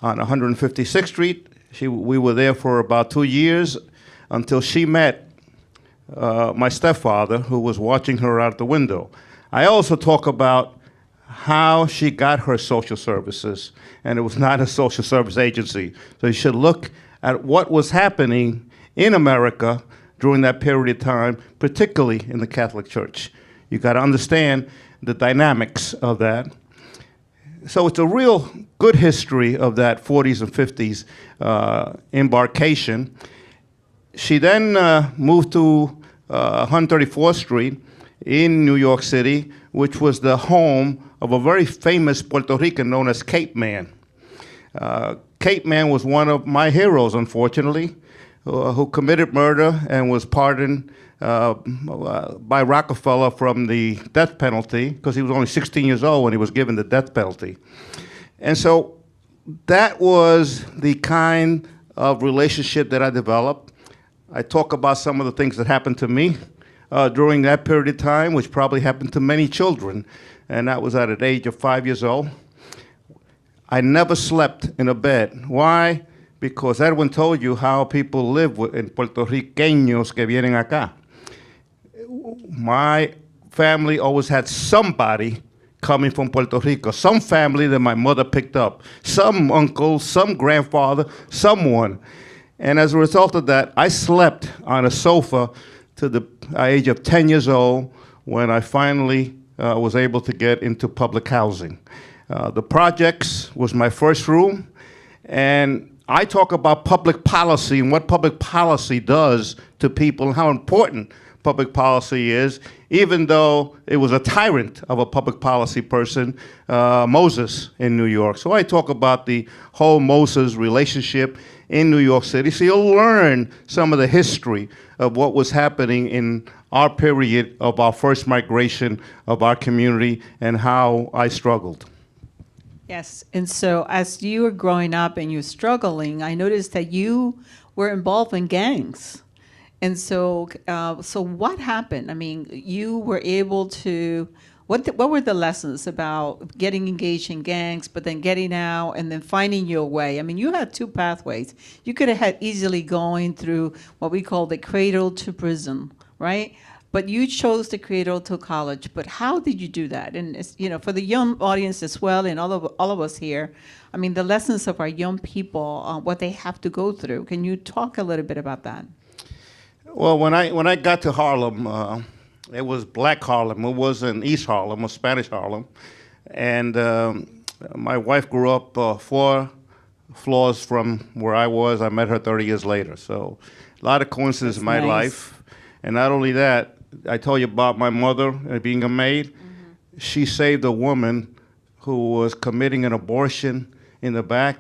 on 156th Street. We were there for about 2 years until she met my stepfather, who was watching her out the window. I also talk about how she got her social services, and it was not a social service agency. So you should look at what was happening in America during that period of time, particularly in the Catholic Church. You got to understand the dynamics of that. So it's a real good history of that 40s and 50s embarkation. She then moved to 134th Street in New York City, which was the home of a very famous Puerto Rican known as Cape Man. Cape Man was one of my heroes, unfortunately, who committed murder and was pardoned by Rockefeller from the death penalty, because he was only 16 years old when he was given the death penalty. And so that was the kind of relationship that I developed. I talk about some of the things that happened to me during that period of time, which probably happened to many children, and that was at an age of 5 years old. I never slept in a bed. Why? Because Edwin told you how people live in puertorriqueños que vienen acá. My family always had somebody coming from Puerto Rico, some family that my mother picked up, some uncle, some grandfather, someone. And as a result of that, I slept on a sofa to the age of 10 years old when I finally was able to get into public housing. The projects was my first room, and I talk about public policy and what public policy does to people and how important public policy is, even though it was a tyrant of a public policy person, Moses in New York. So I talk about the whole Moses relationship in New York City, so you'll learn some of the history of what was happening in our period of our first migration of our community and how I struggled. Yes, and so as you were growing up and you were struggling, I noticed that you were involved in gangs. And so so what happened? I mean, you were able to, what were the lessons about getting engaged in gangs, but then getting out and then finding your way? I mean, you had two pathways. You could have had easily going through what we call the cradle to prison, right? But you chose the cradle to college. But how did you do that? And it's, you know, for the young audience as well, and all of us here, I mean, the lessons of our young people, what they have to go through. Can you talk a little bit about that? Well, when I got to Harlem, it was Black Harlem. It wasn't East Harlem or Spanish Harlem. And my wife grew up 4 floors from where I was. I met her 30 years later. So a lot of coincidences in my life. And not only that, I told you about my mother being a maid. Mm-hmm. She saved a woman who was committing an abortion in the back.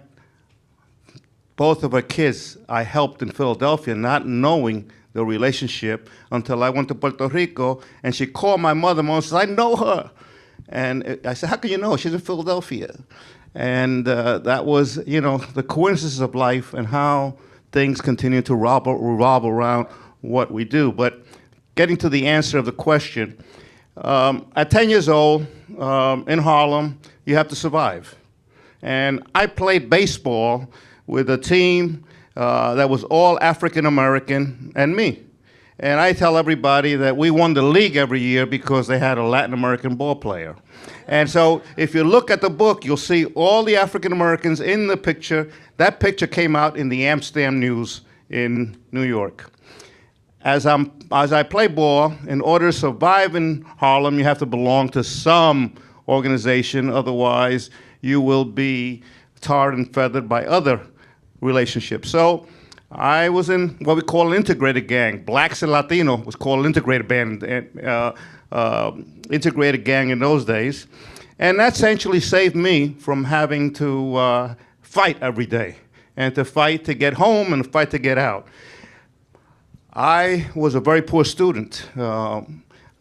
Both of her kids I helped in Philadelphia, not knowing the relationship until I went to Puerto Rico, and she called my mother and said, I know her. And I said, how can you know? She's in Philadelphia. And that was, you know, the coincidences of life and how things continue to revolve around what we do. But getting to the answer of the question, at 10 years old, in Harlem, you have to survive. And I played baseball with a team that was all African American and me. And I tell everybody that we won the league every year because they had a Latin American ball player. And so if you look at the book, you'll see all the African Americans in the picture. That picture came out in the Amsterdam News in New York. As I play ball, in order to survive in Harlem, you have to belong to some organization. Otherwise, you will be tarred and feathered by other relationships. So I was in what we call an integrated gang. Blacks and Latino was called an integrated band, integrated gang in those days. And that essentially saved me from having to fight every day, and to fight to get home and fight to get out. I was a very poor student.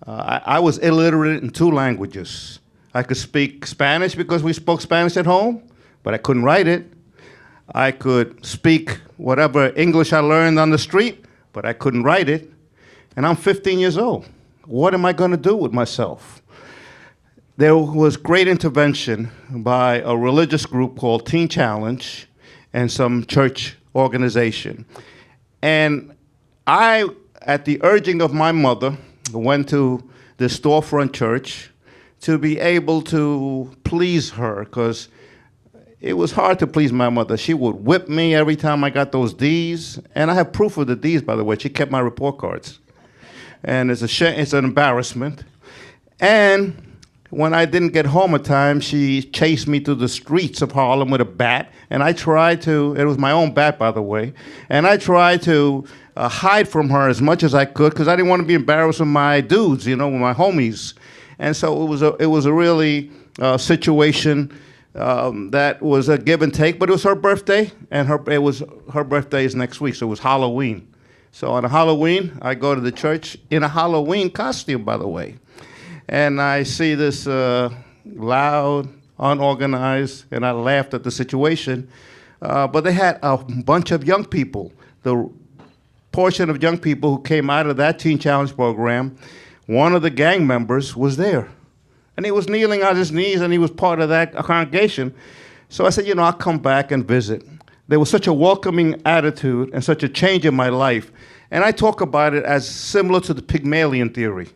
I was illiterate in 2 languages. I could speak Spanish because we spoke Spanish at home, but I couldn't write it. I could speak whatever English I learned on the street, but I couldn't write it. And I'm 15 years old. What am I going to do with myself? There was great intervention by a religious group called Teen Challenge and some church organization. And I, at the urging of my mother, went to the storefront church to be able to please her, because it was hard to please my mother. She would whip me every time I got those D's. And I have proof of the D's, by the way. She kept my report cards. And it's an embarrassment. And when I didn't get home in time, she chased me through the streets of Harlem with a bat. And I tried to, it was my own bat, by the way, and I tried to hide from her as much as I could, because I didn't want to be embarrassed with my dudes, with my homies. And so it was a really situation that was a give and take, but it was her birthday, and her birthday is next week, so it was Halloween. So on a Halloween, I go to the church in a Halloween costume, by the way. And I see this loud, unorganized, and I laughed at the situation. But they had a bunch of young people. The portion of young people who came out of that Teen Challenge program, one of the gang members was there. And he was kneeling on his knees, and he was part of that congregation. So I said, I'll come back and visit. There was such a welcoming attitude and such a change in my life. And I talk about it as similar to the Pygmalion theory.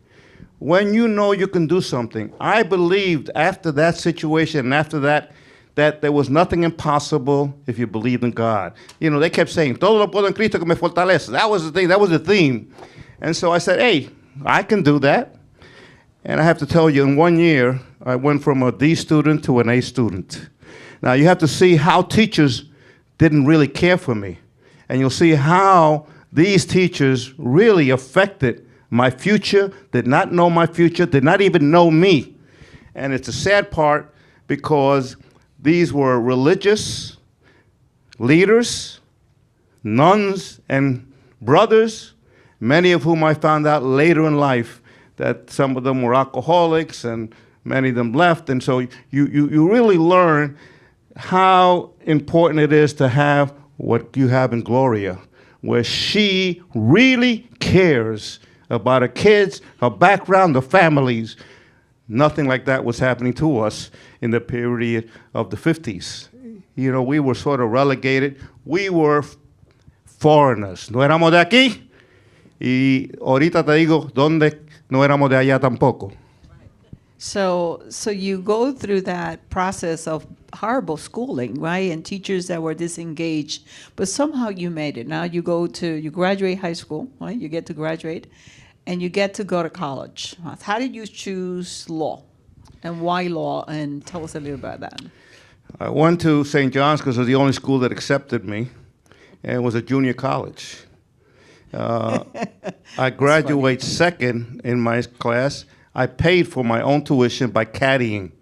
When you know you can do something, I believed after that situation and after that there was nothing impossible if you believed in God. They kept saying, todo lo puedo en Cristo que me fortalece. That was the thing, that was the theme. And so I said, hey, I can do that. And I have to tell you, in 1 year, I went from a D student to an A student. Now, you have to see how teachers didn't really care for me. And you'll see how these teachers really affected my future, did not know my future, did not even know me. And it's a sad part, because these were religious leaders, nuns and brothers, many of whom I found out later in life that some of them were alcoholics and many of them left. And so you really learn how important it is to have what you have in Gloria, where she really cares about her kids, her background, the families. Nothing like that was happening to us in the period of the 50s. We were sort of relegated. We were foreigners. No éramos de aquí. Y ahorita te digo, ¿dónde no éramos de allá tampoco? So you go through that process of horrible schooling, right? And teachers that were disengaged, but somehow you made it. Now you graduate high school, right? You get to graduate, and you get to go to college. How did you choose law, and why law? And tell us a little about that. I went to St. John's because it was the only school that accepted me, and it was a junior college. I graduated second in my class. I paid for my own tuition by caddying.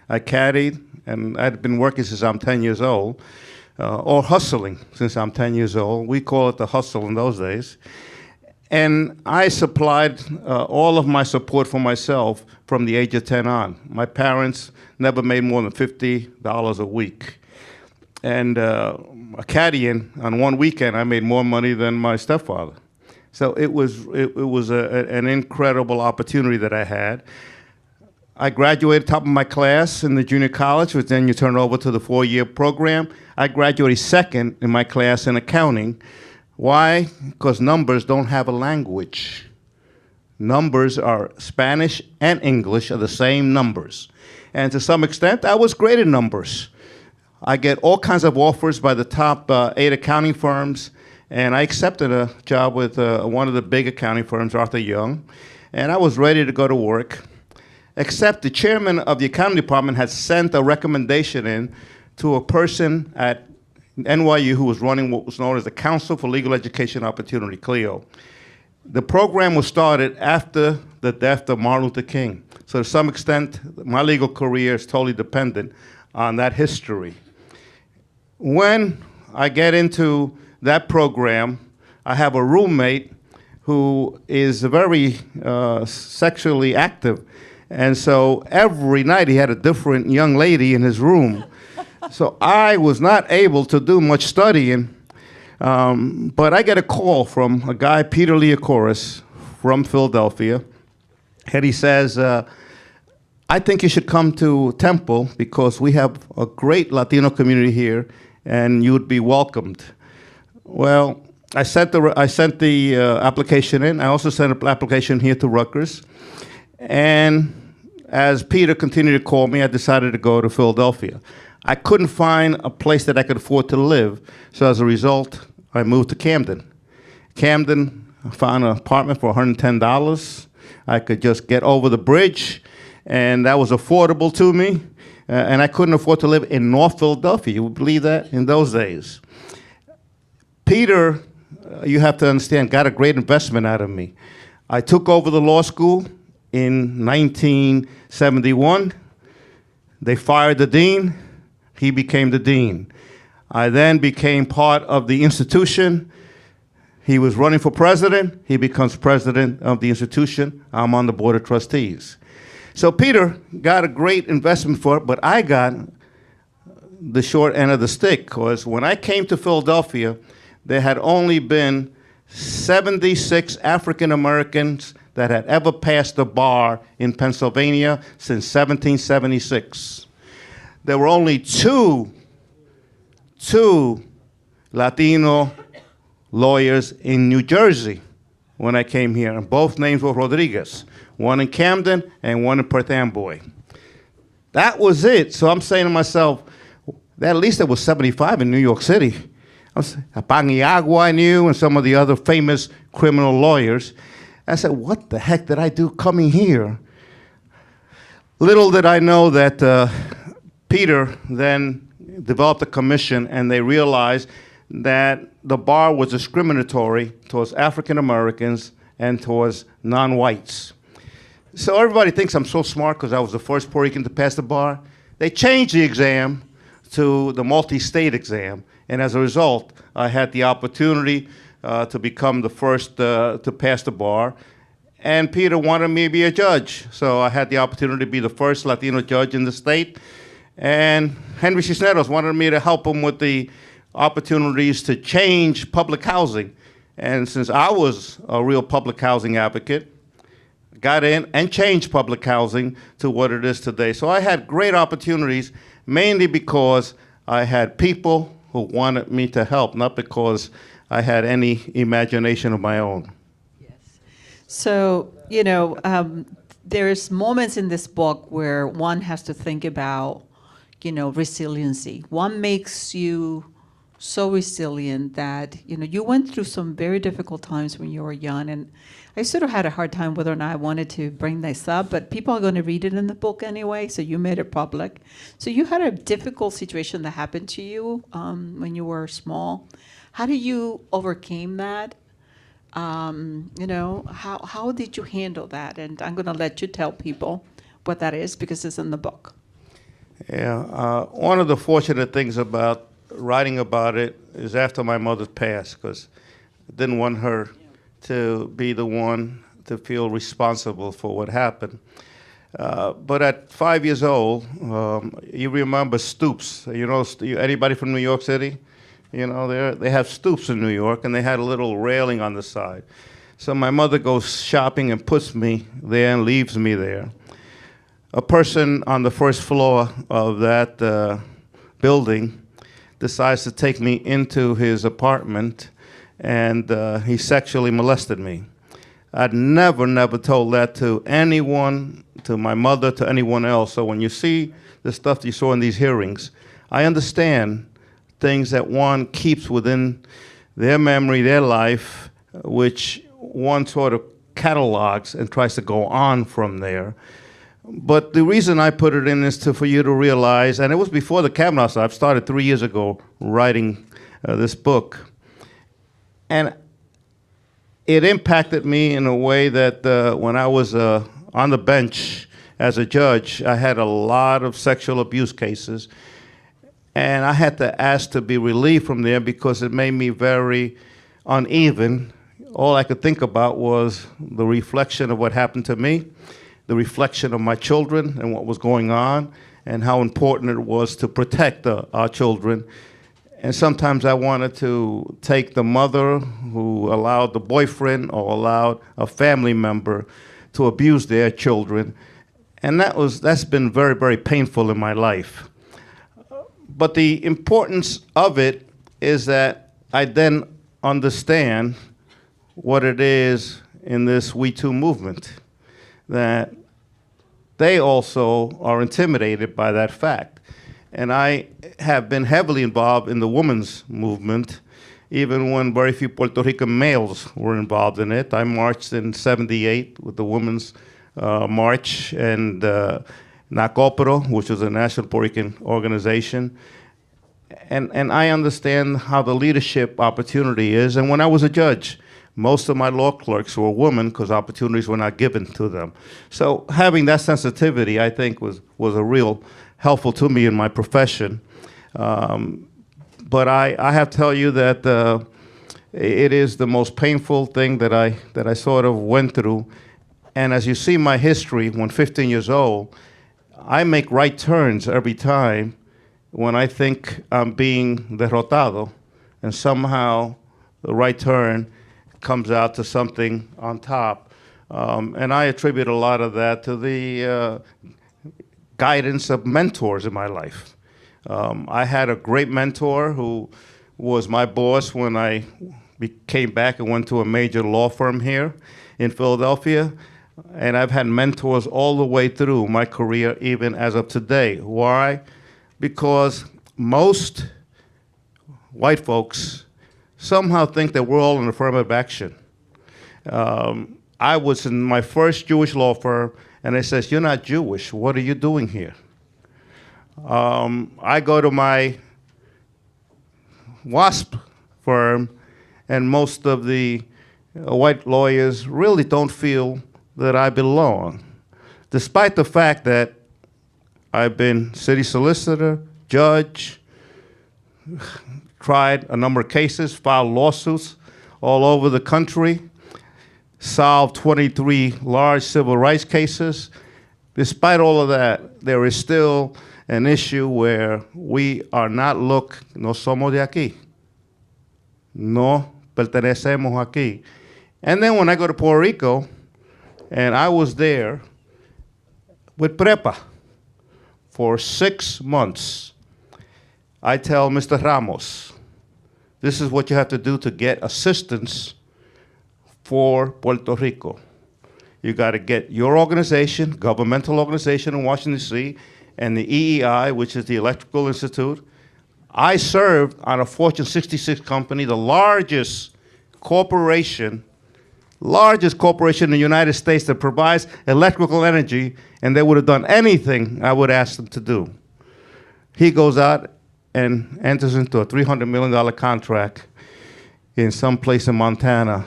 I caddied, and I'd been working since I'm 10 years old, or hustling since I'm 10 years old. We call it the hustle in those days. And I supplied all of my support for myself from the age of 10 on. My parents never made more than $50 a week. And caddying, on one weekend, I made more money than my stepfather. So it was an incredible opportunity that I had. I graduated top of my class in the junior college, which then you turn over to the 4-year program. I graduated second in my class in accounting. Why? Because numbers don't have a language. Numbers are Spanish and English are the same numbers. And to some extent, I was great at numbers. I get all kinds of offers by the top 8 accounting firms. And I accepted a job with one of the big accounting firms, Arthur Young, and I was ready to go to work, except the chairman of the accounting department had sent a recommendation in to a person at NYU who was running what was known as the Council for Legal Education Opportunity, CLEO. The program was started after the death of Martin Luther King. So to some extent, my legal career is totally dependent on that history. When I get into that program, I have a roommate who is very sexually active. And so every night he had a different young lady in his room. So I was not able to do much studying, but I get a call from a guy, Peter Leocoris, from Philadelphia, and he says, I think you should come to Temple because we have a great Latino community here, and you would be welcomed. Well, I sent the application in. I also sent an application here to Rutgers. And as Peter continued to call me, I decided to go to Philadelphia. I couldn't find a place that I could afford to live, so as a result, I moved to Camden. Camden, I found an apartment for $110. I could just get over the bridge, and that was affordable to me. And I couldn't afford to live in North Philadelphia. You would believe that in those days. Peter, you have to understand, got a great investment out of me. I took over the law school in 1971. They fired the dean. He became the dean. I then became part of the institution. He was running for president. He becomes president of the institution. I'm on the board of trustees. So Peter got a great investment for it, but I got the short end of the stick, because when I came to Philadelphia, there had only been 76 African Americans that had ever passed the bar in Pennsylvania since 1776. There were only two Latino lawyers in New Jersey when I came here, and both names were Rodriguez, one in Camden and one in Perth Amboy. That was it. So I'm saying to myself, at least there was 75 in New York City. Paniagua I knew, and some of the other famous criminal lawyers. I said, what the heck did I do coming here? Little did I know that Peter then developed a commission, and they realized that the bar was discriminatory towards African Americans and towards non-whites. So everybody thinks I'm so smart because I was the first Puerto Rican to pass the bar. They changed the exam to the multi-state exam, and as a result, I had the opportunity to become the first to pass the bar. And Peter wanted me to be a judge, so I had the opportunity to be the first Latino judge in the state. And Henry Cisneros wanted me to help him with the opportunities to change public housing. And since I was a real public housing advocate, got in and changed public housing to what it is today. So I had great opportunities, mainly because I had people who wanted me to help, not because I had any imagination of my own. So, you know, there's moments in this book where one has to think about, you know, resiliency. What makes you so resilient that, you know, you went through some very difficult times when you were young, and I sort of had a hard time whether or not I wanted to bring this up, but people are going to read it in the book anyway, so you made it public. So you had a difficult situation that happened to you when you were small. How did you overcome that? You know, how did you handle that? And I'm going to let you tell people what that is, because it's in the book. Yeah, one of the fortunate things about writing about it is after my mother passed, because I didn't want her to be the one to feel responsible for what happened. But at 5 years old, you remember stoops. You know, anybody from New York City? You know, they have stoops in New York, and they had a little railing on the side. So my mother goes shopping and puts me there and leaves me there. A person on the first floor of that building decides to take me into his apartment, and he sexually molested me. I'd never told that to anyone, to my mother, to anyone else. So when you see the stuff that you saw in these hearings, I understand things that one keeps within their memory, their life, which one sort of catalogs and tries to go on from there. But the reason I put it in is for you to realize, and it was before the Kavanaugh stuff. I started 3 years ago writing this book. And it impacted me in a way that when I was on the bench as a judge, I had a lot of sexual abuse cases. And I had to ask to be relieved from there because it made me very uneven. All I could think about was the reflection of what happened to me, the reflection of my children and what was going on, and how important it was to protect our children. And sometimes I wanted to take the mother who allowed the boyfriend or allowed a family member to abuse their children. And that's been very, very painful in my life. But the importance of it is that I then understand what it is in this We Too movement, that they also are intimidated by that fact. And I have been heavily involved in the women's movement, even when very few Puerto Rican males were involved in it. I marched in '78 with the Women's March and NACOPRO, which was a national Puerto Rican organization. And I understand how the leadership opportunity is. And when I was a judge, most of my law clerks were women because opportunities were not given to them. So having that sensitivity, I think, was a real helpful to me in my profession. But I have to tell you that it is the most painful thing that I sort of went through. And as you see my history, when 15 years old, I make right turns every time when I think I'm being derrotado, and somehow the right turn comes out to something on top. And I attribute a lot of that to the guidance of mentors in my life. I had a great mentor who was my boss when I came back and went to a major law firm here in Philadelphia. And I've had mentors all the way through my career, even as of today. Why? Because most white folks somehow think that we're all in affirmative action. I was in my first Jewish law firm, and they says, "You're not Jewish. What are you doing here?" I go to my WASP firm, and most of the white lawyers really don't feel that I belong, despite the fact that I've been city solicitor, judge, tried a number of cases, filed lawsuits all over the country, solved 23 large civil rights cases. Despite all of that, there is still an issue where we are not no somos de aquí. No pertenecemos aquí. And then when I go to Puerto Rico, and I was there with Prepa for 6 months, I tell Mr. Ramos, this is what you have to do to get assistance for Puerto Rico. You got to get your organization, governmental organization in Washington, D.C., and the EEI, which is the Electrical Institute. I served on a Fortune 66 company, the largest corporation in the United States that provides electrical energy, and they would have done anything I would ask them to do. He goes out and enters into a $300 million contract in some place in Montana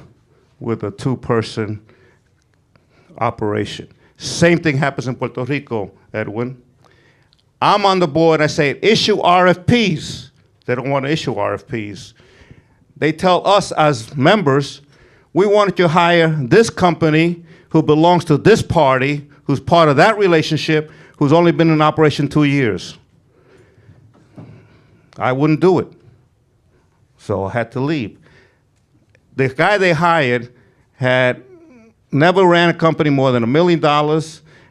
with a 2-person operation. Same thing happens in Puerto Rico, Edwin. I'm on the board, I say, issue RFPs. They don't want to issue RFPs. They tell us as members, we wanted to hire this company who belongs to this party, who's part of that relationship, who's only been in operation 2 years. I wouldn't do it. So I had to leave. The guy they hired had never ran a company more than $1 million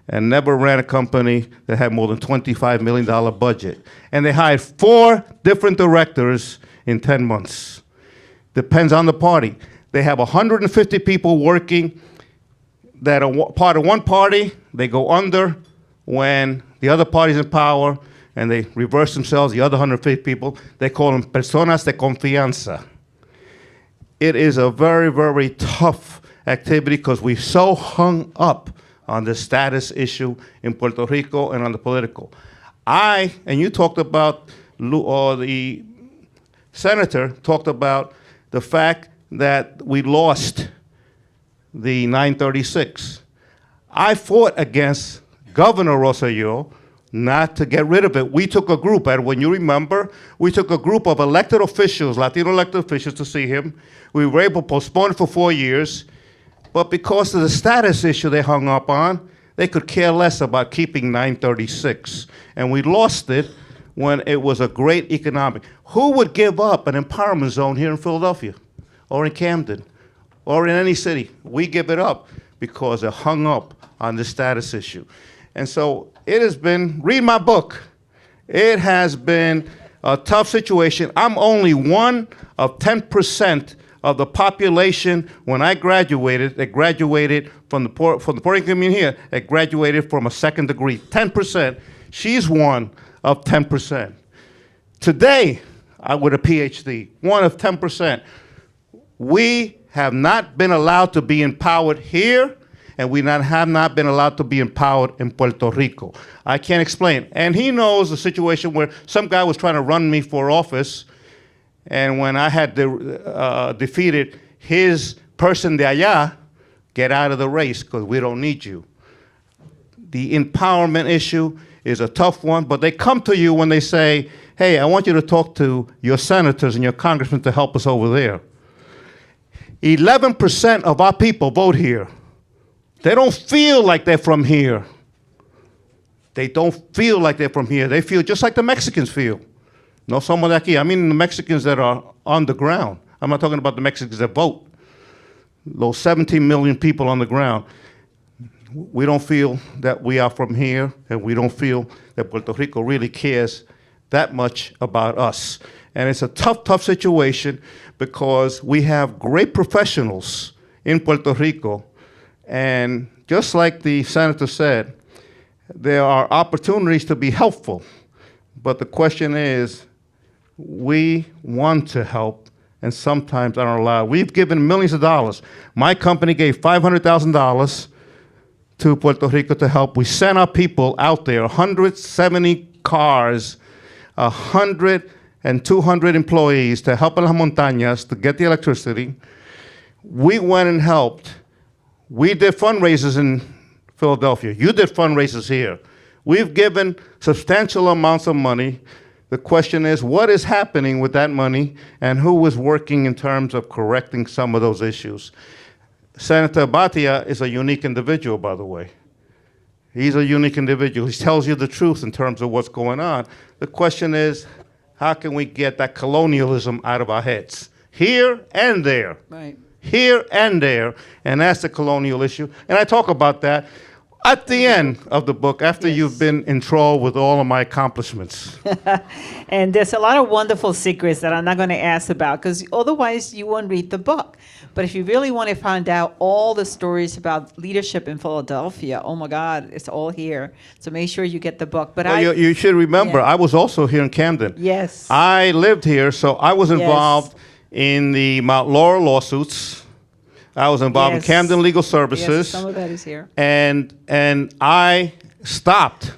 and never ran a company that had more than $25 million budget. And they hired 4 different directors in 10 months. Depends on the party. They have 150 people working that are part of one party. They go under when the other party's in power, and they reverse themselves, the other 150 people. They call them personas de confianza. It is a very, very tough activity because we're so hung up on the status issue in Puerto Rico and on the political. And you talked about, or the senator talked about the fact that we lost the 936. I fought against Governor Rosselló not to get rid of it. We took a group, and when you remember, we took a group of elected officials, Latino elected officials, to see him. We were able to postpone it for 4 years, but because of the status issue they hung up on, they could care less about keeping 936. And we lost it when it was a great economic. Who would give up an empowerment zone here in Philadelphia or in Camden or in any city? We give it up because it hung up on the status issue. And so it has been, read my book. It has been a tough situation. I'm only one of 10% of the population when I graduated, that graduated from the Puerto Rican community here, that graduated from a second degree, 10%. She's one of 10%. Today, with a PhD, one of 10%. We have not been allowed to be empowered here, and we have not been allowed to be empowered in Puerto Rico. I can't explain. And he knows the situation where some guy was trying to run me for office, and when I had defeated his person de allá, get out of the race because we don't need you. The empowerment issue is a tough one, but they come to you when they say, hey, I want you to talk to your senators and your congressmen to help us over there. 11% of our people vote here. They don't feel like they're from here. They don't feel like they're from here. They feel just like the Mexicans feel. No somos de aquí. I mean the Mexicans that are on the ground. I'm not talking about the Mexicans that vote. Those 17 million people on the ground. We don't feel that we are from here, and we don't feel that Puerto Rico really cares that much about us. And it's a tough, tough situation because we have great professionals in Puerto Rico. And just like the senator said, there are opportunities to be helpful. But the question is, we want to help, and sometimes aren't allowed. We've given millions of dollars. My company gave $500,000 to Puerto Rico to help. We sent our people out there, 170 cars, 100 and 200 employees to help in las montañas to get the electricity. We went and helped. We did fundraisers in Philadelphia. You did fundraisers here. We've given substantial amounts of money. The question is, what is happening with that money, and who is working in terms of correcting some of those issues? Senator Batia is a unique individual, by the way. He's a unique individual. He tells you the truth in terms of what's going on. The question is, how can we get that colonialism out of our heads? Here and there. Right. Here and there. And that's the colonial issue. And I talk about that at the end of the book, after you've been enthralled with all of my accomplishments. And there's a lot of wonderful secrets that I'm not going to ask about, because otherwise you won't read the book. But if you really want to find out all the stories about leadership in Philadelphia, oh my God, it's all here. So make sure you get the book. But Well, you should remember, I was also here in Camden. Yes. I lived here, so I was involved in the Mount Laurel lawsuits. I was involved in Camden Legal Services. Yes, some of that is here. And I stopped.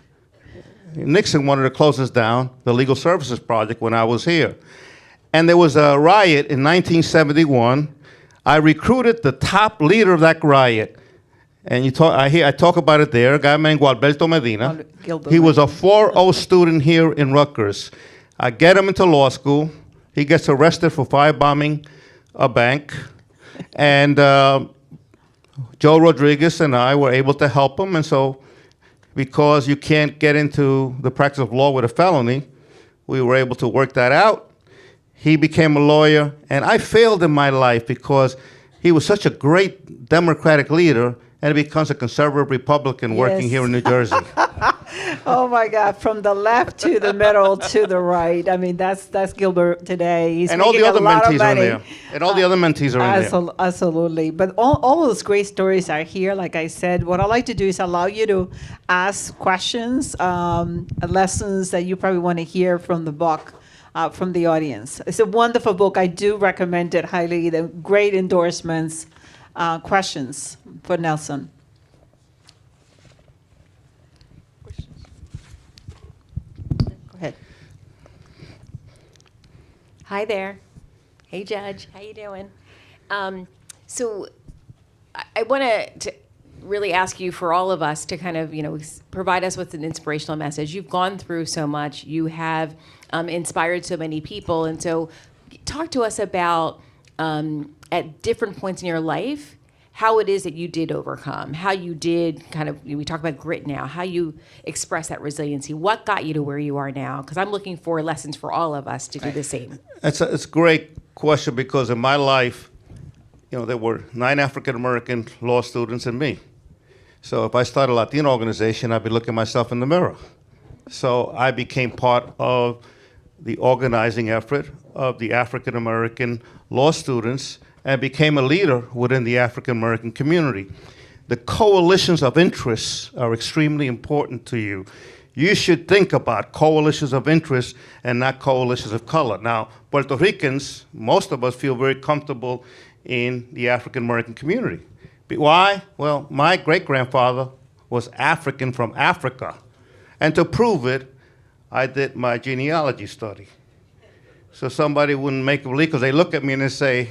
Nixon wanted to close us down, the Legal Services Project, when I was here. And there was a riot in 1971. I recruited the top leader of that riot. And I talk about it there, a guy named Gualberto Medina. He was a 4.0 student here in Rutgers. I get him into law school. He gets arrested for firebombing a bank. And Joe Rodriguez and I were able to help him. And so, because you can't get into the practice of law with a felony, we were able to work that out. He became a lawyer. And I failed in my life because he was such a great Democratic leader, and he becomes a conservative Republican working here in New Jersey. Oh my God! From the left to the middle to the right. I mean, that's Gilbert today. He's and all the other mentees are in money. there. And all the other mentees are in there. Absolutely. But all those great stories are here. Like I said, what I like to do is allow you to ask questions, lessons that you probably want to hear from the book. From the audience. It's a wonderful book. I do recommend it highly. The great endorsements. Questions for Nelson. ahead. Hi there. Hey, Judge. How you doing? So I want to really ask you, for all of us, to kind of, provide us with an inspirational message. You've gone through so much. You have inspired so many people. And so talk to us about, at different points in your life, how it is that you did overcome, how you did we talk about grit now, how you express that resiliency. What got you to where you are now? Because I'm looking for lessons for all of us to do the same. It's a great question, because in my life, there were 9 African-American law students and me. So if I started a Latino organization, I'd be looking at myself in the mirror. So I became part of the organizing effort of the African-American law students and became a leader within the African-American community. The coalitions of interests are extremely important to you. You should think about coalitions of interest and not coalitions of color. Now, Puerto Ricans, most of us feel very comfortable in the African-American community. Why? Well, my great-grandfather was African from Africa. And to prove it, I did my genealogy study. So somebody wouldn't make a believe, because they look at me and they say,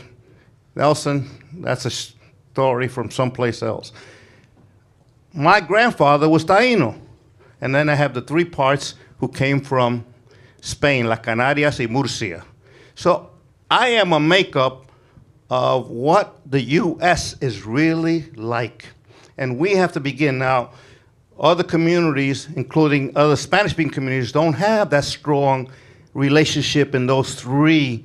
Nelson, that's a story from someplace else. My grandfather was Taíno. And then I have the 3 parts who came from Spain, Las Canarias y Murcia. So I am a makeup of what the U.S. is really like. And we have to begin now. Other communities, including other Spanish-speaking communities, don't have that strong relationship in those 3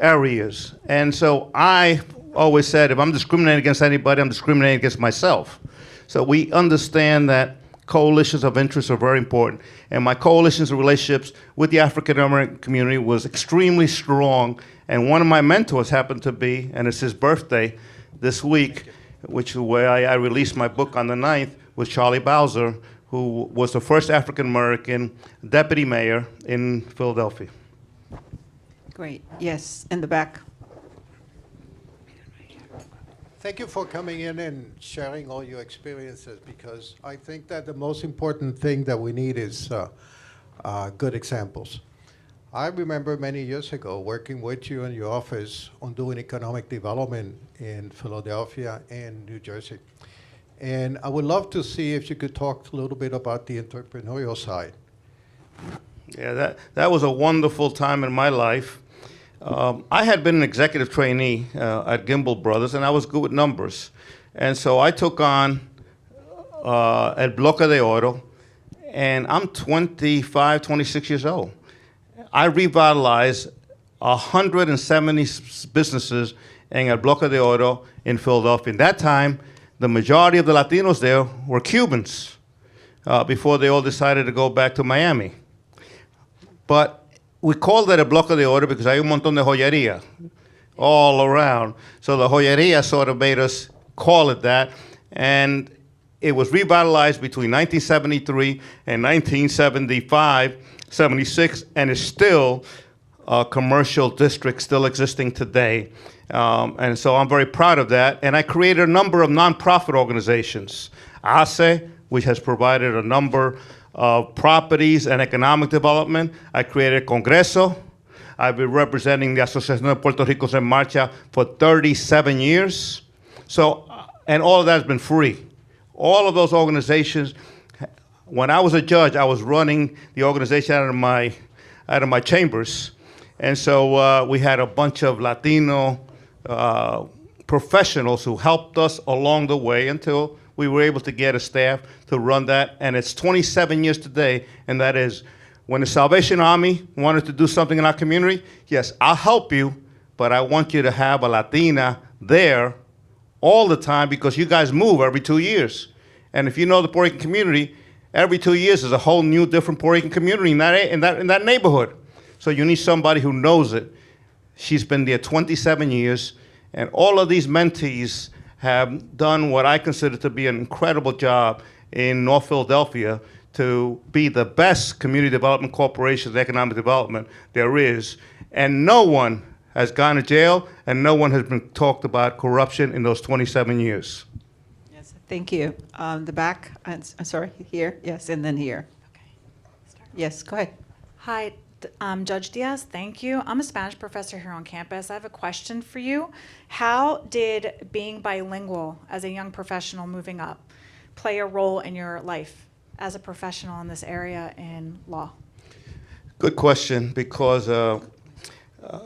areas. And so I always said, if I'm discriminating against anybody, I'm discriminating against myself. So we understand that coalitions of interest are very important. And my coalitions and relationships with the African-American community was extremely strong. And one of my mentors happened to be, and it's his birthday this week, which is where I released my book on the 9th, was Charlie Bowser, who was the first African-American deputy mayor in Philadelphia. Great. Yes, in the back. Thank you for coming in and sharing all your experiences, because I think that the most important thing that we need is good examples. I remember many years ago working with you in your office on doing economic development in Philadelphia and New Jersey. And I would love to see if you could talk a little bit about the entrepreneurial side. Yeah, that was a wonderful time in my life. I had been an executive trainee at Gimbel Brothers, and I was good with numbers. And so I took on El Bloque de Oro, and I'm 25, 26 years old. I revitalized 170 businesses in El Bloque de Oro in Philadelphia. In that time, the majority of the Latinos there were Cubans before they all decided to go back to Miami. But we called it a Bloque de Oro because hay un montón de joyería all around. So the joyería sort of made us call it that. And it was revitalized between 1973 and 1975, 76, and is still a commercial district still existing today. And so I'm very proud of that. And I created a number of nonprofit organizations. ACE, which has provided a number of properties and economic development. I created Congreso. I've been representing the Asociación de Puerto Ricos en Marcha for 37 years. So, and all of that has been free. All of those organizations, when I was a judge, I was running the organization out of my chambers. And so we had a bunch of Latino professionals who helped us along the way until we were able to get a staff to run that. And it's 27 years today, and that is when the Salvation Army wanted to do something in our community, yes, I'll help you, but I want you to have a Latina there all the time because you guys move every 2 years. And if you know the Puerto Rican community, every 2 years is a whole new different Puerto Rican community in that neighborhood. So you need somebody who knows it. She's been there 27 years, and all of these mentees have done what I consider to be an incredible job in North Philadelphia to be the best community development corporation of economic development there is. And no one has gone to jail, and no one has been talked about corruption in those 27 years. Yes, thank you. The back, I'm sorry, here, yes, and then here. Okay. Yes, go ahead. Hi, Judge Diaz, thank you. I'm a Spanish professor here on campus. I have a question for you. How did being bilingual as a young professional moving up play a role in your life as a professional in this area in law? Good question, because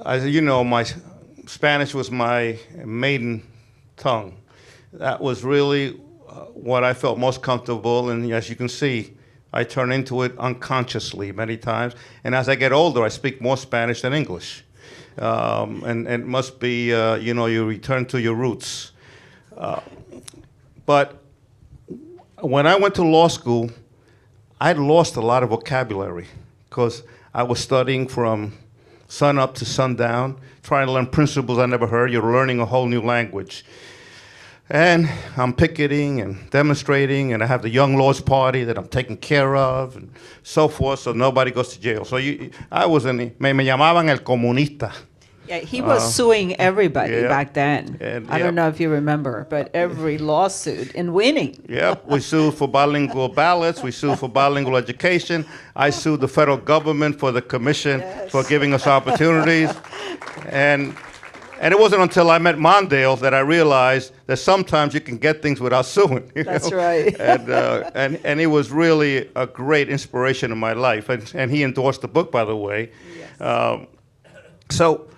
as you know, my Spanish was my maiden tongue. That was really what I felt most comfortable, and as you can see, I turn into it unconsciously many times. And as I get older, I speak more Spanish than English. And it must be, you return to your roots. But when I went to law school, I'd lost a lot of vocabulary because I was studying from sun up to sundown, trying to learn principles I never heard. You're learning a whole new language. And I'm picketing and demonstrating, and I have the Young Laws Party that I'm taking care of, and so forth, so nobody goes to jail. So I was me llamaban el comunista. Yeah, he was suing everybody yeah. back then. And, I don't know if you remember, but every lawsuit and winning. Yep, we sued for bilingual ballots, we sued for bilingual education. I sued the federal government for the commission for giving us opportunities. And it wasn't until I met Mondale that I realized that sometimes you can get things without suing. That's right. And he was really a great inspiration in my life. And he endorsed the book, by the way. Yes. So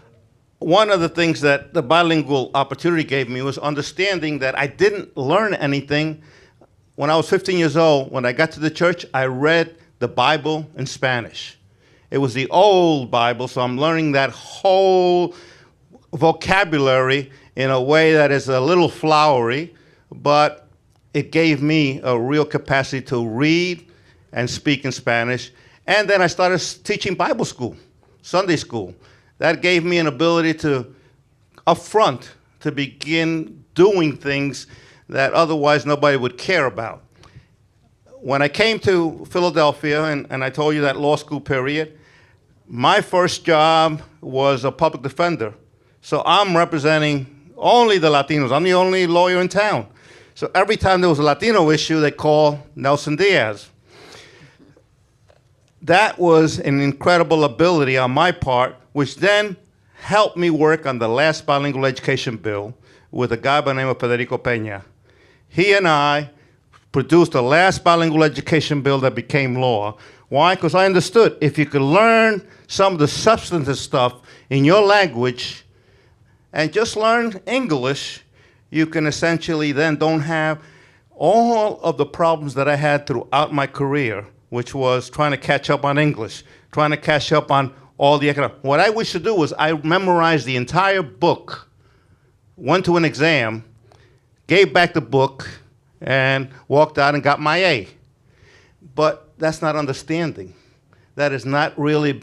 one of the things that the bilingual opportunity gave me was understanding that I didn't learn anything. When I was 15 years old, when I got to the church, I read the Bible in Spanish. It was the old Bible, so I'm learning that whole vocabulary in a way that is a little flowery, but it gave me a real capacity to read and speak in Spanish. And then I started teaching Bible school, Sunday school. That gave me an ability to, up front, to begin doing things that otherwise nobody would care about. When I came to Philadelphia, and I told you that law school period, my first job was a public defender. So I'm representing only the Latinos. I'm the only lawyer in town. So every time there was a Latino issue, they call Nelson Diaz. That was an incredible ability on my part, which then helped me work on the last bilingual education bill with a guy by the name of Federico Peña. He and I produced the last bilingual education bill that became law. Why? Because I understood if you could learn some of the substantive stuff in your language and just learn English, you can essentially then don't have all of the problems that I had throughout my career, which was trying to catch up on English, trying to catch up on all the economic. What I wish to do was I memorized the entire book, went to an exam, gave back the book, and walked out and got my A. But that's not understanding. That is not really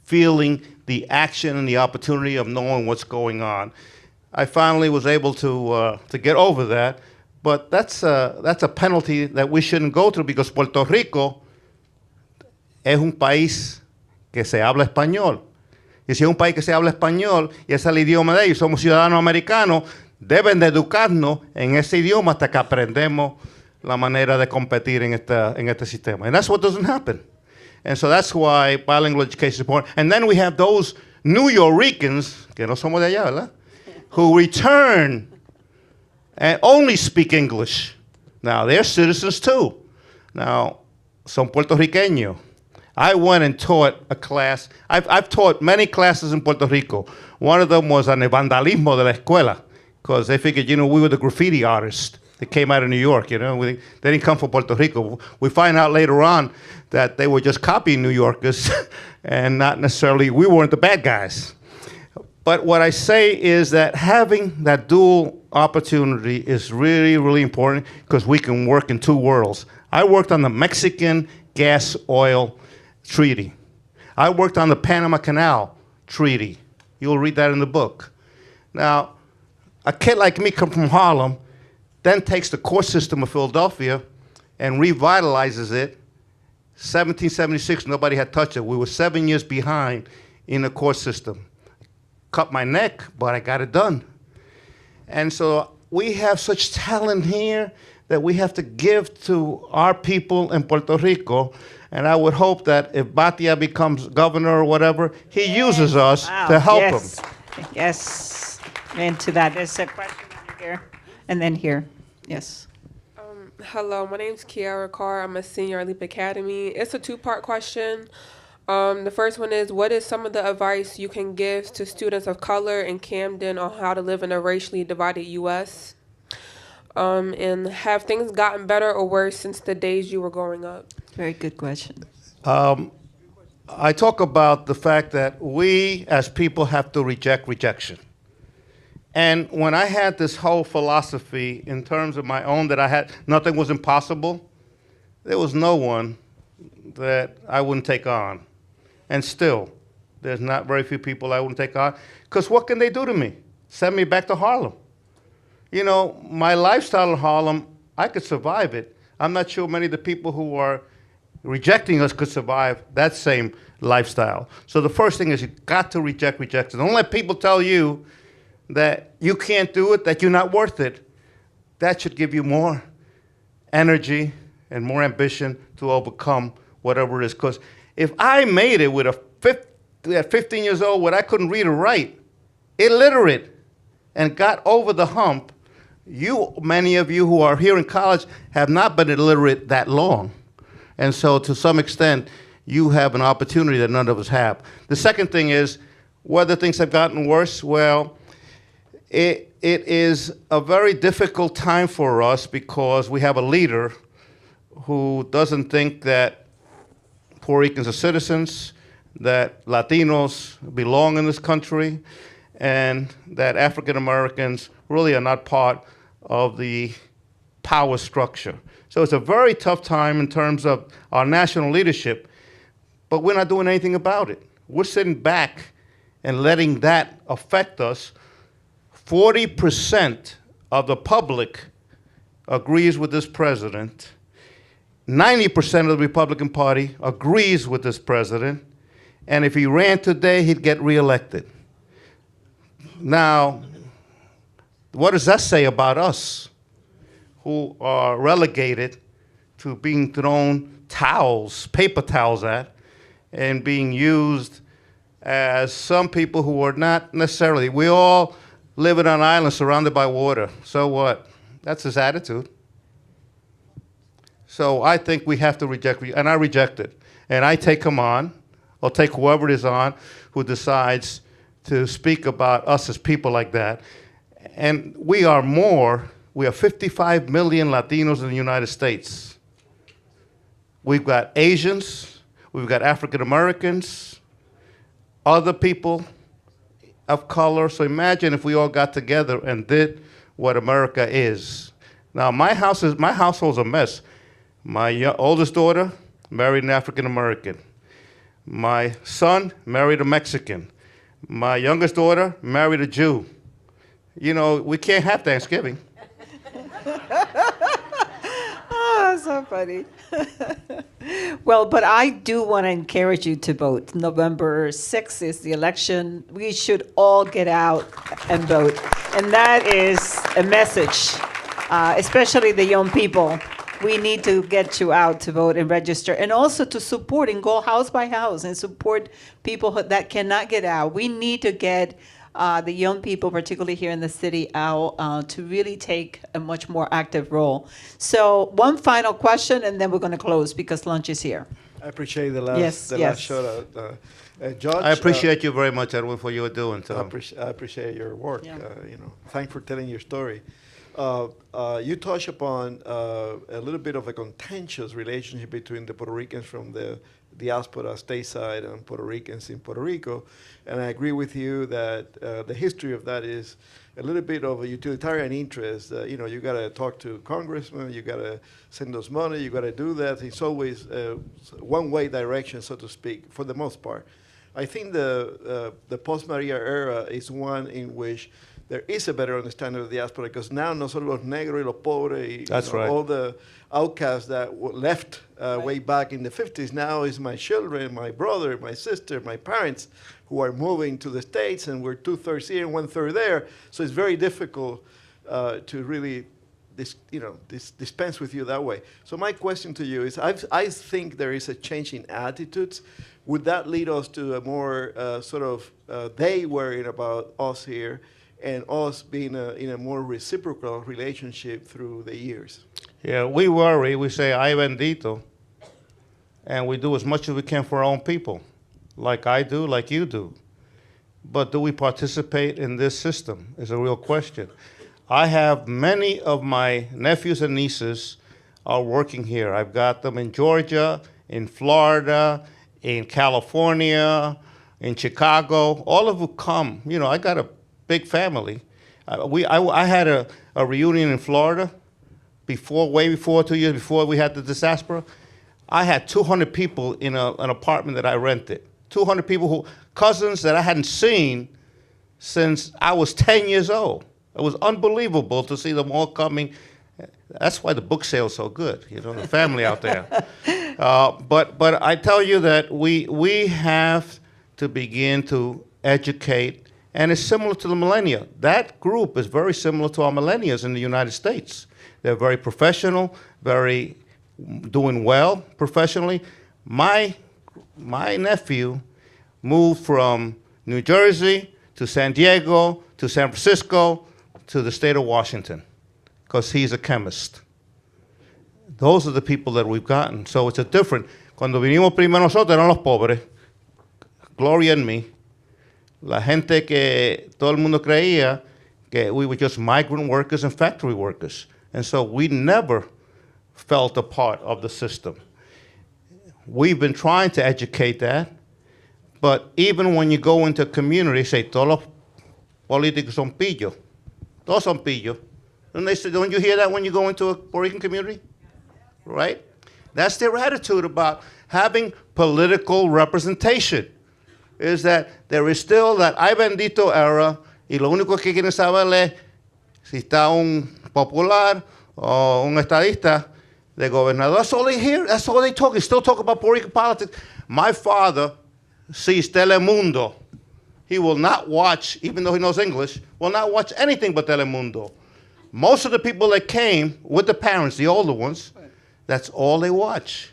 feeling the action and the opportunity of knowing what's going on. I finally was able to get over that, but that's a penalty that we shouldn't go through because Puerto Rico es un país que se habla español. Y si es un país que se habla español y es el idioma de ellos, somos ciudadanos americanos, deben de educarnos en ese idioma hasta que aprendemos la manera de competir en este sistema. And that's what doesn't happen. And so that's why bilingual education is important. And then we have those New Yorkers, que no somos de allá, ¿verdad? Who return and only speak English. Now, they're citizens too. Now, son puertorriqueños. I went and taught a class. I've taught many classes in Puerto Rico. One of them was on el vandalismo de la escuela, because they figured, we were the graffiti artists that came out of New York, They didn't come from Puerto Rico. We find out later on that they were just copying New Yorkers and not necessarily, we weren't the bad guys. But what I say is that having that dual opportunity is really, really important because we can work in two worlds. I worked on the Mexican gas oil treaty. I worked on the Panama Canal treaty. You'll read that in the book. Now, a kid like me come from Harlem, then takes the court system of Philadelphia and revitalizes it. 1776, nobody had touched it. We were 7 years behind in the court system. Cut my neck, but I got it done. And so we have such talent here that we have to give to our people in Puerto Rico. And I would hope that if Batia becomes governor or whatever, he uses us Wow, to help yes. him. Yes, and to that, there's a question over here, and then here, yes. Hello, my name's Kiara Carr. I'm a senior at Leap Academy. It's a two-part question. The first one is, what is some of the advice you can give to students of color in Camden on how to live in a racially divided U.S.? And have things gotten better or worse since the days you were growing up? Very good question. I talk about the fact that we as people have to reject rejection. And when I had this whole philosophy in terms of my own that I had, nothing was impossible, there was no one that I wouldn't take on. And still, there's not very few people I wouldn't take on. Because what can they do to me? Send me back to Harlem. You know, my lifestyle in Harlem, I could survive it. I'm not sure many of the people who are rejecting us could survive that same lifestyle. So the first thing is you've got to reject rejection. Don't let people tell you that you can't do it, that you're not worth it. That should give you more energy and more ambition to overcome whatever it is. Because if I made it with at 15 years old when I couldn't read or write, illiterate, and got over the hump, many of you who are here in college have not been illiterate that long. And so to some extent, you have an opportunity that none of us have. The second thing is, whether things have gotten worse, well, it is a very difficult time for us because we have a leader who doesn't think that Puerto Ricans are citizens, that Latinos belong in this country, and that African Americans really are not part of the power structure. So it's a very tough time in terms of our national leadership, but we're not doing anything about it. We're sitting back and letting that affect us. 40% of the public agrees with this president. 90% of the Republican Party agrees with this president. And if he ran today, he'd get reelected. Now, what does that say about us, who are relegated to being thrown towels, paper towels at, and being used as some people who are not necessarily, we all live in an island surrounded by water. So what? That's his attitude. So I think we have to reject, and I reject it. And I take him on, or take whoever it is on, who decides to speak about us as people like that. And we are 55 million Latinos in the United States. We've got Asians, we've got African Americans, other people of color. So imagine if we all got together and did what America is. Now, my household's a mess. My oldest daughter married an African American. My son married a Mexican. My youngest daughter married a Jew. You know, we can't have Thanksgiving. Oh, so funny. Well, but I do want to encourage you to vote. November 6th is the election. We should all get out and vote. And that is a message, especially the young people. We need to get you out to vote and register, and also to support and go house by house and support people that cannot get out. We need to get the young people, particularly here in the city, out to really take a much more active role. So one final question, and then we're going to close because lunch is here. I appreciate the last shout out. Judge, I appreciate you very much, Edwin, for what you're doing. I appreciate your work. Yeah. Thanks for telling your story. You touch upon a little bit of a contentious relationship between the Puerto Ricans from the diaspora stateside and Puerto Ricans in Puerto Rico, and I agree with you that the history of that is a little bit of a utilitarian interest. You got to talk to congressmen, you got to send us money, you got to do that. It's always one-way direction, so to speak, for the most part. I think the post-Maria era is one in which there is a better understanding of the diaspora, because now no solo los negros y los pobres, That's right. all the outcasts that were left way back in the 50s, now is my children, my brother, my sister, my parents, who are moving to the States, and we're 2/3 here and 1/3 there. So it's very difficult to really dispense with you that way. So my question to you is, I think there is a change in attitudes. Would that lead us to a more they worrying about us here and us being in a more reciprocal relationship through the years? Yeah, we worry. We say, ay bendito. And we do as much as we can for our own people, like I do, like you do. But do we participate in this system is a real question. I have many of my nephews and nieces are working here. I've got them in Georgia, in Florida, in California, in Chicago. All of them come. You know, I got a big family. I had a reunion in Florida way before, 2 years before we had the disaster. I had 200 people in an apartment that I rented. 200 people cousins that I hadn't seen since I was 10 years old. It was unbelievable to see them all coming. That's why the book sale's so good, the family out there. But I tell you that we have to begin to educate, and it's similar to the millennia. That group is very similar to our millennials in the United States. They're very professional, very doing well professionally. My nephew moved from New Jersey to San Diego to San Francisco to the state of Washington because he's a chemist. Those are the people that we've gotten. So it's a different. Cuando vinimos primero nosotros eran los pobres. Gloria en mí. La gente que todo el mundo creía que we were just migrant workers and factory workers. And so we never felt a part of the system. We've been trying to educate that, but even when you go into a community, say, todos los políticos son pillos. Todos son pillos. And they say, don't you hear that when you go into a Puerto Rican community? Right? That's their attitude about having political representation, is that there is still that ay bendito era, y lo único que quieren saber es si está un popular o un estadista de gobernador. That's all they hear. That's all they talk. They still talk about Puerto Rican politics. My father sees Telemundo. He will not watch, even though he knows English, will not watch anything but Telemundo. Most of the people that came with the parents, the older ones, that's all they watch.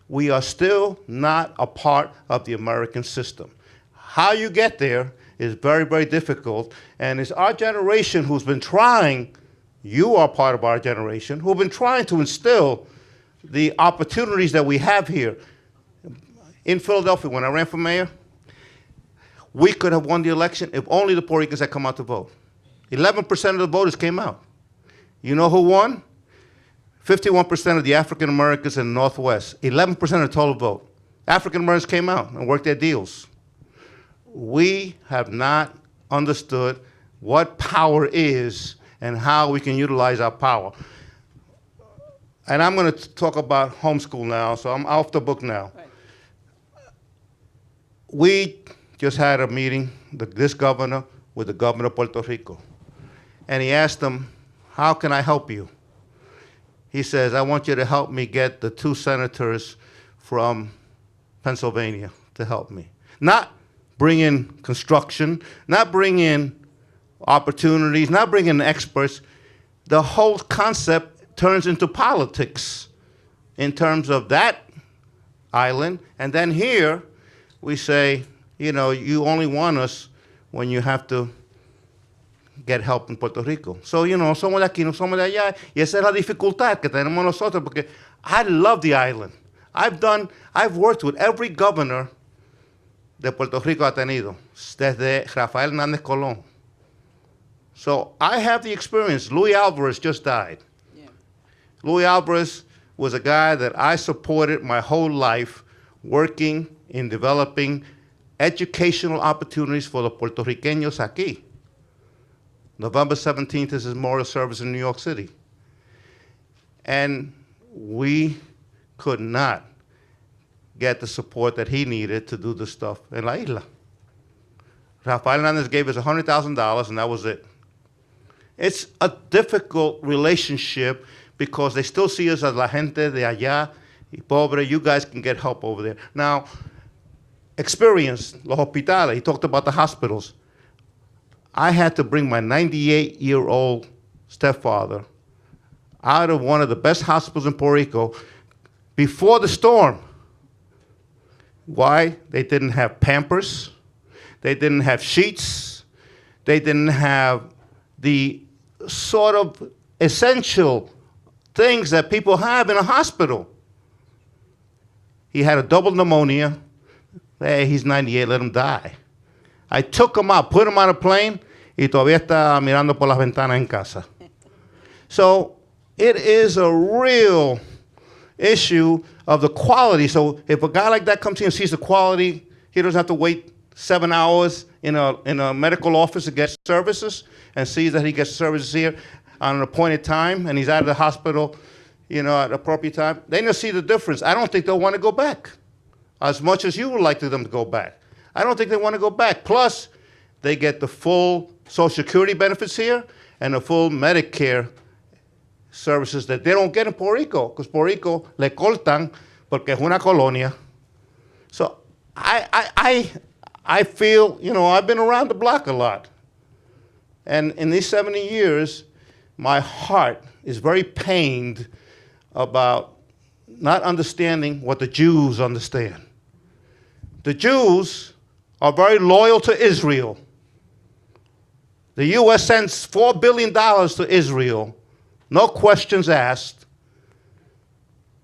We are still not a part of the American system. How you get there is very, very difficult, and it's our generation who's been trying, you are part of our generation, who've been trying to instill the opportunities that we have here. In Philadelphia, when I ran for mayor, we could have won the election if only the Puerto Ricans had come out to vote. 11% of the voters came out. You know who won? 51% of the African Americans in the Northwest, 11% of the total vote. African Americans came out and worked their deals. We have not understood what power is and how we can utilize our power. And I'm going to talk about homeschool now, so I'm off the book now. Right. We just had a meeting, this governor, with the governor of Puerto Rico. And he asked him, how can I help you? He says, I want you to help me get the 2 senators from Pennsylvania to help me. Not bring in construction, not bring in opportunities, not bring in experts. The whole concept turns into politics in terms of that island. And then here we say, you only want us when you have to get help in Puerto Rico. So, somos de aquí, no somos de allá. Y esa es la dificultad que tenemos nosotros, porque I love the island. I've worked with every governor de Puerto Rico ha tenido, desde Rafael Hernández Colón. So I have the experience. Luis Alvarez just died. Yeah. Luis Alvarez was a guy that I supported my whole life, working in developing educational opportunities for the Puerto Ricanos aquí. November 17th is his memorial service in New York City. And we could not get the support that he needed to do the stuff in La Isla. Rafael Hernández gave us $100,000, and that was it. It's a difficult relationship because they still see us as la gente de allá, y pobre, you guys can get help over there. Now, experience, los hospitales, he talked about the hospitals. I had to bring my 98-year-old stepfather out of one of the best hospitals in Puerto Rico before the storm. Why? They didn't have Pampers. They didn't have sheets. They didn't have the sort of essential things that people have in a hospital. He had a double pneumonia. Hey, he's 98, let him die. I took him out, put him on a plane, y todavía está mirando por las ventanas en casa. So it is a real issue of the quality. So if a guy like that comes here and sees the quality, he doesn't have to wait 7 hours in a medical office to get services, and sees that he gets services here on an appointed time, and he's out of the hospital, you know, at appropriate time. Then you'll see the difference. I don't think they'll want to go back, as much as you would like them to go back. I don't think they want to go back. Plus, they get the full Social Security benefits here and the full Medicare services that they don't get in Puerto Rico, because Puerto Rico le cortan porque es una colonia. So I feel, you know, I've been around the block a lot. And in these 70 years, my heart is very pained about not understanding what the Jews understand. The Jews are very loyal to Israel. The U.S. sends $4 billion to Israel, no questions asked,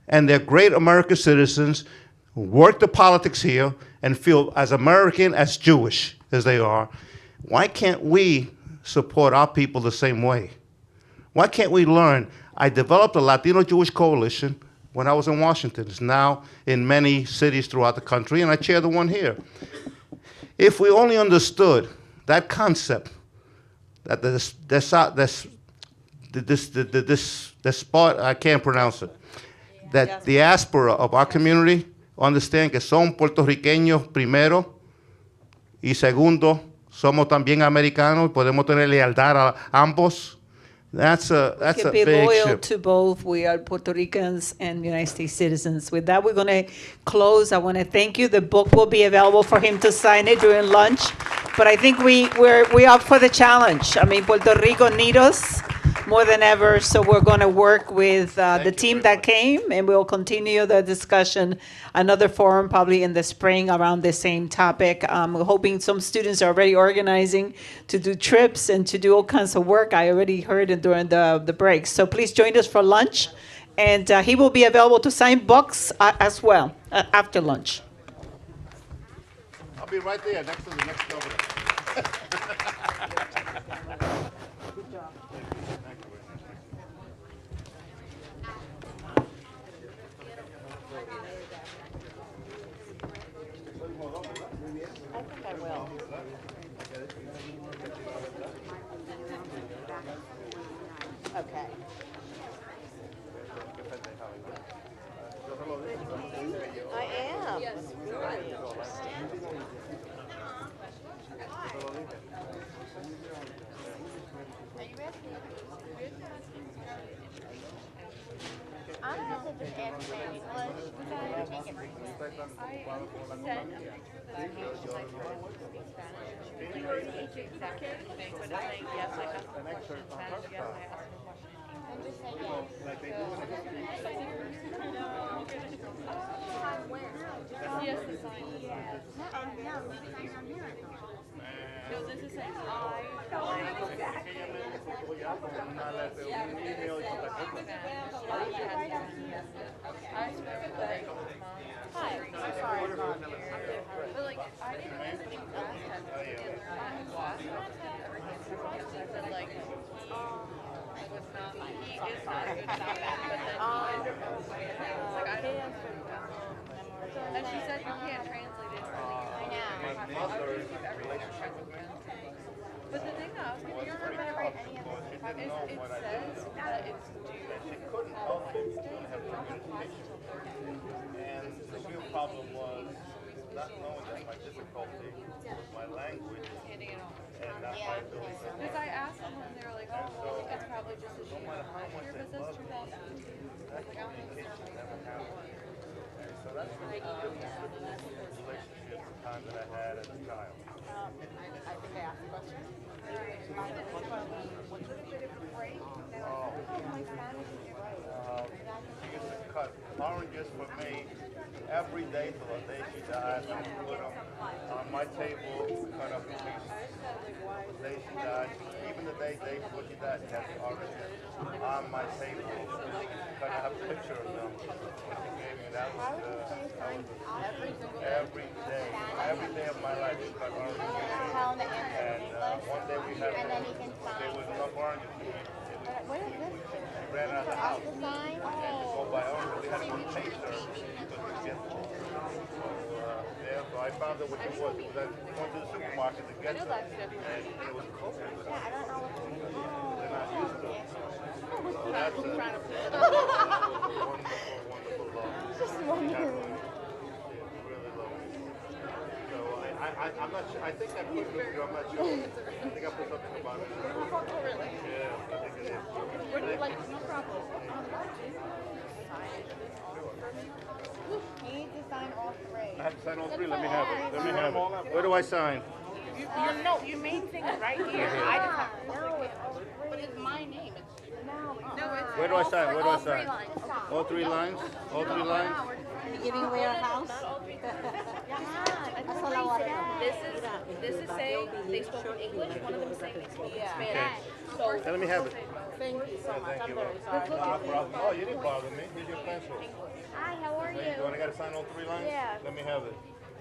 and they're great American citizens who work the politics here and feel as American, as Jewish as they are. Why can't we support our people the same way? Why can't we learn? I developed a Latino Jewish coalition when I was in Washington. It's now in many cities throughout the country, and I chair the one here. If we only understood that concept, that this spot, I can't pronounce it, that diaspora of our community understand que son puertorriqueños primero, y segundo, somos también americanos, podemos tener lealtad a ambos. That's a be big loyal shift. to both. We are Puerto Ricans and United States citizens. With that, we're going to close. I want to thank you. The book will be available for him to sign it during lunch. But I think we're up for the challenge. I mean, Puerto Rico needs us more than ever. So we're going to work with the team that came, and we'll continue the discussion. Another forum probably in the spring around the same topic. We're hoping some students are already organizing to do trips and to do all kinds of work. I already heard it during the break. So please join us for lunch. And he will be available to sign books as well after lunch. I'll be right there next to the next governor. Okay. I am. Yes. I don't know if it's ask me, but we gotta take it. I sent a picture that I made to my friend who speaks Spanish. She was like, the exact same thing, but it's saying, yes, I asked the question in Spanish, yes, I asked the question in English. I'm just saying yes. Yes, the sign. Yes. No, this is saying I. Hi, I'm sorry, Mom. But like, I didn't know anything else that like, I was not, he is not a good shot at, but then like, I don't know. And she said you can't translate it. I know. But the thing that I was like, you're not gonna write any of this. It says that it's due on Wednesday, so we don't have class until Thursday. And the real problem was not knowing that my difficulty was my language and not my ability. Because I asked them and they were like, oh, well, I think that's probably just a year. Your visits to that. Like, I don't think it's So that's the relationship time that I had as a child. I think I asked a question. A little bit of a break. Now, my Spanish just for me. Every day till the day she died, I put them on my table, cut up a piece. The day she died, even the day before she died, she had the artist on my table. Cut up a picture of them. What she gave me, that was every day of my life, she cut oranges. And one day we had, there was enough oranges to eat. What is this? We ran out of the house. And to go buy oranges, we had to go chase her because we get there. So I found out what it was. It was like going to the supermarket to get them, and it was cold. Yeah, I don't know what to do. They're not used to it. So that's a wonderful love. Just wondering. Really lovely. So I'm not sure. I think I put it here. I'm not sure. I think I put something about it. Oh, really? Yeah, I think it is. Where do you like? No problem. You need to sign all three. I have to sign all three. Let me have it. Let me have it. Where do I sign? Your main thing is right here. I just have but it's my name. Where do I sign? Where do I sign? All three lines? All three lines? You giving away our house? This is saying they spoke in English. One of them is saying they spoke in Spanish. So Let me have it. Thank you so much. Thank you. I'm very sorry. No problem. Oh, you didn't bother me. Here's your pencil. hi, how are There you go. And I got to sign all three lines? Yeah. Let me have it.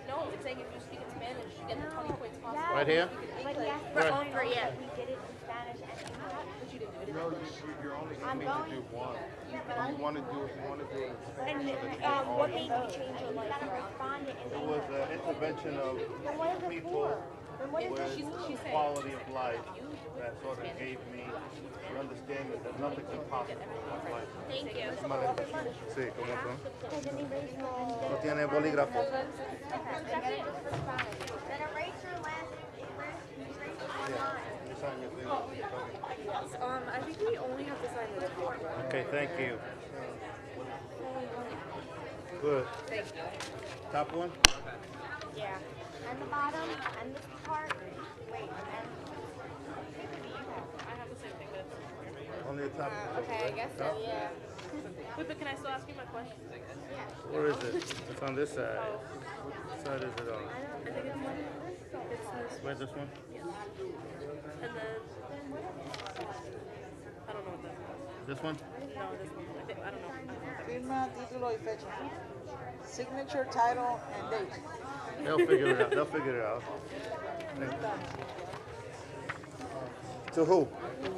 No, it's saying if you speak in Spanish, you get the 20 points possible. Right here? But yes, Right. for all three, yeah. We did it in Spanish and English. But you didn't do it in No, English. you're only I'm going to going. do one. You want to do it in Spanish. And what made you change your life? You gotta respond it in It was an intervention of people with quality of life that sort of gave me an understanding that nothing's impossible in life. Thank you. Sí, ¿cómo son? No tiene bolígrafo. Then erase your last Yeah, you sign your thing. I think we only have to sign this one. Okay, thank you. Good. Thank you. Top one? Yeah. And the bottom, and this part. Wait, and I have the same thing, but Only the top. okay, I guess so, Top? yeah. But can I still ask you my questions? Where is it? It's on this side. What side is it on? I think it's one. It's this. Where's this one? And then I don't know what that is. This one? No, this one. I don't know. Firma, título y fecha. Signature, title, and date. They'll figure it out. They'll figure it out. To who? To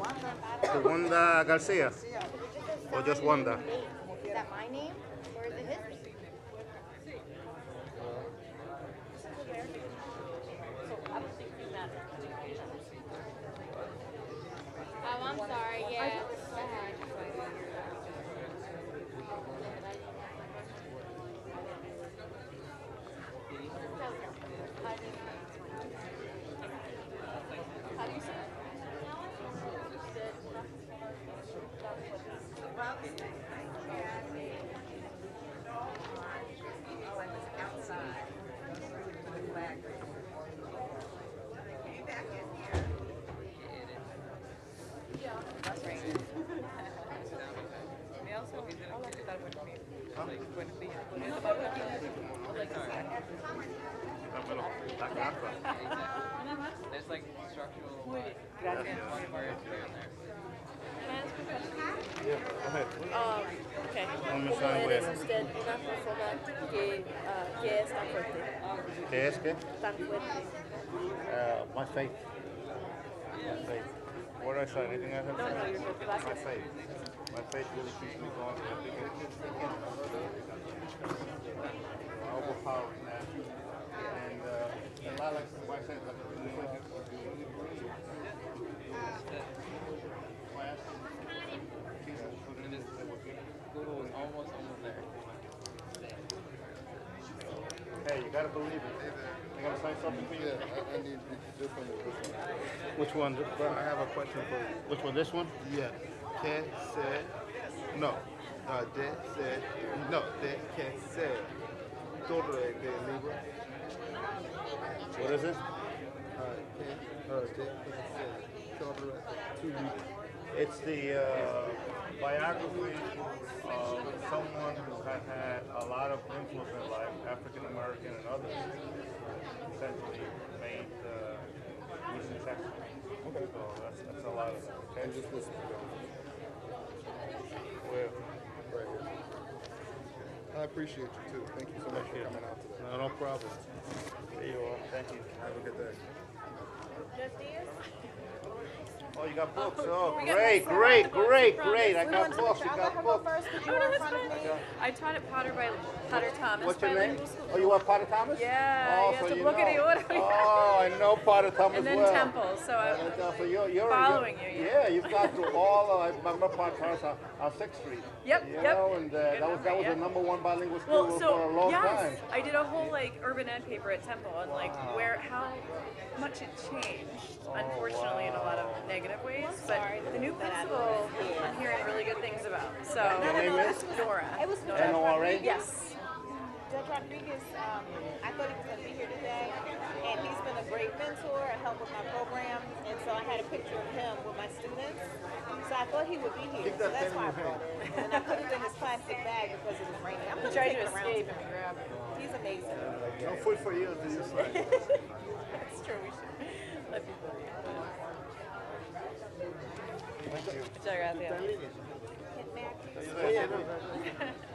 Wanda Garcia? Or just Wanda? is that my name or is it his name? Oh, I'm sorry. Yeah. How do you say it? There's like structural Gracias. words here and there. Can I ask a question? Yeah, go ahead. Okay. Vamos a ¿Cómo ver. eres usted una persona que es tan fuerte? ¿Qué es qué? Tan fuerte. My faith. My faith. What did I say? Anything I have to No, say? you're good. My Gracias. faith. My faith really keeps me going. I think it's overpowering that. And a lot like my faith, like class. Google is almost there. Hey, you gotta believe it. I gotta sign something for you. Yeah, I need this one or this one. Which one? Well, I have a question for you. Which one? This one? Yeah. Que said, no. De said, no. De que said. Torre de libro. What is it? De que said. Torre to libro. It's the biography of someone who have had a lot of influence in life, African American and others, essentially made music successful. Okay. So that's a lot of that. Okay. And just listen to them. Well, I appreciate you too. Thank you so much for coming out today. no problem. There you are. Thank you. Have a good day. Just Diaz? Oh, you got books. Oh, We got great, books. great, Books. great, We great. I want got to books. make You sure- I'll got let her go books. first, 'cause you were in front of me. I taught at Potter Thomas. What's your name? bilingual school. Oh, you were Potter Thomas? Yeah, Oh, yeah, so so you look at know. you. What are you? Oh, I know Potter Thomas And then well. Temple, so I'm So you're following you. Yeah, you've got through all. I remember Potter Thomas on 6th Street. Yep, You yep. know, and that was the yeah. #1 bilingual school Well, for so a long yes, time. I did a whole like urban ed paper at Temple on like how much it changed. Unfortunately, in a lot of negative ways. But the new principal, I'm hearing really good things about. So Your name is? Nora. It was Judge N-O-R-A? Yes. Judge Rodriguez, I thought he was going to be here today, and he's been a great mentor and helped with my program, and so I had a picture of him with my students, so I thought he would be here, so that's why I brought it. And I put it in his plastic bag because it was raining. I'm going to Tried take to it around escape to and him. grab it. He's amazing. No food for you until you slide. That's true. We should let people eat. Muchas gracias.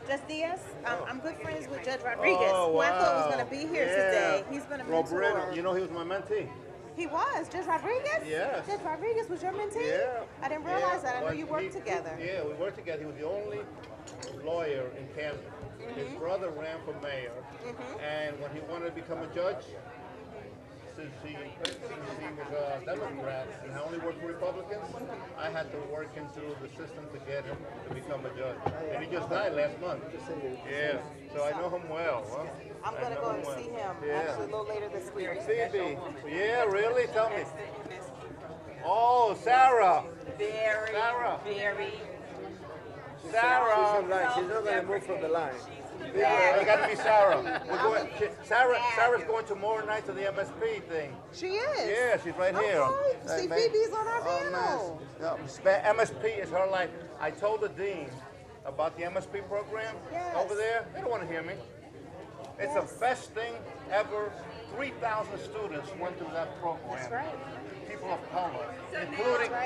Just Diaz, I'm good friends with Judge Rodriguez, Oh, who I thought was wow. going to be here Yeah. today. He's been a mentor. Roberto, you know he was my mentee. He was, Judge Rodriguez? Yes. Judge Rodriguez was your mentee? Yeah. I didn't realize that. I Well, knew you worked together. Yeah, we worked together. He was the only lawyer in Camden. His brother ran for mayor, and when he wanted to become a judge, since he was a Democrat and I only worked for Republicans, I had to work him through the system to get him to become a judge. And he just died last month. Yeah, so I know him well. Huh? I'm going to go and see him actually a little later this week. Phoebe. Yeah, really? Tell me. Oh, Sarah. Very, Sarah. very. Sarah. She's not going to move from the line. Yeah, it got to be Sarah. Sarah's going tomorrow night to the MSP thing. She is? Yeah, she's right here. Oh, see, Phoebe's on our panel. MSP is her line. I told the dean about the MSP program over there. They don't want to hear me. It's the best thing ever. 3,000 students went through that program. That's right. People of color,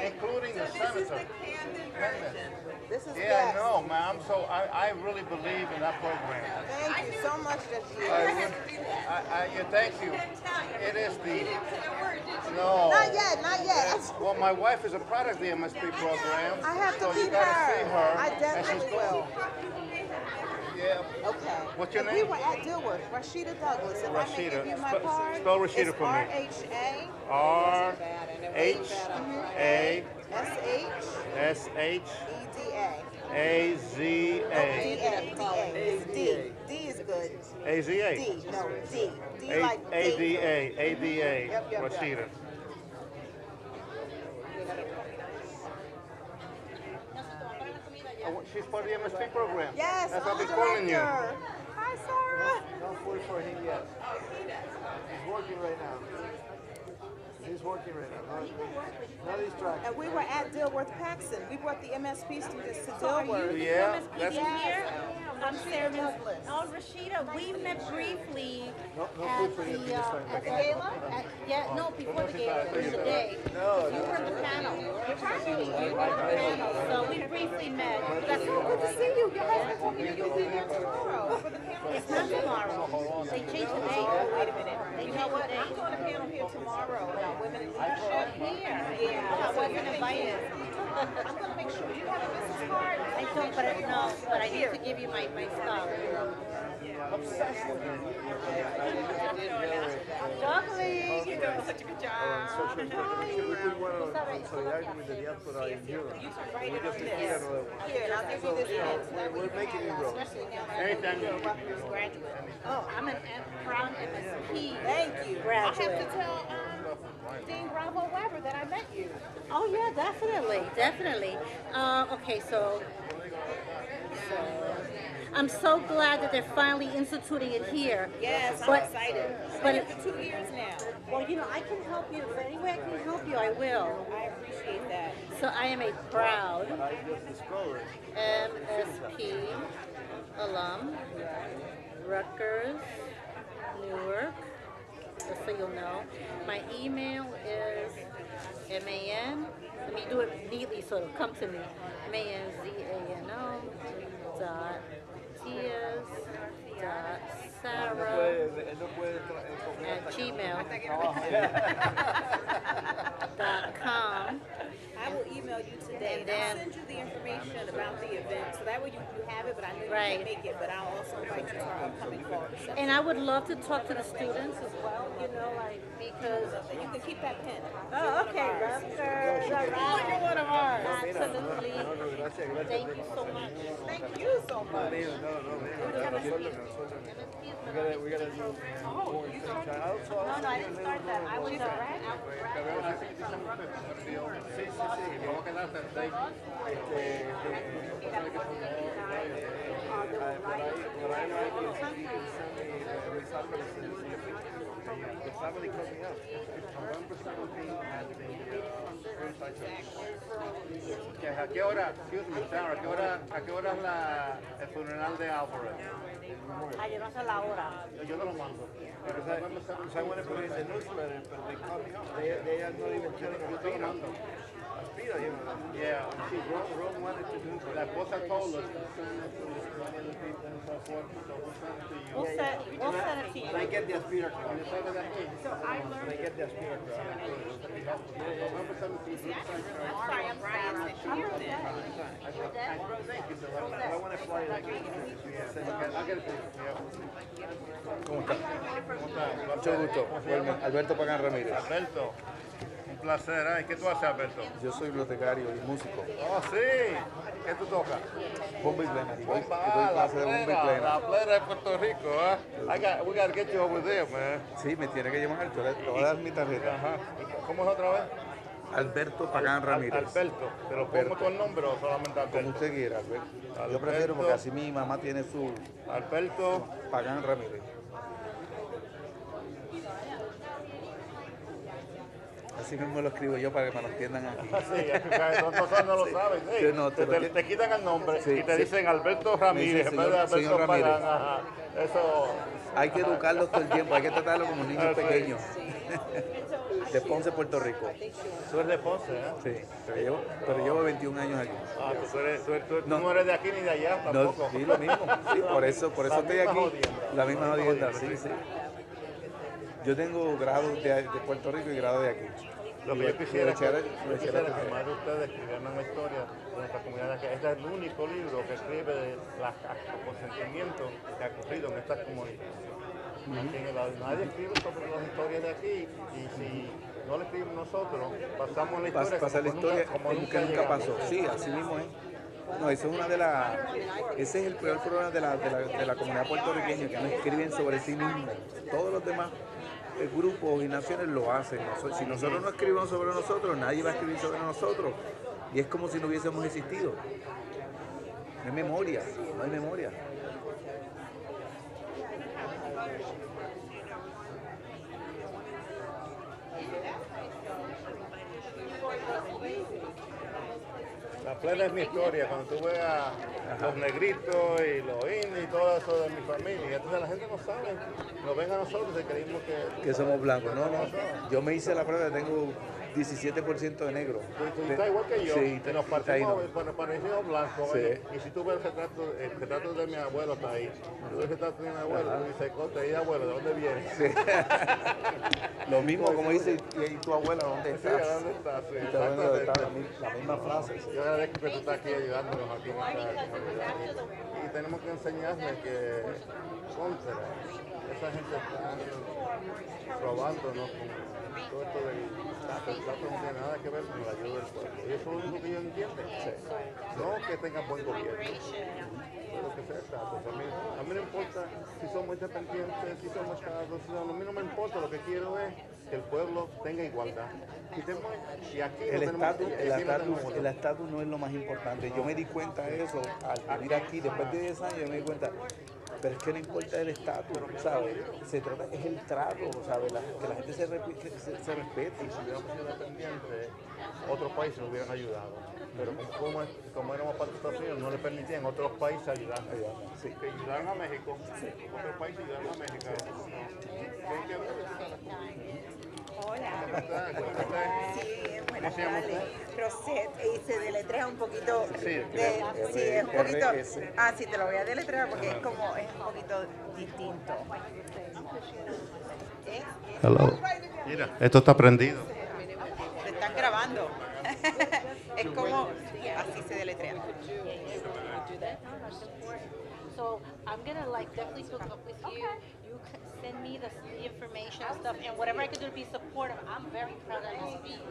including the senator. This is Yeah, I know, ma'am. So I really believe in that program. Thank you so much, Judge Thank you. It is the no. Not yet, not yet. Well, my wife is a product of the MSP program. I have to so you meet gotta her. see her. I And definitely she's will. Yeah. Okay. What's your And name? we were at Dilworth, Rashida Douglas. If I may Rashida. give you my Spell- card, spell Rashida it's for me. R-H-A. R-H-A-S-H-A-Z-A. D is good. A-Z-A. D, no, D. D like A-D-A. A-D-A. Yep. Rashida. Oh, she's part of the MSP program. Yes, That's I'm why the I'm calling you. director. Hi, Sarah. Don't vote for him yet. He's working right now. He's working right now. Not distracted. And we were at Dilworth Paxson. We brought the MSP students to Dilworth. Yeah, that's I'm Sarah Douglas. Oh, Rashida, we met briefly No at food for him this time. the gala. No, before the gala, during the day. No, You were in the panel. You were in the panel, so we briefly met. That's so good to see you. Your husband told me you'll be here tomorrow for the panel. It's not tomorrow. They changed the date. Oh, wait a minute. They You know changed what? the I'm date. doing a panel here tomorrow about women in leadership. Here. Yeah. I wasn't invited. I'm going to make sure. You have a business card? I don't, but I need to give you my stuff. Obsessed with him. Douglas! You're doing such a good job. We did one on solidarity with the diaspora in Europe. We just did another one. Here, and I'll give you this So we're making inroads. Anytime you Oh, I'm a proud MSP Thank you. graduate. I have to tell Dean Bravo Weber that I met you. Oh yeah, definitely. Okay, so I'm so glad that they're finally instituting it here. Yes, I'm but, excited. But It's been 2 years now. Well, I can help you. If any way I can help you, I will. I appreciate that. So I am a proud I just discovered. MSP alum, Rutgers, Newark, just so you'll know. My email is MAN, let me do it neatly so it'll come to me. MANZANO dot Diaz dot Sarah at gmail.com. I will email you today, and I'll send you the information about the event, so that way you have it, but I know you can't make it, but I'll also invite you to our upcoming fall reception. And I would love to talk to the students as well, you know, like, because... You can keep that pen. Oh, okay, Rutgers, all right. You're one of ours. Absolutely. Thank you so much. Thank you so much. We gotta do more things. No, I didn't start that. I was Sí, sí, sí, vamos a quedar hasta el 6. Por ahí no hay que the family coming up. November 17 ¿A qué hora, excuse me, Sarah, a qué hora es el funeral de Alfred? Ayer no sé la hora. Yo no lo mando. Because I want to put it in the newsletter, but they call me up. They are not even telling us. Yo te lo mando. Aspira, you know. Yeah, see, Rome wanted to do it. La esposa told us. We'll send it to you. I get the Aspira crowd. So I learned. I get the Aspira crowd. November 17th. I'm sorry, I'm fast. I want to fly like ¿Cómo está? Mucho gusto. Alberto Pagán Ramírez. Alberto, un placer. ¿Qué tú haces, Alberto? Yo soy bibliotecario y músico. Oh, sí. ¿Qué tú tocas? Bomba y plena. Doy La clase de bomba y plena. la plena de Puerto Rico, ¿eh? We gotta get you over there, man. Sí, me tiene que llamar. Yo le voy a dar mi tarjeta. Ajá. ¿Cómo es otra vez? Alberto Pagán Ramírez. Alberto. ¿Pero pongo todo el nombre o solamente Alberto? Como usted quiera, Alberto. Yo prefiero porque así mi mamá tiene su... Alberto Pagán Ramírez. Así mismo lo escribo yo para que me lo entiendan aquí. Sí, nosotros no lo saben. Sí. No, te quitan el nombre sí, y te dicen Alberto Ramírez en vez de Alberto Pagán. Ajá. Eso... Hay que educarlos todo el tiempo, hay que tratarlo como niños pequeños. De Ponce, Puerto Rico. Tú eres de Ponce, ¿eh? Sí, pero llevo 21 años aquí. Ah, tú no eres de aquí ni de allá tampoco. No, sí, lo mismo. Sí, por eso estoy aquí. La misma jodienda, sí, sí. Yo tengo grado de Puerto Rico y grado de aquí. Lo que yo quisiera que más de ustedes escribieran una historia de nuestra comunidad. Este es el único libro que escribe de los consentimientos que ha ocurrido en estas comunidades. Nadie escribe sobre las historias de aquí y si no lo escribimos nosotros, pasamos la historia pasa la historia como nunca pasó. Sí, así mismo es. No, eso es ese es el peor problema de la comunidad puertorriqueña, que no escriben sobre sí mismos. Todos los demás grupos y naciones lo hacen. Si nosotros no escribimos sobre nosotros, nadie va a escribir sobre nosotros. Y es como si no hubiésemos existido. No hay memoria, no hay memoria. La plena es mi historia, cuando tú ves a los negritos y los indios y todo eso de mi familia, entonces la gente no sabe, nos ven a nosotros y creímos que somos blancos. No, yo me hice la prueba, tengo 17% de negro. Tú estás igual que yo, sí, nos parecimos blancos, sí. Y si tú ves el retrato de mi abuelo está ahí, tú ves el retrato de mi abuelo, tú dices, ¿y abuelo, de dónde vienes? Sí. Lo mismo como dice, ¿y tu abuela dónde estás? Sí, ¿dónde estás? Sí, la misma frase. Yo agradezco que tú estás aquí ayudándonos aquí en esta comunidad. Y tenemos que enseñarles que contra esa gente está robándonos con todo esto del Tato. El Tato no tiene nada que ver con la ayuda del pueblo. Y eso es lo único que ellos entienden. No que tengan buen gobierno. Lo que sea el Tato. A mí no importa si somos independientes, si somos estados, a mí no me importa. Lo que quiero es que el pueblo tenga igualdad. Y aquí el estatus no es lo más importante. Yo me di cuenta de eso al vivir aquí. Después de 10 años yo me di cuenta. Pero es que no importa el estatus, ¿sabes? Se trata, es el trato, ¿sabes? Que la gente se respete. Y si hubiéramos sido independientes, otros países nos hubieran ayudado. Pero como éramos parte de Estados Unidos, no le permitían a otros países ayudar. Sí. Que ayudaran a México, otros países ayudaran a México. Hola. ¿Cómo está? Sí, buenas ¿Cómo se llama tardes. usted? Rosette, y se deletrea un poquito. Sí, Sí, es un poquito. RS. Ah, sí, te lo voy a deletrear porque es como, es un poquito distinto. Hello. Mira, esto está prendido. Se están grabando. Es como, así se deletrea. So I'm gonna like definitely hook up with you. You send me the information and stuff, and whatever I can do to be supportive. I'm very proud of this speech.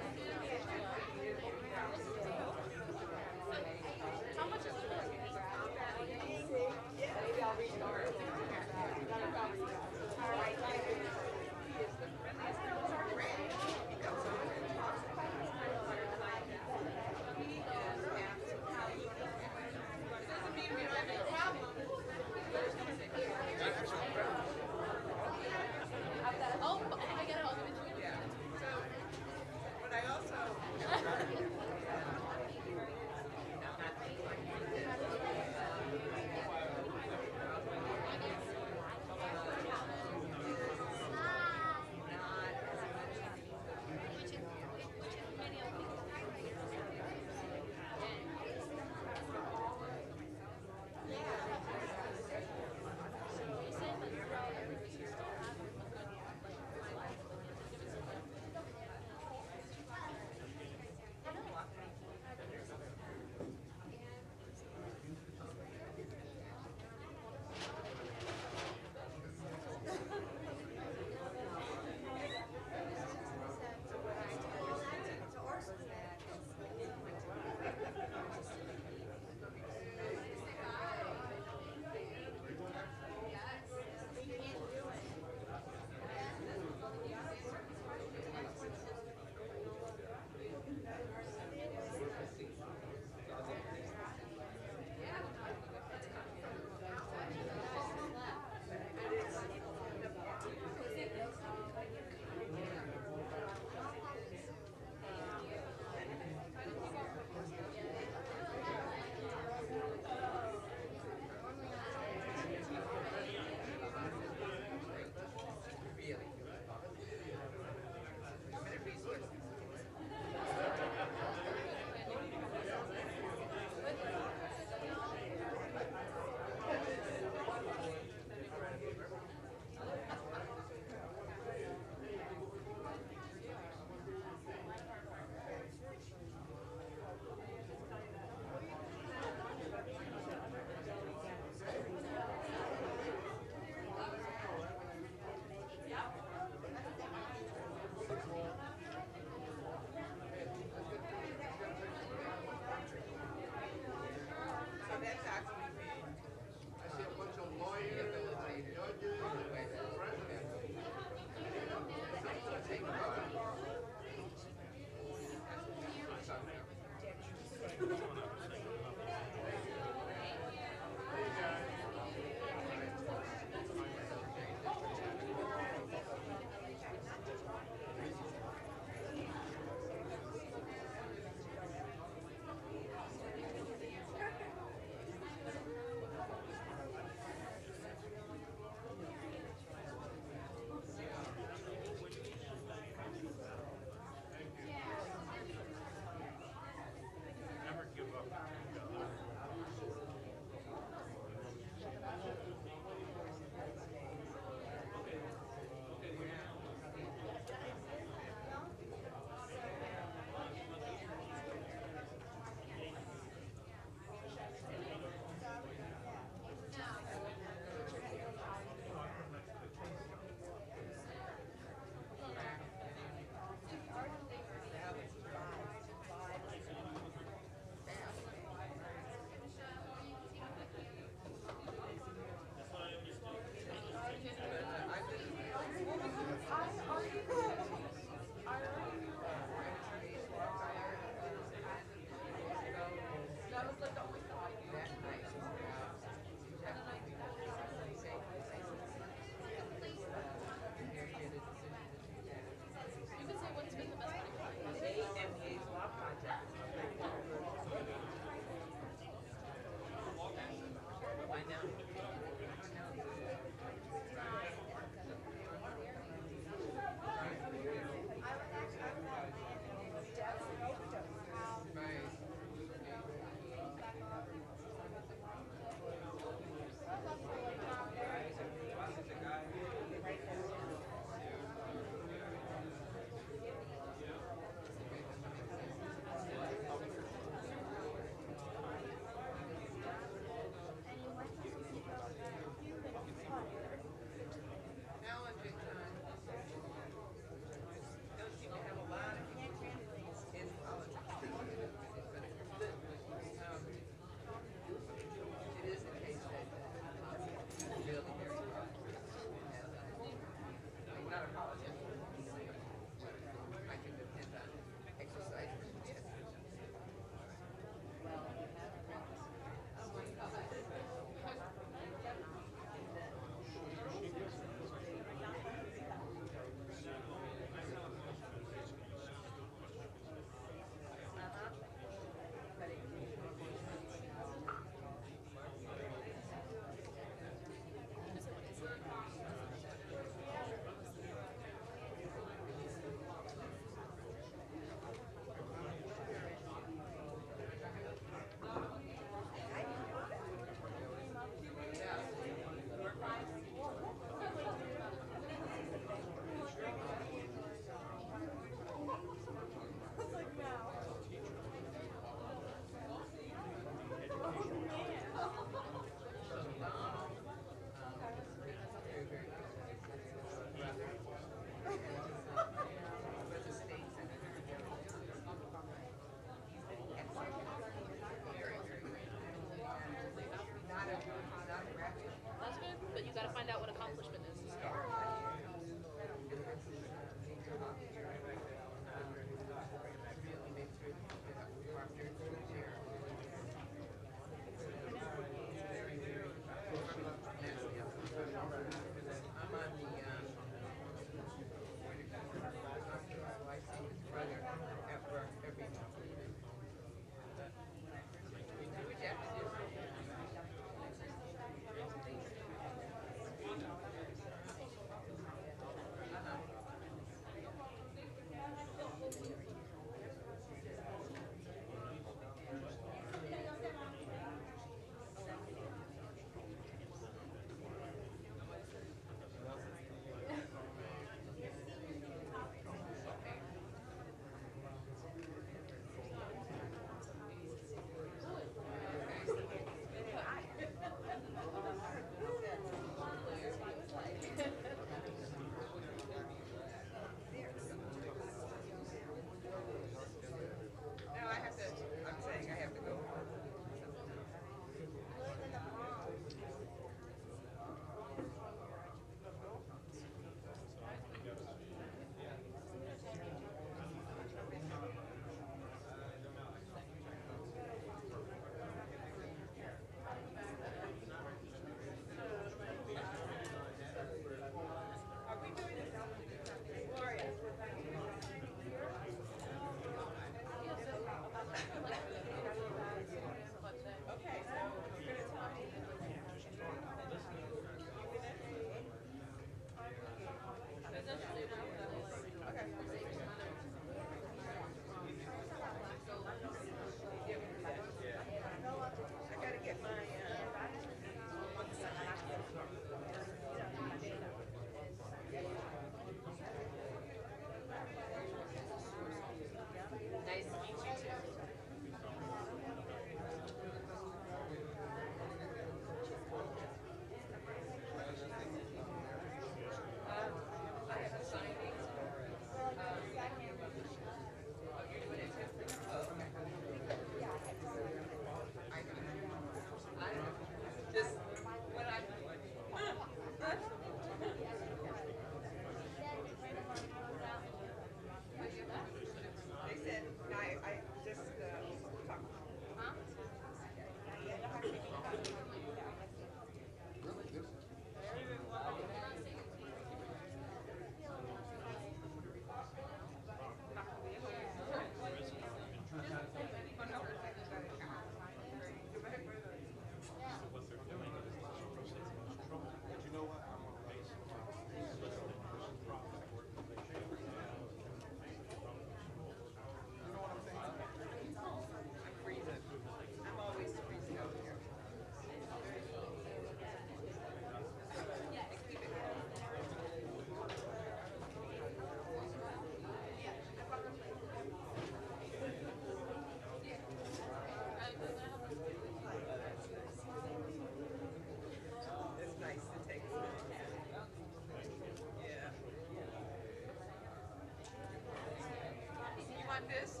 this?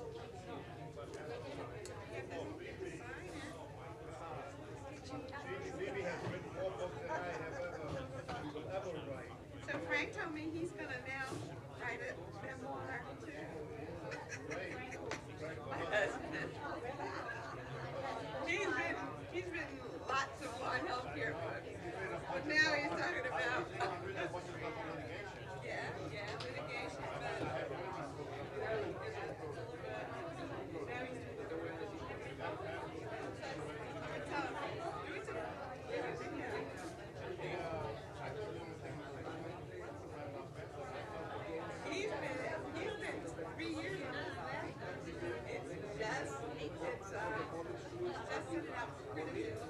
So Frank told me he's gonna now write a memoir too. My husband. He's written lots of law and healthcare books, but now he's talking about litigation. He's been 3 years on that. It's just sending out criticism.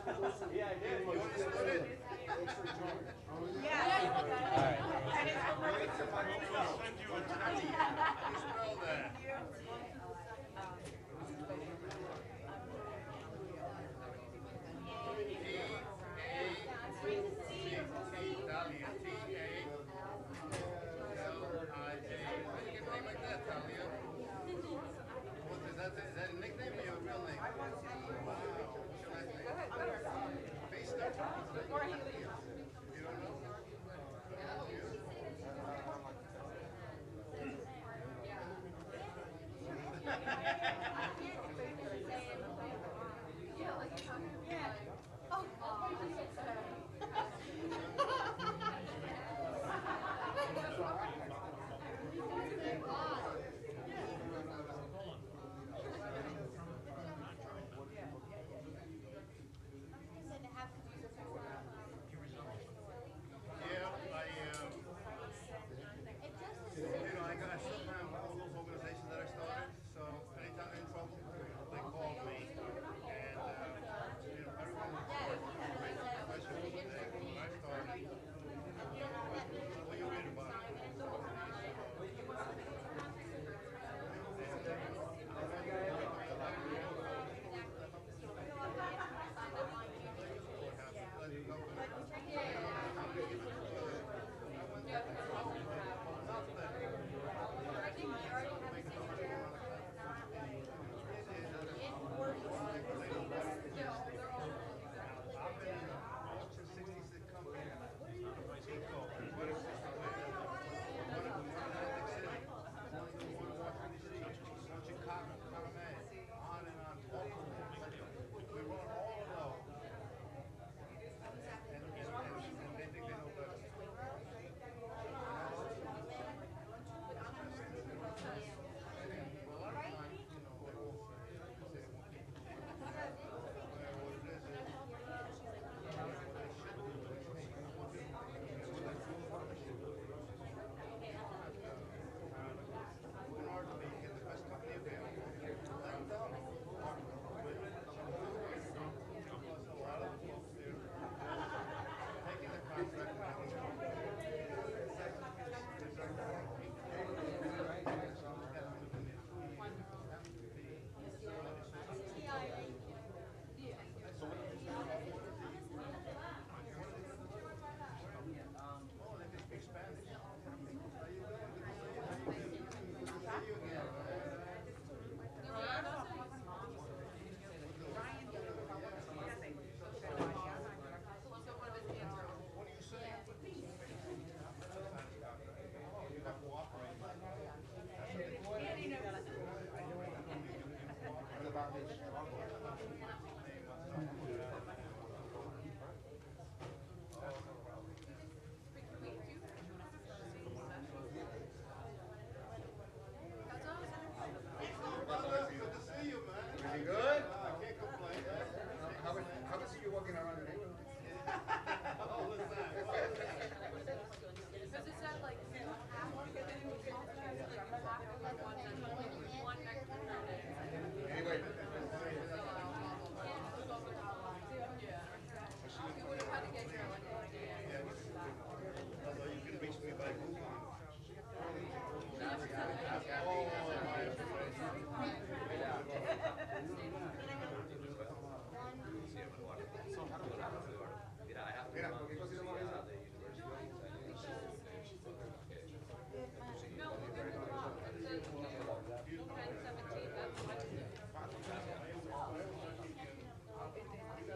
Spell that.